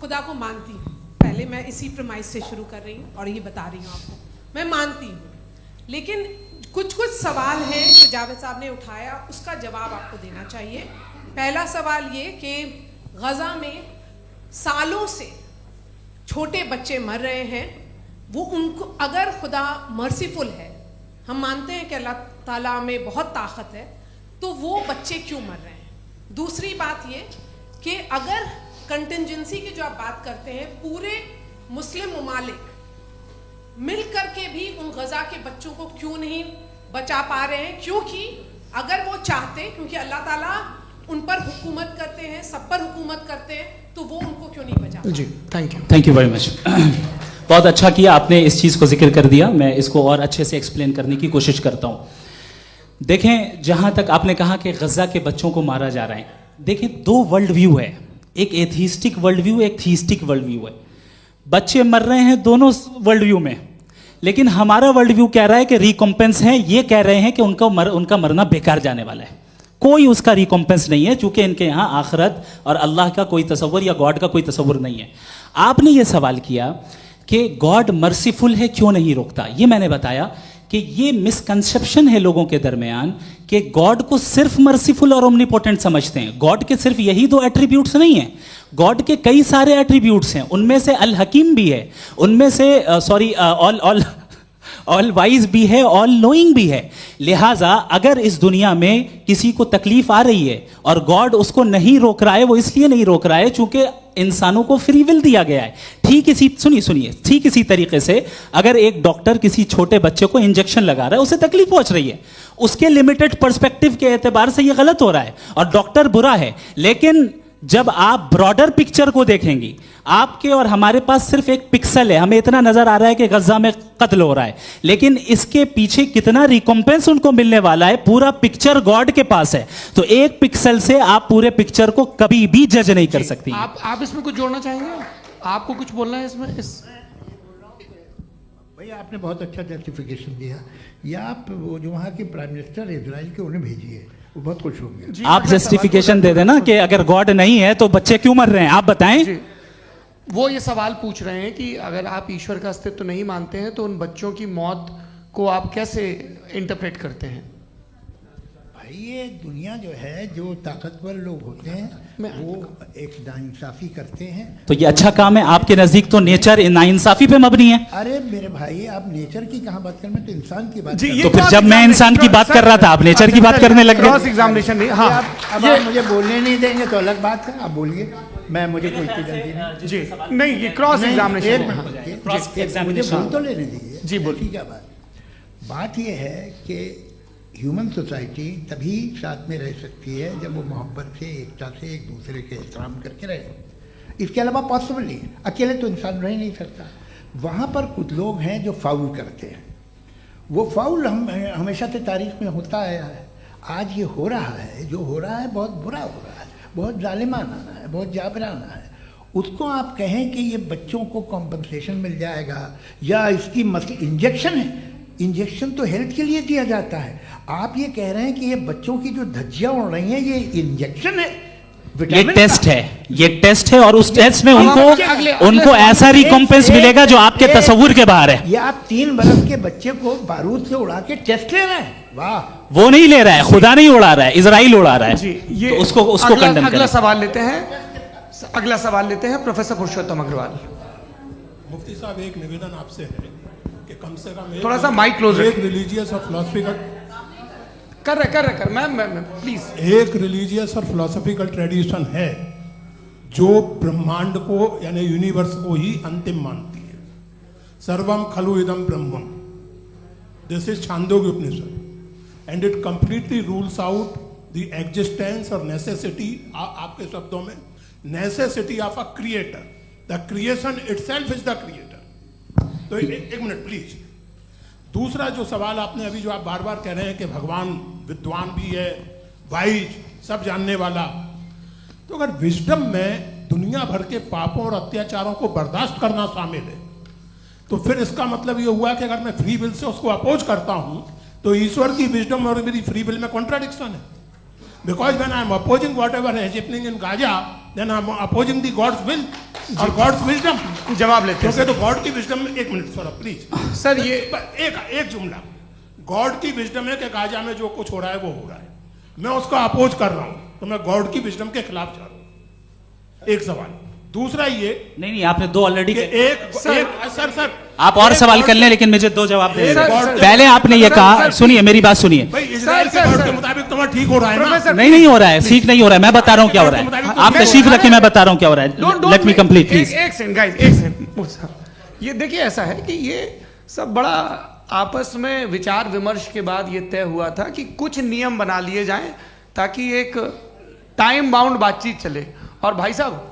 खुदा को मानती हूँ, पहले मैं इसी प्रमाइस से शुरू कर रही हूँ और ये बता रही हूँ आपको, मैं मानती हूँ। लेकिन कुछ सवाल हैं जो जावेद साहब ने उठाया, उसका जवाब आपको देना चाहिए। पहला सवाल ये कि गज़ा में सालों से छोटे बच्चे मर रहे हैं, वो उनको अगर खुदा मर्सीफुल है, हम मानते हैं कि अल्लाह ताला में बहुत ताकत है, तो वो बच्चे क्यों मर रहे हैं? दूसरी बात ये कि अगर कंटिजेंसी की जो आप बात करते हैं, पूरे मुस्लिम ममालिक मिल करके भी उन गज़ा के बच्चों को क्यों नहीं बचा पा रहे हैं? क्योंकि अगर वो चाहते, क्योंकि अल्लाह ताला उन पर हुकूमत करते हैं, सब पर हुकूमत करते हैं, तो वो उनको क्यों नहीं बचा? जी थैंक यू वेरी मच। बहुत अच्छा किया आपने इस चीज़ को जिक्र कर दिया, मैं इसको और अच्छे से एक्सप्लेन करने की कोशिश करता हूँ। देखें, जहाँ तक आपने कहा कि गज़ा के बच्चों को मारा जा रहा है, देखें 2 वर्ल्ड व्यू है, एक एथीस्टिक वर्ल्ड व्यू, एक थीस्टिक वर्ल्ड व्यू है। बच्चे मर रहे हैं दोनों वर्ल्ड व्यू में, लेकिन हमारा वर्ल्ड व्यू कह रहा है कि रिकॉम्पेंस है, ये कह रहे हैं कि उनका मरना बेकार जाने वाला है, कोई उसका रिकॉम्पेंस नहीं है, चूंकि इनके यहाँ आखिरत और अल्लाह का कोई तसव्वुर या गॉड का कोई तसव्वुर नहीं है। आपने ये सवाल किया कि गॉड मर्सीफुल है, क्यों नहीं रोकता? ये मैंने बताया कि ये मिसकंसेप्शन है लोगों के दरमियान कि गॉड को सिर्फ मर्सीफुल और ओमनीपोटेंट समझते हैं। गॉड के सिर्फ यही 2 एट्रीब्यूट्स नहीं हैं, गॉड के कई सारे एट्रीब्यूट्स हैं, उनमें से अल हकीम भी है, उनमें से ऑल वाइज भी है, ऑल नोइंग भी है। लिहाजा अगर इस दुनिया में किसी को तकलीफ आ रही है और गॉड उसको नहीं रोक रहा है, वो इसलिए नहीं रोक रहा है चूंकि इंसानों को फ्री विल दिया गया है। ठीक इसी तरीके से अगर एक डॉक्टर किसी छोटे बच्चे को इंजेक्शन लगा रहा है, उसे तकलीफ पहुंच रही है, उसके लिमिटेड पर्सपेक्टिव के एतबार से यह गलत हो रहा है और डॉक्टर बुरा है। लेकिन जब आप ब्रॉडर पिक्चर को देखेंगी, आपके और हमारे पास सिर्फ एक पिक्सल है, हमें इतना नजर आ रहा है कि गजा में कत्ल हो रहा है, लेकिन इसके पीछे कितना रिकॉम्पेंस उनको मिलने वाला है, पूरा पिक्चर गॉड के पास है। तो एक पिक्सल से आप पूरे पिक्चर को कभी भी जज नहीं कर सकती। आप इसमें कुछ जोड़ना चाहेंगे? आपको कुछ बोलना है इसमें? भैया आपने बहुत अच्छा जस्टिफिकेशन दिया, या आप वो जो वहाँ के प्राइम मिनिस्टर इजराइल के उन्हें भेजिए, वो बहुत खुश होंगे। आप जस्टिफिकेशन दे देना कि अगर गॉड नहीं है तो बच्चे क्यों मर रहे हैं, आप बताएं। वो ये सवाल पूछ रहे हैं कि अगर आप ईश्वर का अस्तित्व नहीं मानते हैं तो उन बच्चों की मौत को आप कैसे इंटरप्रेट करते हैं? भाई ये दुनिया जो है, जो ताकतवर लोग होते हैं वो एक नाइंसाफी करते हैं। तो ये अच्छा काम है आपके नजदीक, तो नेचर नाइंसाफी पे मबनी है। अरे मेरे भाई, आप नेचर की कहाँ बात कर रहे हैं, तो इंसान की बात जी, कर। तो फिर जब मैं इंसान की बात कर रहा था, आप नेचर की बात करने लग गए। क्रॉस एग्जामिनेशन नहीं। हाँ, अब आप मुझे बोलने नहीं देंगे तो अलग बात है, आप बोलिए, मुझे कोई जल्दी नहीं। जी नहीं, ये क्रॉस एग्जामिनेशन। मुझे बोल तो लेने दीजिए। जी बोलिए। क्या बात ये है कि ह्यूमन सोसाइटी तभी साथ में रह सकती है जब वो मोहब्बत से, एकता से, एक दूसरे के एहतराम करके रहे। इसके अलावा पॉसिबल नहीं है, अकेले तो इंसान रह नहीं सकता। वहाँ पर कुछ लोग हैं जो फाउल करते हैं, वो फाउल हमेशा से तारीख में होता आया है। आज ये हो रहा है, जो हो रहा है बहुत बुरा हो रहा है, बहुत जालिमाना है, बहुत जाबराना है। उसको आप कहें कि ये बच्चों को कॉम्पनसेशन मिल जाएगा या इसकी इंजेक्शन है, इंजेक्शन तो हेल्थ के लिए दिया जाता है। आप ये कह रहे हैं कि ये बच्चों की जो धज्जियां उड़ रही हैं ये इंजेक्शन है, ये टेस्ट है, ये टेस्ट है और उस टेस्ट में उनको ऐसा रिकॉम्पेंस मिलेगा जो आपके तसव्वुर के बाहर है। ये आप 3 बरस के बच्चे को बारूद से उड़ा के टेस्ट ले रहे हैं। वाह, वो नहीं ले रहा है, खुदा नहीं उड़ा रहा है, इजराइल उड़ा रहा है। जी, ये तो उसको कंडेम अगला सवाल लेते हैं प्रोफेसर पुरुषोत्तम अग्रवाल। मुफ्ती साहब, एक निवेदन आपसे है कि कम से कम थोड़ा सा माइक क्लोज एक रिलीजियस और फिलोसफिकल कर मैं प्लीज। एक रिलीजियस और फिलोसफिकल ट्रेडिशन है जो ब्रह्मांड को यानी यूनिवर्स को ही अंतिम मानती है। सर्वम खलु इदम ब्रह्मम, this is Chandogya Upanishad, and it completely rules out the existence और नेसेसिटी, आपके शब्दों में necessity of a creator, the creation itself is the creator. तो एक मिनट प्लीज। दूसरा जो सवाल आपने अभी जो आप बार बार कह रहे हैं कि भगवान विद्वान भी है, वाइज, सब जानने वाला, तो अगर विजडम में दुनिया भर के पापों और अत्याचारों को बर्दाश्त करना शामिल है, तो फिर इसका मतलब ये हुआ कि अगर मैं फ्री विल से उसको अपोज करता हूं तो ईश्वर की विजडम और मेरी फ्री विल में कॉन्ट्राडिक्शन है। Because when I am opposing whatever is happening in Gaza, then I am opposing the God's will और गॉड्स विजडम। जवाब लेते हैं क्योंकि तो गॉड की विजडम में, एक मिनट सर प्लीज सर, ये एक जुमला, गॉड की विजडम है कि गाजा में जो कुछ हो रहा है वो हो रहा है, मैं उसका अपोज कर रहा हूं, तो मैं गॉड की विजडम के खिलाफ जा रहा हूं। एक सवाल। दूसरा ये नहीं आपने दो ऑलरेडी। सर आप और सवाल कर लें, लेकिन मुझे दो जवाब दे। सर, पहले आपने ये कहा, सुनिए मेरी बात सुनिए। भाई इजराइल के गॉड के मुताबिक तुम्हारा ठीक हो रहा है ना? नहीं हो रहा है, ठीक नहीं हो रहा है, मैं बता रहा हूँ क्या हो रहा है। आप तशरीफ रखिए, मैं बता रहा हूँ क्या हो रहा है। Let me complete please. एक सेकंड गाइस, एक सेकंड। ये देखिए ऐसा है कि ये सब बड़ा आपस में विचार विमर्श के बाद ये तय हुआ था कि कुछ नियम बना लिए जाएं ताकि एक टाइम बाउंड बातचीत चले। और भाई साहब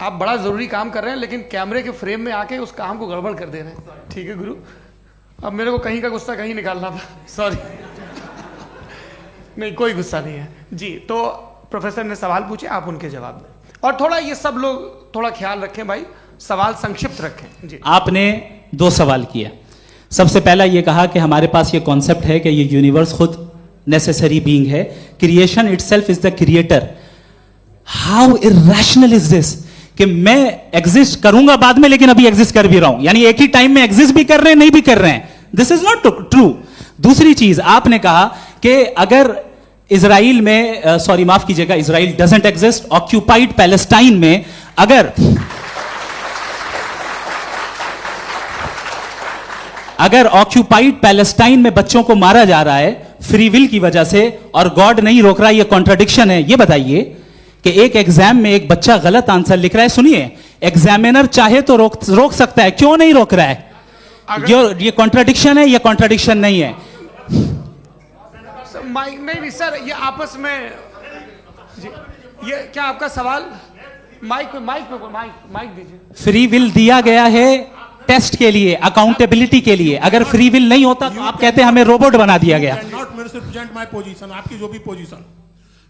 आप बड़ा जरूरी काम कर रहे हैं, लेकिन कैमरे के फ्रेम में आके उस काम को गड़बड़ कर दे रहे हैं। ठीक है गुरु, अब मेरे को कहीं का गुस्सा कहीं निकालना था, सॉरी। नहीं कोई गुस्सा नहीं है जी। तो प्रोफेसर ने सवाल पूछे, आप उनके जवाब दें, और थोड़ा ये सब लोग थोड़ा ख्याल रखें भाई, सवाल संक्षिप्त रखें जी। आपने दो सवाल किया। सबसे पहला ये कहा कि हमारे पास ये कॉन्सेप्ट है कि ये यूनिवर्स खुद नेसेसरी बीइंग है, creation itself is the creator. How irrational is this कि मैं एग्जिस्ट करूंगा बाद में, लेकिन अभी एग्जिस्ट कर भी रहा हूं, यानी एक ही टाइम में एग्जिस्ट भी कर रहे हैं, नहीं भी कर रहे हैं। This is not true. दूसरी चीज आपने कहा कि अगर इजराइल में, सॉरी माफ कीजिएगा, Israel doesn't exist, occupied Palestine में अगर ऑक्यूपाइड पैलेस्टाइन में बच्चों को मारा जा रहा है फ्री विल की वजह से और गॉड नहीं रोक रहा, ये कॉन्ट्रडिक्शन है। ये बताइए कि एक एग्जाम में एक बच्चा गलत आंसर लिख रहा है, सुनिए, एग्जामिनर चाहे तो रोक सकता है, क्यों नहीं रोक रहा है? ये कॉन्ट्रडिक्शन है, ये कॉन्ट्रडिक्शन नहीं है। माइक नहीं सर, ये आपस में जी, ये क्या आपका सवाल? माइक दीजिए। फ्री विल दिया गया है टेस्ट के लिए, अकाउंटेबिलिटी के लिए। अगर फ्री विल नहीं होता तो आप कहते हैं हमें रोबोट बना दिया गया। नॉट मिसरिप्रेजेंट माय पोजीशन, आपकी जो भी पोजीशन,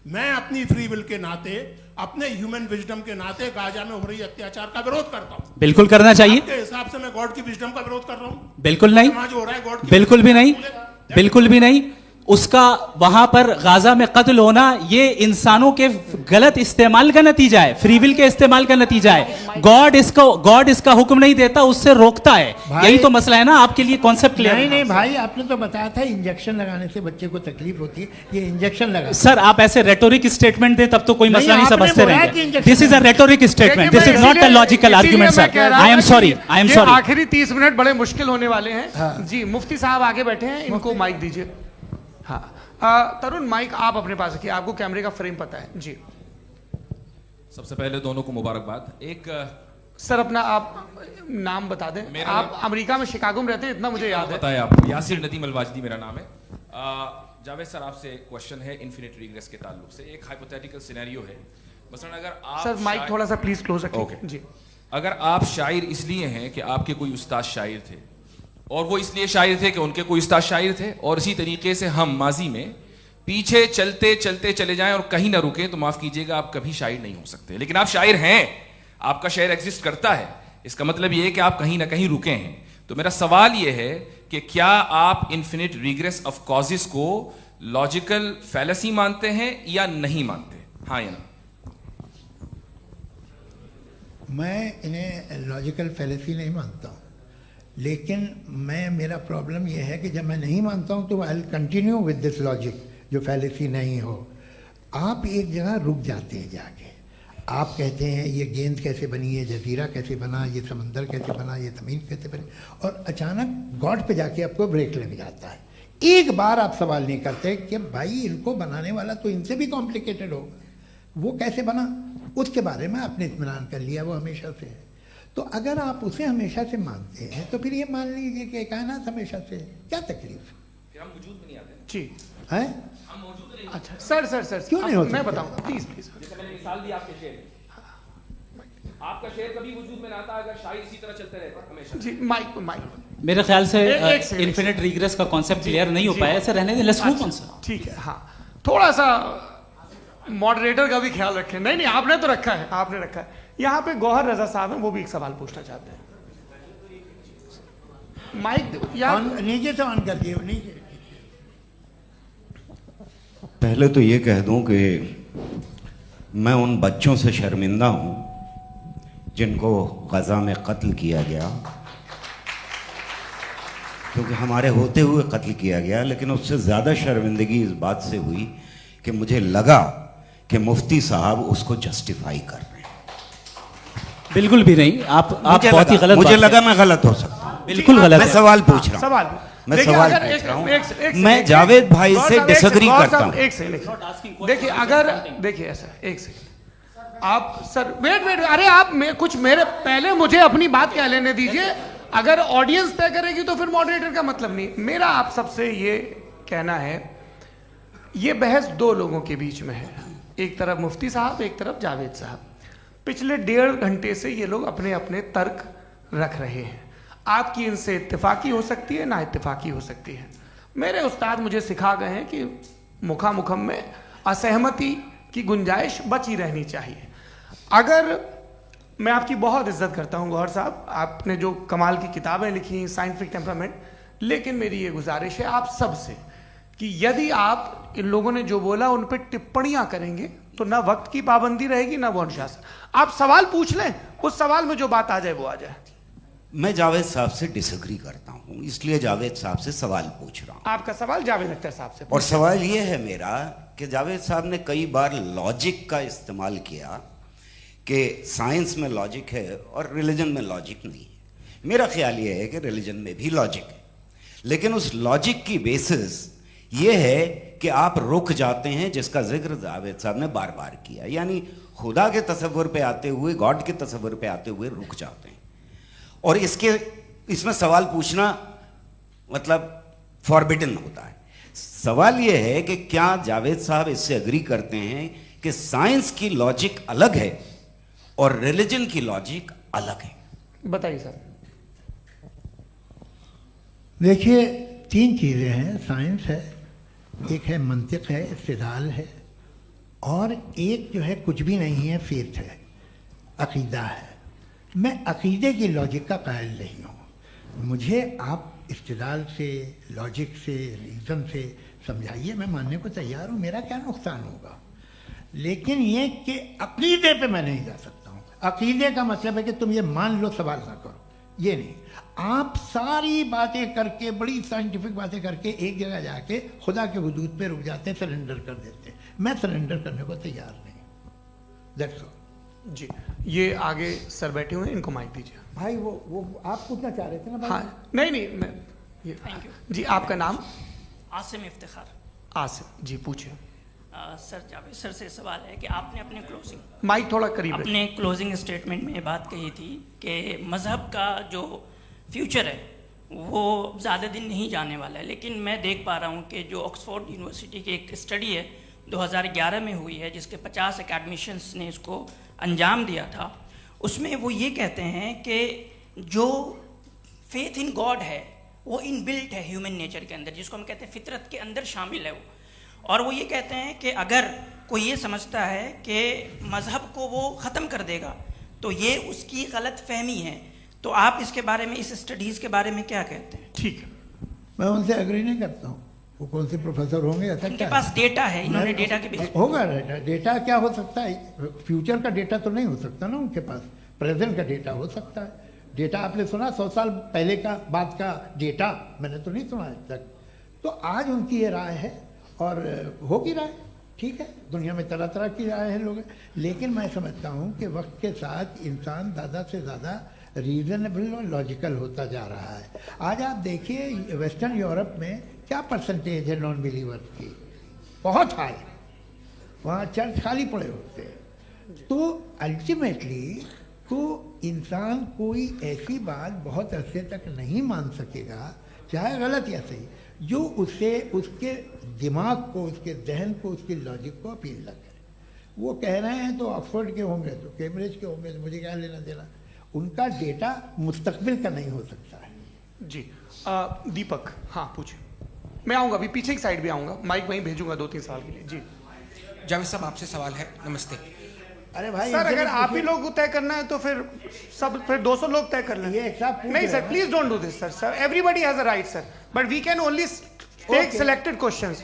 मैं अपनी फ्री विल के नाते, अपने ह्यूमन विजडम के नाते गाजा में हो रही अत्याचार का विरोध करता हूं। बिल्कुल करना चाहिए। आपके हिसाब से मैं गॉड की विजडम का विरोध कर रहा हूं? बिल्कुल नहीं, जो हो रहा है गॉड, बिल्कुल भी नहीं, बिल्कुल भी नहीं। उसका वहां पर गाजा में कत्ल होना ये इंसानों के गलत इस्तेमाल का नतीजा है, फ्री विल के इस्तेमाल का नतीजा है। गॉड इसका हुक्म नहीं देता, उससे रोकता है। यही तो मसला है ना, आपके लिए कॉन्सेप्ट क्लियर नहीं नहीं भाई, आपने तो बताया था इंजेक्शन लगाने से बच्चे को तकलीफ होती है, ये इंजेक्शन लगा। सर आप ऐसे रेटोरिक स्टेटमेंट दे तब तो कोई मसला नहीं समझते रहेंगे। This is a rhetoric statement, this is not a logical argument sir. I am sorry, I am sorry. आखिरी 30 मिनट बड़े मुश्किल होने वाले हैं जी। मुफ्ती साहब आगे बैठे हैं, इनको माइक दीजिए। हाँ तरुण, माइक आप अपने पास रखिए, आपको कैमरे का फ्रेम पता है जी। सबसे पहले दोनों को मुबारकबाद। एक सर अपना आप नाम बता दें। आप अमेरिका में शिकागो में रहते हैं, इतना मुझे याद है। बताया आपको, यासिर नदीम अलवाजदी मेरा नाम है। जावेद सर आपसे एक क्वेश्चन है इन्फिनिट रिग्रेस के ताल्लुक से। एक हाइपोथेटिकल सिनेरियो है, मसलन अगर आप सर माइक थोड़ा सा प्लीज क्लोज रखिए जी। अगर आप शायर इसलिए हैं कि आपके कोई उस्ताद शायर थे, और वो इसलिए शायर थे कि उनके कोई उस्ताद शायर थे, और इसी तरीके से हम माजी में पीछे चलते चलते चले जाएं और कहीं ना रुके, तो माफ कीजिएगा आप कभी शायर नहीं हो सकते। लेकिन आप शायर हैं, आपका शायर एग्जिस्ट करता है, इसका मतलब ये है कि आप कहीं ना कहीं रुके हैं। तो मेरा सवाल ये है कि क्या आप इन्फिनिट रिग्रेस ऑफ कॉजेस को लॉजिकल फैलेसी मानते हैं या नहीं मानते? हाँ या ना? मैं इन्हें लॉजिकल फैलेसी नहीं मानता हूँ, लेकिन मेरा प्रॉब्लम यह है कि जब मैं नहीं मानता हूँ तो I will continue with this logic जो फैलेसी नहीं हो। आप एक जगह रुक जाते हैं जाके, आप कहते हैं ये गेंद कैसे बनी, ये जजीरा कैसे बना, ये समंदर कैसे बना, ये ज़मीन कैसे बनी, और अचानक गॉड पे जाके आपको ब्रेक लग जाता है। एक बार आप सवाल नहीं करते कि भाई इनको बनाने वाला तो इनसे भी कॉम्प्लिकेटेड होगा, वो कैसे बना, उसके बारे में आपने इत्मीनान कर लिया, वो हमेशा से है। तो अगर आप उसे हमेशा से मानते हैं तो फिर ये मान लीजिए कि कायनात हमेशा से है, क्या तकलीफ है? हम वजूद में नहीं आते जी है? हम मौजूद नहीं। अच्छा सर क्यों नहीं हो मैं सकते? बताऊं प्लीज प्लीज। जैसे मैंने मिसाल दी आपके शेर, आपका शेर कभी वजूद में ना आता अगर शायर इसी तरह चलते रहते हमेशा। जी माइक मेरे ख्याल से एक सेकंड। इन्फिनिट रिग्रेस का कॉन्सेप्ट क्लियर नहीं हो पाया, ऐसे रहने दें, लेट्स मूव ऑन सर। ठीक है, हाँ थोड़ा सा मॉडरेटर का भी ख्याल रखें। नहीं नहीं आपने तो रखा है, आपने रखा है। यहाँ पे गौहर रजा साहब हैं, वो भी एक सवाल पूछना चाहते हैं। माइक यार नीचे से ऑन कर दिए, नीचे। पहले तो ये कह दूं कि मैं उन बच्चों से शर्मिंदा हूं जिनको गजा में कत्ल किया गया, क्योंकि हमारे होते हुए कत्ल किया गया। लेकिन उससे ज़्यादा शर्मिंदगी इस बात से हुई कि मुझे लगा कि मुफ्ती साहब उसको जस्टिफाई कर रहे हैं। बिल्कुल भी नहीं, आप बहुत ही गलत, मुझे लगा मैं गलत हो सकता हूं। बिल्कुल गलत मैं है। सवाल पूछ रहा हूं, सवाल मैं देखिए, सवाल अगर पूछ रहा हूं। एक मैं सेकंड, जावेद भाई गौर से साहब, एक डिसएग्री सेकंड, करता गौर हूं। साहब, एक सेकंड देखिए, अगर देखिए ऐसा एक सेकंड आप सर वेट अरे आप कुछ मेरे पहले मुझे अपनी बात क्या लेने दीजिए। अगर ऑडियंस तय करेगी तो फिर मॉडरेटर का मतलब नहीं। मेरा आप सबसे ये कहना है, ये बहस दो लोगों के बीच में है, एक तरफ मुफ्ती साहब, एक तरफ जावेद साहब। पिछले 1.5 घंटे से ये लोग अपने अपने तर्क रख रहे हैं। आपकी इनसे इत्तेफाकी हो सकती है, ना इत्तेफाकी हो सकती है। मेरे उस्ताद मुझे सिखा गए हैं कि मुखामुखम में असहमति की गुंजाइश बची रहनी चाहिए। अगर मैं आपकी बहुत इज्जत करता हूं गौहर साहब, आपने जो कमाल की किताबें लिखी, साइंटिफिक टेम्परामेंट, लेकिन मेरी ये गुजारिश है आप सबसे कि यदि आप इन लोगों ने जो बोला उन पर टिप्पणियां करेंगे तो ना वक्त की पाबंदी रहेगी, ना वो अनुशासन। आप सवाल पूछ लें, उस सवाल में जो बात आ जाए वो आ जाए। मैं जावेद साहब से डिसएग्री करता हूं, इसलिए जावेद साहब से सवाल पूछ रहा हूं। आपका सवाल जावेद अख्तर साहब से। और सवाल ये है मेरा कि जावेद साहब ने कई बार लॉजिक का इस्तेमाल किया कि साइंस में लॉजिक है और रिलीजन में लॉजिक नहीं है। मेरा ख्याल ये है कि रिलीजन में भी लॉजिक है, लेकिन उस लॉजिक की बेसिस ये है कि आप रुक जाते हैं, जिसका जिक्र जावेद साहब ने बार बार किया, यानी खुदा के तसव्वुर पे आते हुए, गॉड के तसव्वुर पे आते हुए रुक जाते हैं। और इसमें सवाल पूछना मतलब फॉरबिडन होता है। सवाल यह है कि क्या जावेद साहब इससे एग्री करते हैं कि साइंस की लॉजिक अलग है और रिलीजन की लॉजिक अलग है? बताइए सर। देखिए 3 चीज़ें हैं, साइंस है, एक है मंतिक है, इस्तिदलाल है, और एक जो है कुछ भी नहीं है, फेथ है, अकीदा है। मैं अकीदे की लॉजिक का कायल नहीं हूँ। मुझे आप इस्तिदलाल से, लॉजिक से, रीज़न से समझाइए, मैं मानने को तैयार हूँ, मेरा क्या नुकसान होगा। लेकिन ये कि अकीदे पे मैं नहीं जा सकता हूँ। अकीदे का मतलब है कि तुम ये मान लो, सवाल ना करो, ये नहीं। आप सारी बातें करके, बड़ी साइंटिफिक बातें करके एक जगह जाके खुदा के वजूद पे रुक जाते हैं, सरेंडर कर देते हैं। मैं सरेंडर करने को तैयार नहीं। That's all. जी ये आगे सर बैठे हुए हैं, इनको माइक दीजिए। भाई वो आप पूछना चाह रहे थे ना भाई? हाँ नहीं मैं ये थैंक यू जी। आपका नाम? आसिम इफ्तिखार। आसिफ जी, पूछिए। सर जावेद सर से सवाल है कि आपने अपने क्लोजिंग माइक थोड़ा करीब रखिए। अपने क्लोजिंग स्टेटमेंट में ये बात कही थी कि मज़हब का जो फ्यूचर है वो ज़्यादा दिन नहीं जाने वाला है। लेकिन मैं देख पा रहा हूँ कि जो ऑक्सफोर्ड यूनिवर्सिटी की एक स्टडी है 2011 में हुई है, जिसके 50 एकेडमिशियंस ने इसको अंजाम दिया था, उसमें वो ये कहते हैं कि जो फेथ इन गॉड है वो इनबिल्ट है ह्यूमन नेचर के अंदर, जिसको हम कहते हैं फितरत के अंदर शामिल है वो। और वो ये कहते हैं कि अगर कोई ये समझता है कि मज़हब को वो ख़त्म कर देगा तो ये उसकी गलत फहमी है। तो आप इसके बारे में, इस स्टडीज़ के बारे में क्या कहते हैं? ठीक है, मैं उनसे एग्री नहीं करता हूँ। वो कौन से प्रोफेसर होंगे, ऐसा उनके क्या पास डेटा है, इन्होंने डेटा के बेस होगा। डेटा क्या हो सकता है? फ्यूचर का डेटा तो नहीं हो सकता ना उनके पास, प्रेजेंट का डेटा हो सकता है। डेटा आपने सुना 100 साल पहले का बाद का डेटा? मैंने तो नहीं सुना आज तक। तो आज उनकी ये राय है और होगी राय, ठीक है, दुनिया में तरह तरह की राय है लोग, लेकिन मैं समझता हूँ कि वक्त के साथ इंसान ज़्यादा से ज़्यादा रीजनेबल और लॉजिकल होता जा रहा है। आज आप देखिए वेस्टर्न यूरोप में क्या परसेंटेज है नॉन बिलीवर्स की, बहुत हाई, वहाँ चर्च खाली पड़े होते हैं। तो अल्टीमेटली तो इंसान कोई ऐसी बात बहुत अरसे तक नहीं मान सकेगा, चाहे गलत या सही, जो उससे उसके दिमाग को, उसके जहन को, उसके लॉजिक को अपील न करे। वो कह रहे हैं तो ऑक्सफोर्ड के होंगे तो कैम्ब्रिज के होंगे, तो मुझे क्या लेना देना, उनका डेटा मुस्तकबिल का नहीं हो सकता है। जी दीपक, हाँ पूछिए। मैं आऊँगा, अभी पीछे की साइड भी आऊँगा, माइक वहीं भेजूंगा 2-3 साल के लिए। जी जावेद साहब, आपसे सवाल है। नमस्ते। अरे भाई सर, अगर आप ही लोग को तय करना है तो फिर 200 लोग तय कर लें। ये एक साथ नहीं sir, please don't do this sir. Everybody has a right sir, but we can only take selected questions.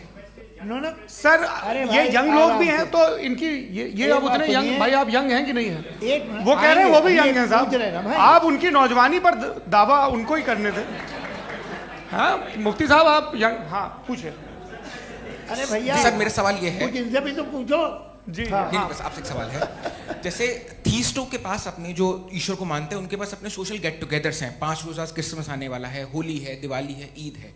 No sir, ये यंग लोग भी हैं से। तो इनकी ये आप उतने यंग, भाई आप यंग हैं कि नहीं हैं? एक मिनट, वो कह रहे हैं वो भी आइए, यंग हैं पूछ रहे हैं साहब, भाई। आप उनकी नौजवानी पर दावा उनको ही करने थे। हाँ मुफ्ती साहब आप यंग, हाँ पूछे। अरे भैया सर मेरा सवाल ये है, कुछ इनसे भी तो पूछो। जी नहीं, बस आपसे एक सवाल है। जैसे थीस्टों के पास अपने जो ईश्वर को मानते हैं उनके पास अपने सोशल गेट टुगेदर्स हैं, 5 रोज़ आज क्रिसमस आने वाला है, होली है, दिवाली है, ईद है।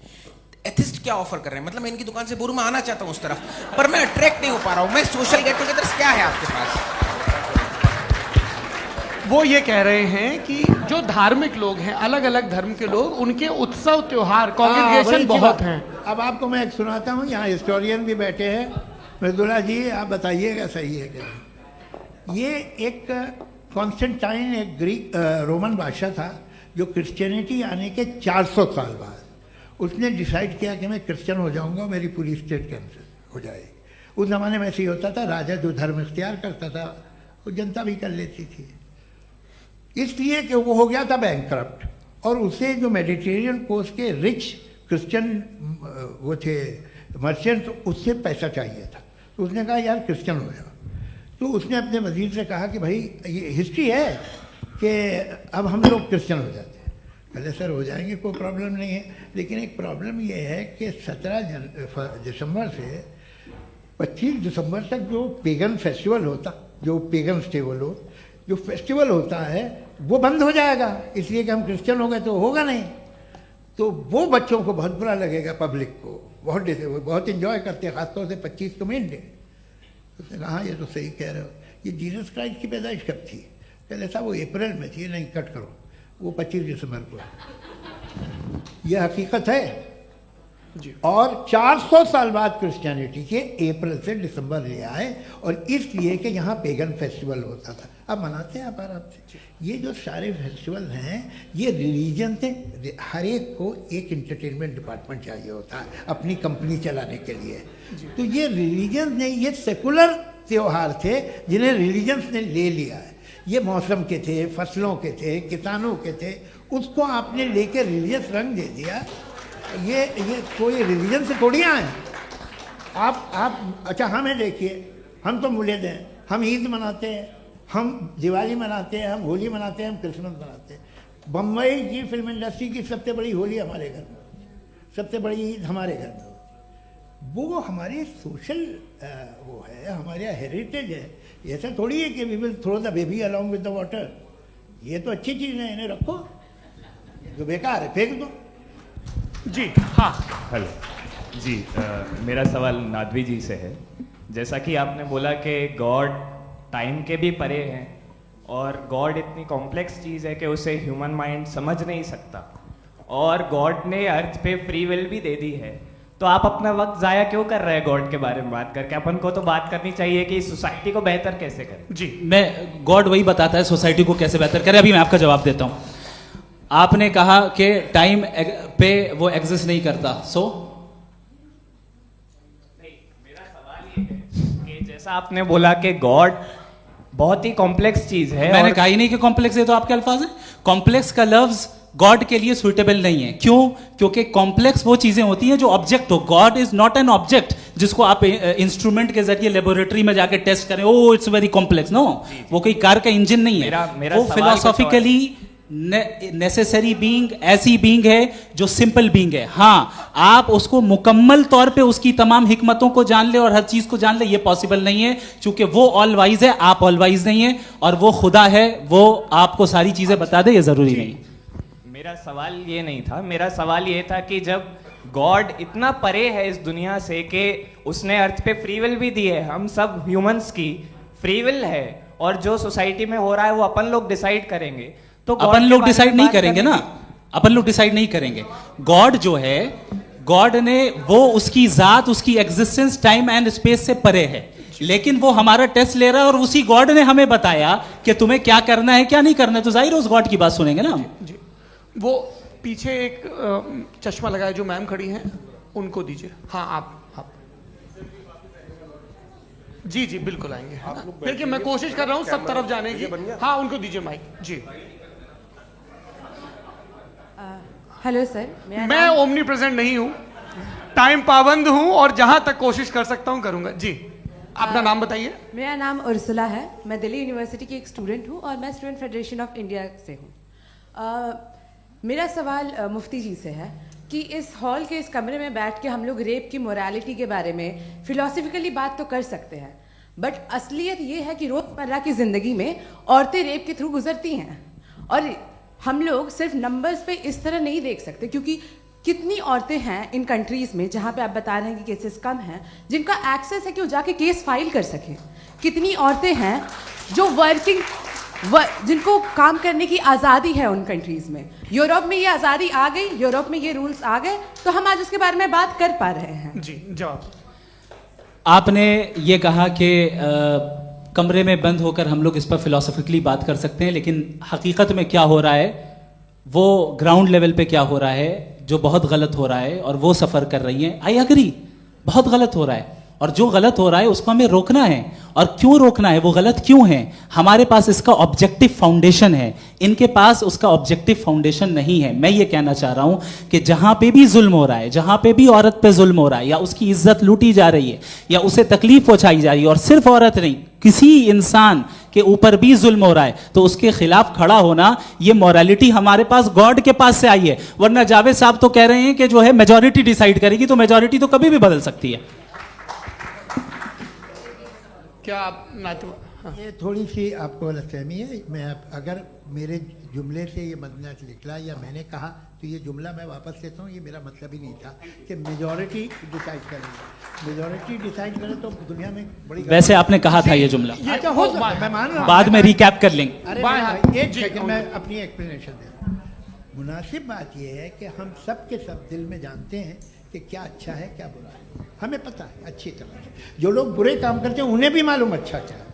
एथिस्ट क्या ऑफर कर रहे हैं? मतलब मैं इनकी दुकान से बोलूं, मैं आना चाहता हूं उस तरफ, पर मैं अट्रैक्ट नहीं हो पा रहा हूं। मैं सोशल गेट टुगेदर्स क्या है आपके पास? वो ये कह रहे हैं कि जो धार्मिक लोग हैं, अलग अलग धर्म के लोग, उनके उत्सव त्योहार कांग्रेगेशन बहुत हैं। अब आपको मैं एक सुनाता हूँ, यहाँ हिस्टोरियन भी बैठे हैं, मृदुला जी आप बताइएगा सही है कि नहीं। ये एक कॉन्स्टेंटाइन, एक ग्रीक रोमन बादशाह था जो क्रिश्चियनिटी आने के 400 साल बाद उसने डिसाइड किया कि मैं क्रिश्चियन हो जाऊंगा, मेरी पूरी स्टेट कैंसिल हो जाएगी। उस ज़माने में ऐसे ही होता था, राजा जो धर्म इख्तियार करता था वो जनता भी कर लेती थी, इसलिए कि वो हो गया था बैंकक्रप्ट, और उसे जो मेडिटेरियन कोस्ट के रिच क्रिश्चियन वो थे मर्चेंट, उससे पैसा चाहिए था। तो उसने कहा यार क्रिश्चियन हो जाओ। तो उसने अपने वजीर से कहा कि भाई ये हिस्ट्री है कि अब हम लोग क्रिश्चियन हो जाते हैं। पहले सर हो जाएंगे, कोई प्रॉब्लम नहीं है, लेकिन एक प्रॉब्लम ये है कि 17 दिसंबर से 25 दिसंबर तक जो पेगन फेस्टिवल होता, जो पेगन्स थे वो लोग, जो फेस्टिवल होता है वो बंद हो जाएगा, इसलिए कि हम क्रिश्चियन हो गए तो होगा नहीं। तो वो बच्चों को बहुत बुरा लगेगा, पब्लिक को बहुत इन्जॉय करते हैं, खासतौर से 25 को मेन डे। तो उसने कहा हाँ ये तो सही कह रहे हो, ये जीसस क्राइस्ट की पैदाइश कब थी? पहले साहब वो अप्रैल में थी। नहीं, कट करो, वो 25 दिसंबर को है। यह हकीकत है जी। और 400 साल बाद क्रिश्चियनिटी के अप्रैल से दिसंबर ले आए, और इसलिए कि यहाँ पेगन फेस्टिवल होता था। अब मनाते हैं आप आराम से। ये जो सारे फेस्टिवल हैं ये रिलीजन से, हर एक को एक इंटरटेनमेंट डिपार्टमेंट चाहिए होता है अपनी कंपनी चलाने के लिए। तो ये रिलीजन ने, ये सेकुलर त्यौहार थे जिन्हें रिलीजन्स ने ले लिया है। ये मौसम के थे, फसलों के थे, किसानों के थे, उसको आपने लेके रिलीजियस रंग दे दिया। ये कोई रिलीजन से थोड़ी आए आप। अच्छा हमें देखिए, हम तो मुल्द हैं, हम ईद मनाते हैं, हम दिवाली मनाते हैं, हम होली मनाते हैं, हम क्रिसमस मनाते हैं। बम्बई की फिल्म इंडस्ट्री की सबसे बड़ी होली हमारे घर में, सबसे बड़ी ईद हमारे घर में। वो हमारे सोशल वो है, हमारे हेरिटेज है। ऐसा थोड़ी है कि we will throw the baby along with the water. ये तो अच्छी चीज़ है, इन्हें रखो, जो बेकार है फेंक दो। जी हाँ, हेलो जी, मेरा सवाल नादवी जी से है। जैसा कि आपने बोला कि गॉड टाइम के भी परे हैं, और गॉड इतनी कॉम्प्लेक्स चीज़ है कि उसे ह्यूमन माइंड समझ नहीं सकता, और गॉड ने अर्थ पे फ्री विल भी दे दी है। तो आप अपना वक्त ज़ाया क्यों कर रहे हैं गॉड के बारे में बात करके? अपन को तो बात करनी चाहिए कि सोसाइटी को बेहतर कैसे करें। जी, मैं गॉड वही बताता है सोसाइटी को कैसे बेहतर करे। अभी मैं आपका जवाब देता हूँ। आपने कहा कि टाइम पे वो एग्जिस्ट नहीं करता, मेरा सवाल ये है कि जैसा आपने बोला कि गॉड बहुत ही कॉम्प्लेक्स चीज है। मैंने कहा ही नहीं कि कॉम्प्लेक्स है, तो आपके अल्फाज हैं। कॉम्प्लेक्स का लफ्ज गॉड के लिए सुइटेबल नहीं है। क्यों? क्योंकि कॉम्प्लेक्स वो चीजें होती हैं जो ऑब्जेक्ट हो। God is not an object जिसको आप इंस्ट्रूमेंट के जरिए लेबोरेटरी में जाके टेस्ट करें, oh it's very complex. No, वो कोई कार का इंजन नहीं है। वो फिलोसॉफिकली नेसेसरी बीइंग ऐसी बीइंग है जो सिंपल बीइंग है। हाँ, आप उसको मुकम्मल तौर पे उसकी तमाम हिकमतों को जान ले और हर चीज को जान ले, ये पॉसिबल नहीं है, क्योंकि वो ऑल वाइज है, आप ऑल वाइज नहीं है, और वो खुदा है, वो आपको सारी चीजें बता दे, ये जरूरी नहीं। मेरा सवाल ये नहीं था, मेरा सवाल ये था कि जब गॉड इतना परे है इस दुनिया से कि उसने अर्थ पे फ्री विल भी दी है, हम सब ह्यूमंस की फ्री विल है, और जो सोसाइटी में हो रहा है वो अपन लोग डिसाइड करेंगे, तो अपन लोग डिसाइड नहीं करेंगे ना, अपन लोग डिसाइड नहीं करेंगे। गॉड जो है, गॉड ने वो उसकी जात, उसकी एग्जिस्टेंस टाइम एंड स्पेस से परे है, लेकिन वो हमारा टेस्ट ले रहा है और उसी गॉड ने हमें बताया कि तुम्हें क्या करना है क्या नहीं करना है, तो जाहिर है उस गॉड की बात सुनेंगे ना हम। जी, वो पीछे एक चश्मा लगाए जो मैम खड़ी हैं, उनको दीजिए। हाँ, आप जी जी बिल्कुल आएंगे। देखिए मैं कोशिश कर रहा हूँ सब तरफ जाने की। हाँ, उनको दीजिए माइक। जी, हेलो सर, मैं ओमनी प्रेजेंट नहीं हूँ, टाइम पाबंद हूँ और जहां तक कोशिश कर सकता हूँ करूंगा। जी, अपना नाम बताइए। मेरा नाम उर्सुला है, मैं दिल्ली यूनिवर्सिटी की एक स्टूडेंट हूँ और मैं स्टूडेंट फेडरेशन ऑफ इंडिया से हूँ। मेरा सवाल मुफ्ती जी से है कि इस हॉल के इस कमरे में बैठ के हम लोग रेप की मोरालिटी के बारे में फिलोसफिकली बात तो कर सकते हैं, बट असलियत ये है कि रोज़मर्रा की ज़िंदगी में औरतें रेप के थ्रू गुजरती हैं, और हम लोग सिर्फ नंबर्स पे इस तरह नहीं देख सकते, क्योंकि कितनी औरतें हैं इन कंट्रीज़ में जहाँ पे आप बता रहे हैं कि केसेस कम हैं, जिनका एक्सेस है कि वो जाके केस फाइल कर सकें। कितनी औरतें हैं जो जिनको काम करने की आज़ादी है उन कंट्रीज़ में। यूरोप में ये आज़ादी आ गई, यूरोप में ये रूल्स आ गए, तो हम आज उसके बारे में बात कर पा रहे हैं। जी, जवाब। आपने ये कहा कि कमरे में बंद होकर हम लोग इस पर फिलोसफिकली बात कर सकते हैं, लेकिन हकीकत में क्या हो रहा है, वो ग्राउंड लेवल पे क्या हो रहा है जो बहुत गलत हो रहा है, और वो सफ़र कर रही हैं। आई अग्री, बहुत गलत हो रहा है, और जो गलत हो रहा है उसको हमें रोकना है। और क्यों रोकना है, वो गलत क्यों है, हमारे पास इसका ऑब्जेक्टिव फाउंडेशन है, इनके पास उसका ऑब्जेक्टिव फाउंडेशन नहीं है। मैं ये कहना चाह रहा हूं कि जहां पे भी जुल्म हो रहा है, जहां पे भी औरत पे जुल्म हो रहा है, या उसकी इज्जत लूटी जा रही है, या उसे तकलीफ पहुंचाई जा रही है, और सिर्फ औरत नहीं, किसी इंसान के ऊपर भी जुल्म हो रहा है, तो उसके खिलाफ खड़ा होना, ये मॉरलिटी हमारे पास गॉड के पास से आई है। वरना जावेद साहब तो कह रहे हैं कि जो है मेजॉरिटी डिसाइड करेगी, तो मेजॉरिटी तो कभी भी बदल सकती है। क्या आप ये थोड़ी सी आपको गलतफहमी है। मैं अगर मेरे जुमले से ये मदनत निकला या मैंने कहा, तो ये जुमला मैं वापस लेता हूँ। ये मेरा मतलब ही नहीं था कि मेजॉरिटी डिसाइड करेंगे। मेजॉरिटी डिसाइड करे तो दुनिया में बड़ी, वैसे आपने कहा था ये जुमला, अच्छा हो सकता है, मैं मान रहा हूँ, बाद में रिकैप कर लेंगे। अरे एक सेकंड, मैं अपनी एक्सप्लेनेशन देता हूँ। मुनासिब बात यह है कि हम सब के सब दिल में जानते हैं कि क्या अच्छा है क्या बुरा है, हमें पता है अच्छी तरह से। जो लोग बुरे काम करते हैं उन्हें भी मालूम अच्छा क्या है।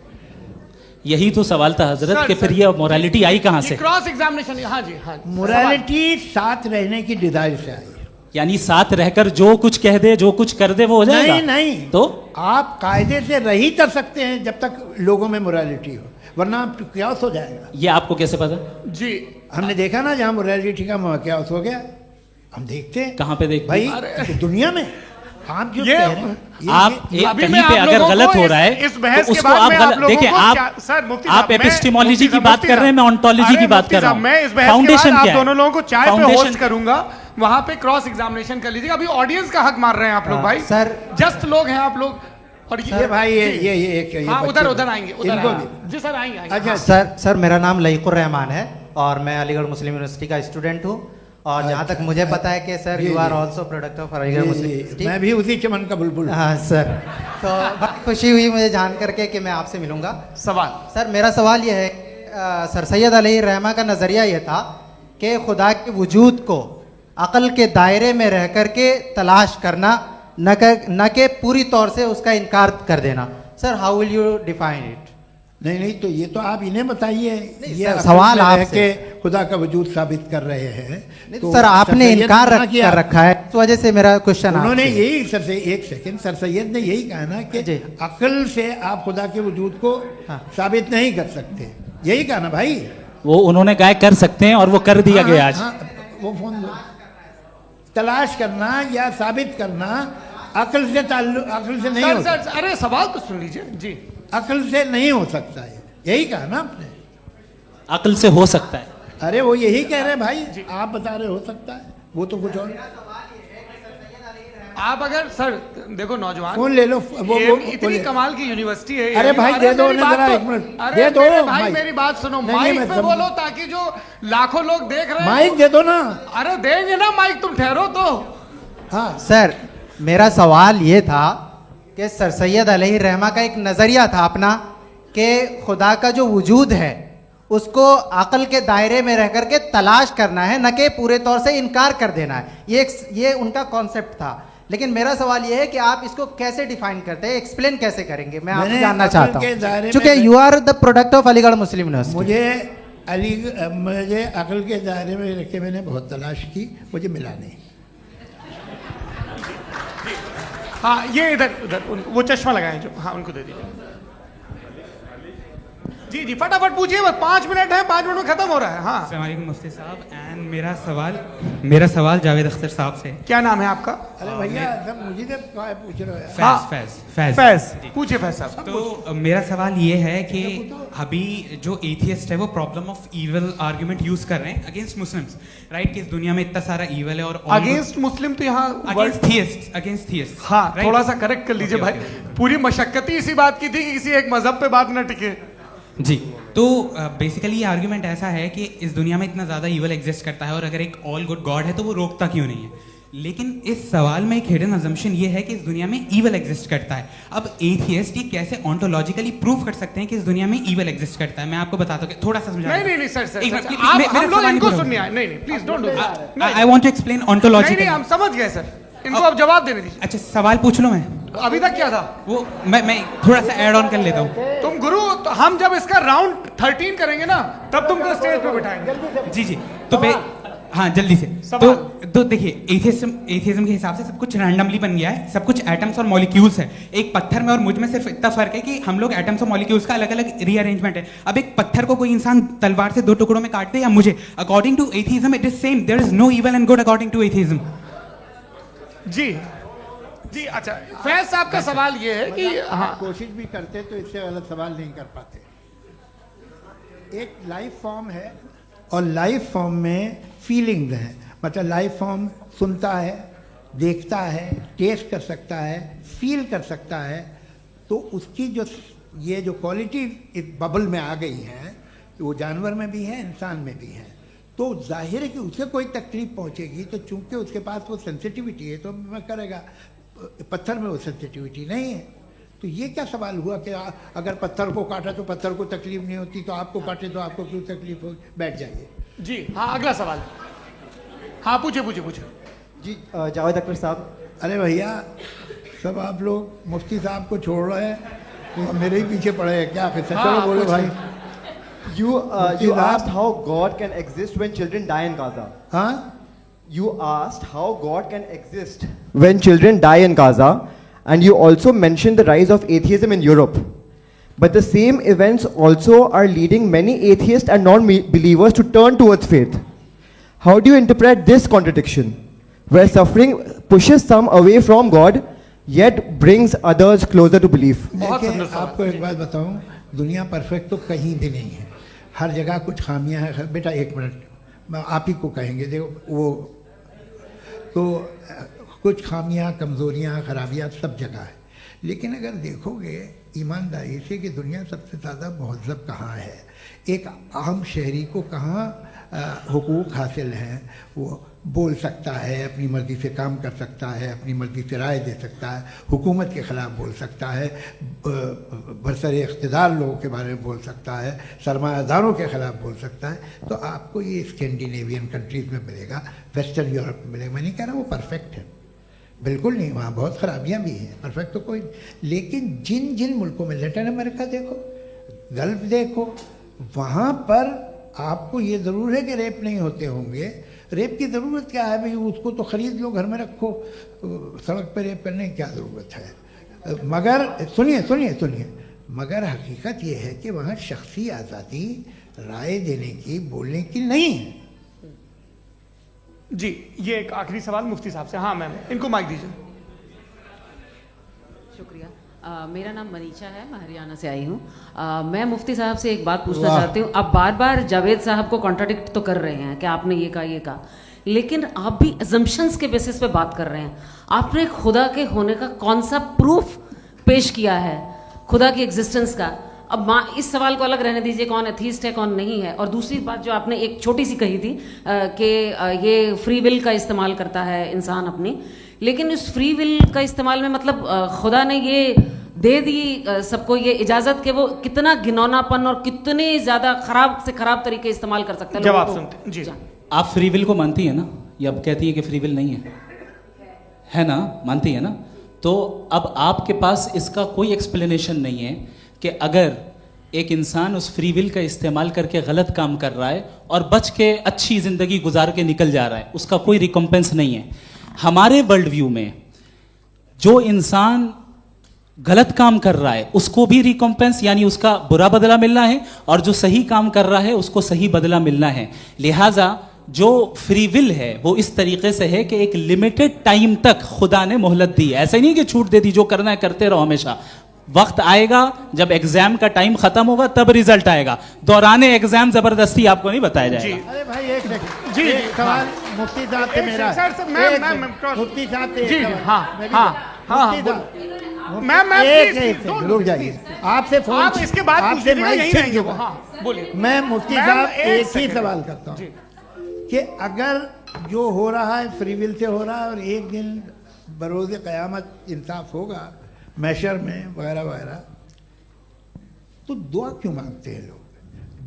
यही तो सवाल था हजरत कि फिर ये मोरालिटी आई कहां से? Cross examination. हाँ जी, हाँ। मोरालिटी साथ रहने की डिजायर से आई, यानी साथ रहकर जो कुछ कह दे, जो कुछ कर दे, वो हो जाएगा। नहीं नहीं, तो आप कायदे से रह ही कर सकते हैं जब तक लोगों में मोरालिटी हो, वरना क्यास हो जाएगा। ये आपको कैसे पता? जी, हमने देखा ना, जहाँ मोरालिटी का क्यास हो गया, हम देखते हैं। कहाँ पे देखते भाई? दुनिया में। आप जो कह रहे हैं, आप कहीं पे अगर गलत हो रहा है तो उसको आप गलत देखिए। आप एपिस्टेमोलॉजी की बात कर रहे हैं, मैं ऑन्टोलॉजी की बात कर रहा हूं। मैं इस बहस फाउंडेशन क्या है? दोनों लोगों को चाय पे होस्ट करूंगा, वहां पे क्रॉस एग्जामिनेशन कर लीजिएगा। अभी ऑडियंस का हक मार रहे हैं आप लोग भाई, सर जस्ट लोग हैं आप लोग। और ये भाई ये हाँ, उधर आएंगे, जी सर आएंगे। अच्छा सर, मेरा नाम लईकुर रहमान है और मैं अलीगढ़ मुस्लिम यूनिवर्सिटी का स्टूडेंट हूँ, और जहाँ तक मुझे पता है कि sir you are also product of Aligarh Muslim University. मैं भी उसी चमन का बुलबुल। हाँ सर, तो बहुत खुशी हुई मुझे जान करके कि मैं आपसे मिलूंगा। सवाल सर, मेरा सवाल यह है, सर सैयद अलैहिर्रहमा का नज़रिया यह था कि खुदा के वजूद को अक़ल के दायरे में रह कर के तलाश करना, न कि पूरी तौर से उसका इनकार कर देना। Sir, how will you define it? नहीं, तो ये तो आप इन्हें बताइए। ये सवाल आपसे खुदा का वजूद साबित कर रहे हैं, तो सर आपने इनकार कर रखा है, इस वजह से मेरा क्वेश्चन। उन्होंने यही सर से, एक सेकंड, सर सैयद ने यही कहा ना कि अक्ल से आप खुदा के वजूद को साबित नहीं कर सकते, यही कहा ना भाई। वो उन्होंने कहा कर सकते हैं और वो कर दिया गया आज। वो फोन तलाश करना या साबित करना अक्ल से अक्ल से नहीं हो सकता। अरे सवाल तो सुन लीजिए जी। अक्ल से नहीं हो सकता है, यही कहा ना आपने। अक्ल से हो सकता है, अरे वो यही कह रहे हैं भाई, आप बता रहे हो सकता है, वो तो कुछ और। आप अगर सर देखो नौजवान फोन ले लो, वो इतनी कमाल की यूनिवर्सिटी है। अरे भाई दे दो उन्हें जरा, एक मिनट दे दो भाई, मेरी बात सुनो, माइक पे बोलो ताकि जो लाखों लोग देख रहे हैं। माइक दे दो ना। अरे देंगे ना माइक, तुम ठहरो तो। हाँ सर, मेरा सवाल ये था कि सर सैयद अलैहि रहमा का एक नज़रिया था अपना कि खुदा का जो वजूद है उसको अक़ल के दायरे में रह करके तलाश करना है, न कि पूरे तौर से इनकार कर देना है। ये उनका कॉन्सेप्ट था। लेकिन मेरा सवाल ये है कि आप इसको कैसे डिफाइन करते हैं, एक्सप्लेन कैसे करेंगे, मैं आपसे जानना चाहता हूँ, क्योंकि you are the product of Aligarh Muslim University. मुझे अक़ल के दायरे में रख के मैंने बहुत तलाश की, मुझे मिला नहीं। हाँ ये इधर वो चश्मा लगाए जो, हाँ उनको दे दीजिए। जी जी फटाफट पूछिए, बस 5 मिनट है, 5 मिनट में खत्म हो रहा है। हाँ अस्सलाम वालेकुम मुफ्ती साहब, एंड मेरा सवाल जावेद अख्तर साहब से। क्या नाम है आपका? अरे भैया सब मुझे पूछ रहे हो। फैज पूछिए फैज साहब। तो मेरा सवाल ये है कि अभी जो एथियस्ट है वो problem of evil argument use कर रहे हैं अगेंस्ट मुस्लिम्स, राइट? कि इस दुनिया में इतना सारा इविल है और अगेंस्ट मुस्लिम तो यहाँ अगेंस्ट थियस्ट। हाँ थोड़ा सा करेक्ट कर लीजिए भाई, पूरी मशक्कत ही इसी बात की थी कि किसी एक मजहब पे बात ना टिके। जी, तो बेसिकली ये आर्गुमेंट ऐसा है कि इस दुनिया में इतना ज़्यादा ईवल एग्जिस्ट करता है और अगर एक ऑल गुड गॉड है तो वो रोकता क्यों नहीं है? लेकिन इस सवाल में एक हिडन अजम्पशन ये है कि इस दुनिया में ईवल एग्जिस्ट करता है। अब एथियस्ट ये कैसे ऑन्टोलॉजिकली प्रूव कर सकते हैं कि इस दुनिया में ईवल एग्जिस्ट करता है? मैं आपको बताता हूँ, थोड़ा सा समझा। नहीं सर, हम लोग इनको सुनिए। नहीं please don't do that. I want to explain ontologically. हम समझ गए सर, इनको अब जवाब देने दीजिए। अच्छा सवाल पूछ लो। मैं अभी तक क्या था वो मैं थोड़ा सा ऐड ऑन कर लेता हूँ। तुम गुरु, तो हम जब इसका राउंड 13 करेंगे ना तब तुमको स्टेज पे बिठाएंगे। जी तो हाँ जल्दी से। तो देखिए एथियज्म के हिसाब से सब कुछ रैंडमली बन गया है, सब कुछ एटम्स और मॉलिक्यूल्स है। एक पत्थर में और मुझ में सिर्फ इतना फर्क है कि हम लोग एटम्स और मॉलिक्यूल्स का अलग अलग रीअरेंजमेंट है। अब एक पत्थर को कोई इंसान तलवार से 2 टुकड़ों में काटते या मुझे, according to atheism it is same, there is no evil and good according to atheism. जी अच्छा, फैज साहब का सवाल ये है कि हाँ कोशिश भी करते तो इससे गलत सवाल नहीं कर पाते। एक लाइफ फॉर्म है और लाइफ फॉर्म में फीलिंग्स हैं, मतलब लाइफ फॉर्म सुनता है, देखता है, टेस्ट कर सकता है, फील कर सकता है। तो उसकी जो ये जो क्वालिटी इस बबल में आ गई है तो वो जानवर में भी है, इंसान में भी है। तो जाहिर है कि उसे कोई तकलीफ पहुंचेगी, तो चूंकि उसके पास वो सेंसिटिविटी है तो मैं करेगा। पत्थर में वो सेंसिटिविटी नहीं है। तो ये क्या सवाल हुआ कि अगर पत्थर को काटा तो पत्थर को तकलीफ नहीं होती, तो आपको काटे तो आपको क्यों तकलीफ हो? बैठ जाइए। जी हाँ अगला सवाल। हाँ पूछे जी जावेद अख्तर साहब। अरे भैया सब आप लोग मुफ्ती साहब को छोड़ रहे हैं, तो मेरे ही पीछे पड़े हैं क्या? फिर चलो बोलो भाई। You asked how God can exist when children die in Gaza. Huh? You asked how God can exist when children die in Gaza, and you also mentioned the rise of atheism in Europe. But the same events also are leading many atheists and non-believers to turn towards faith. How do you interpret this contradiction, where suffering pushes some away from God, yet brings others closer to belief? आपको एक बात बताऊं, दुनिया परफेक्ट तो कहीं भी नहीं है, हर जगह कुछ खामियां हैं। बेटा एक मिनट, आप ही को कहेंगे, देखो वो तो कुछ खामियां, कमज़ोरियां, खराबियां सब जगह है। लेकिन अगर देखोगे ईमानदारी से कि दुनिया सबसे ज़्यादा महज़ब कहाँ है, एक आम शहरी को कहाँ हुकूक हासिल हैं, वो बोल सकता है, अपनी मर्ज़ी से काम कर सकता है, अपनी मर्ज़ी से राय दे सकता है, हुकूमत के ख़िलाफ़ बोल सकता है, बरसरे इक़्तिदार लोगों के बारे में बोल सकता है, सरमायादारों के ख़िलाफ़ बोल सकता है। तो आपको ये स्कैंडिनेवियन कंट्रीज़ में मिलेगा, वेस्टर्न यूरोप में मिलेगा। मैं नहीं कह रहा वो परफेक्ट है, बिल्कुल नहीं, वहाँ बहुत ख़राबियाँ भी हैं, परफेक्ट तो कोई। लेकिन जिन जिन मुल्कों में, लैटिन अमेरिका देखो, गल्फ़ देखो, वहाँ पर आपको ये ज़रूर है कि रेप नहीं होते होंगे। रेप की ज़रूरत क्या है भाई? उसको तो ख़रीद लो, घर में रखो, सड़क पर रेप करने की क्या ज़रूरत है? मगर सुनिए, मगर हकीकत ये है कि वहाँ शख्सी आज़ादी राय देने की, बोलने की नहीं है। जी ये एक आखिरी सवाल मुफ्ती साहब से। हाँ मैम, इनको माइक दीजिए। शुक्रिया। मेरा नाम मनीषा है, मैं हरियाणा से आई हूँ। मैं मुफ्ती साहब से एक बात पूछना चाहती हूँ। आप बार बार जावेद साहब को कॉन्ट्राडिक्ट तो कर रहे हैं कि आपने ये कहा, लेकिन आप भी अजम्पशंस के बेसिस पे बात कर रहे हैं। आपने खुदा के होने का कौन सा प्रूफ पेश किया है, खुदा की एग्जिस्टेंस का? अब इस सवाल को अलग रहने दीजिए, कौन एथीस्ट है कौन नहीं है। और दूसरी बात जो आपने एक छोटी सी कही थी कि ये फ्री विल का इस्तेमाल करता है इंसान अपनी, लेकिन इस फ्री विल का इस्तेमाल में मतलब खुदा ने ये दे दी सबको ये इजाजत कि वो कितना घिनौनापन और कितने ज्यादा खराब से खराब तरीके इस्तेमाल कर सकता है। जवाब सुनते जी। आप फ्री विल को मानती है ना, या अब कहती है कि फ्री विल नहीं है ना? मानती है ना? तो अब आपके पास इसका कोई एक्सप्लेनेशन नहीं है कि अगर एक इंसान उस फ्री विल का इस्तेमाल करके गलत काम कर रहा है और बच के अच्छी जिंदगी गुजार के निकल जा रहा है, उसका कोई रिकम्पेंस नहीं है। हमारे वर्ल्ड व्यू में जो इंसान गलत काम कर रहा है उसको भी रिकम्पेंस यानी उसका बुरा बदला मिलना है, और जो सही काम कर रहा है उसको सही बदला मिलना है। लिहाजा जो फ्री विल है वो इस तरीके से है कि एक लिमिटेड टाइम तक खुदा ने मोहलत दी है। ऐसा नहीं कि छूट दे दी, जो करना है करते रहो हमेशा। वक्त आएगा जब एग्जाम का टाइम खत्म होगा तब रिजल्ट आएगा। दौराने एग्जाम जबरदस्ती आपको नहीं बताया जाएगा। अरे भाई एक सेकंड जी, एक सवाल मुफ्ती साहब से मेरा है। मुफ्ती साहब से एक सवाल। रुक जाइए, आपसे फोन, आप इसके बाद आपसे माइक छीन चुका। बोलिए। मैं मुफ्ती साहब एक ही सवाल करता हूँ कि अगर जो हो रहा है फ्री विल से हो रहा है और एक दिन बरोज़ क़यामत इंसाफ होगा मैशर में वगैरह वगैरह, तो दुआ क्यों मांगते हैं लोग?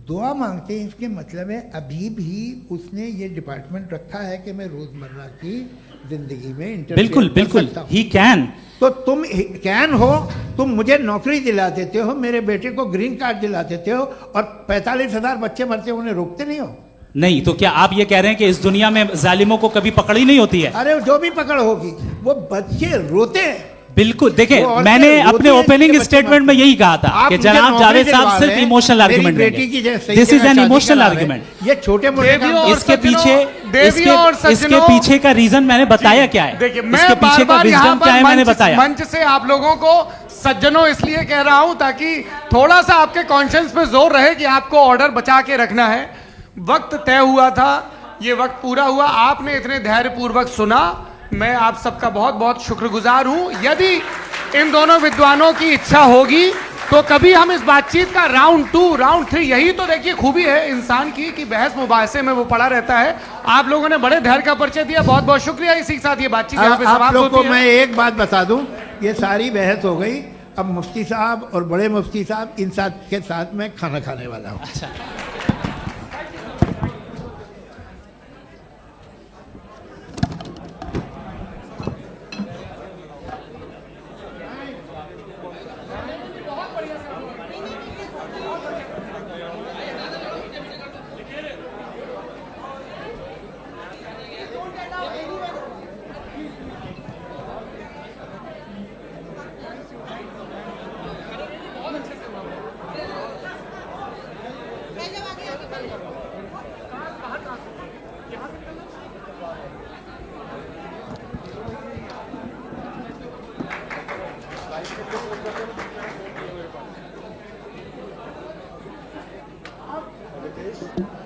दुआ मांगते हैं इसके मतलब है अभी भी उसने ये डिपार्टमेंट रखा है कि मैं रोजमर्रा की जिंदगी में बिल्कुल बिल्कुल ही कैन। तो तुम कैन हो, तुम मुझे नौकरी दिला देते हो, मेरे बेटे को ग्रीन कार्ड दिला देते हो, और 45,000 बच्चे मरते हो उन्हें रोकते नहीं हो। नहीं तो क्या आप ये कह रहे हैं कि इस दुनिया में जालिमों को कभी पकड़ ही नहीं होती है? अरे जो भी पकड़ होगी, वो बच्चे रोते हैं। बिल्कुल, देखिए मैंने अपने ओपनिंग स्टेटमेंट में यही कहा था कि जनाब जावेद साहब सिर्फ इमोशनल आर्गुमेंट देंगे। This is an emotional argument. ये छोटे मोटे इसके पीछे का रीजन मैंने बताया क्या है, देखिए इसके पीछे का रीजन क्या है मैंने बताया। मंच से आप लोगों को सज्जनों इसलिए कह रहा हूं ताकि थोड़ा सा आपके कॉन्शियंस पे जोर रहे कि आपको ऑर्डर बचा के रखना है। वक्त तय हुआ था, ये वक्त पूरा हुआ, आपने इतने धैर्यपूर्वक सुना, मैं आप सबका बहुत बहुत शुक्रगुजार हूं। यदि इन दोनों विद्वानों की इच्छा होगी तो कभी हम इस बातचीत का राउंड 2, राउंड 3, यही तो देखिए खूबी है इंसान की कि बहस मुबाहसे में वो पड़ा रहता है। आप लोगों ने बड़े धैर्य का परिचय दिया, बहुत बहुत शुक्रिया। इसी के साथ ये बातचीत यहाँ पे समाप्त होती है। आप लोग को मैं एक बात बता दूं, ये सारी बहस हो गई, अब मुफ्ती साहब और बड़े मुफ्ती साहब इन साथ के साथ मैं खाना खाने वाला हूँ। Thank you.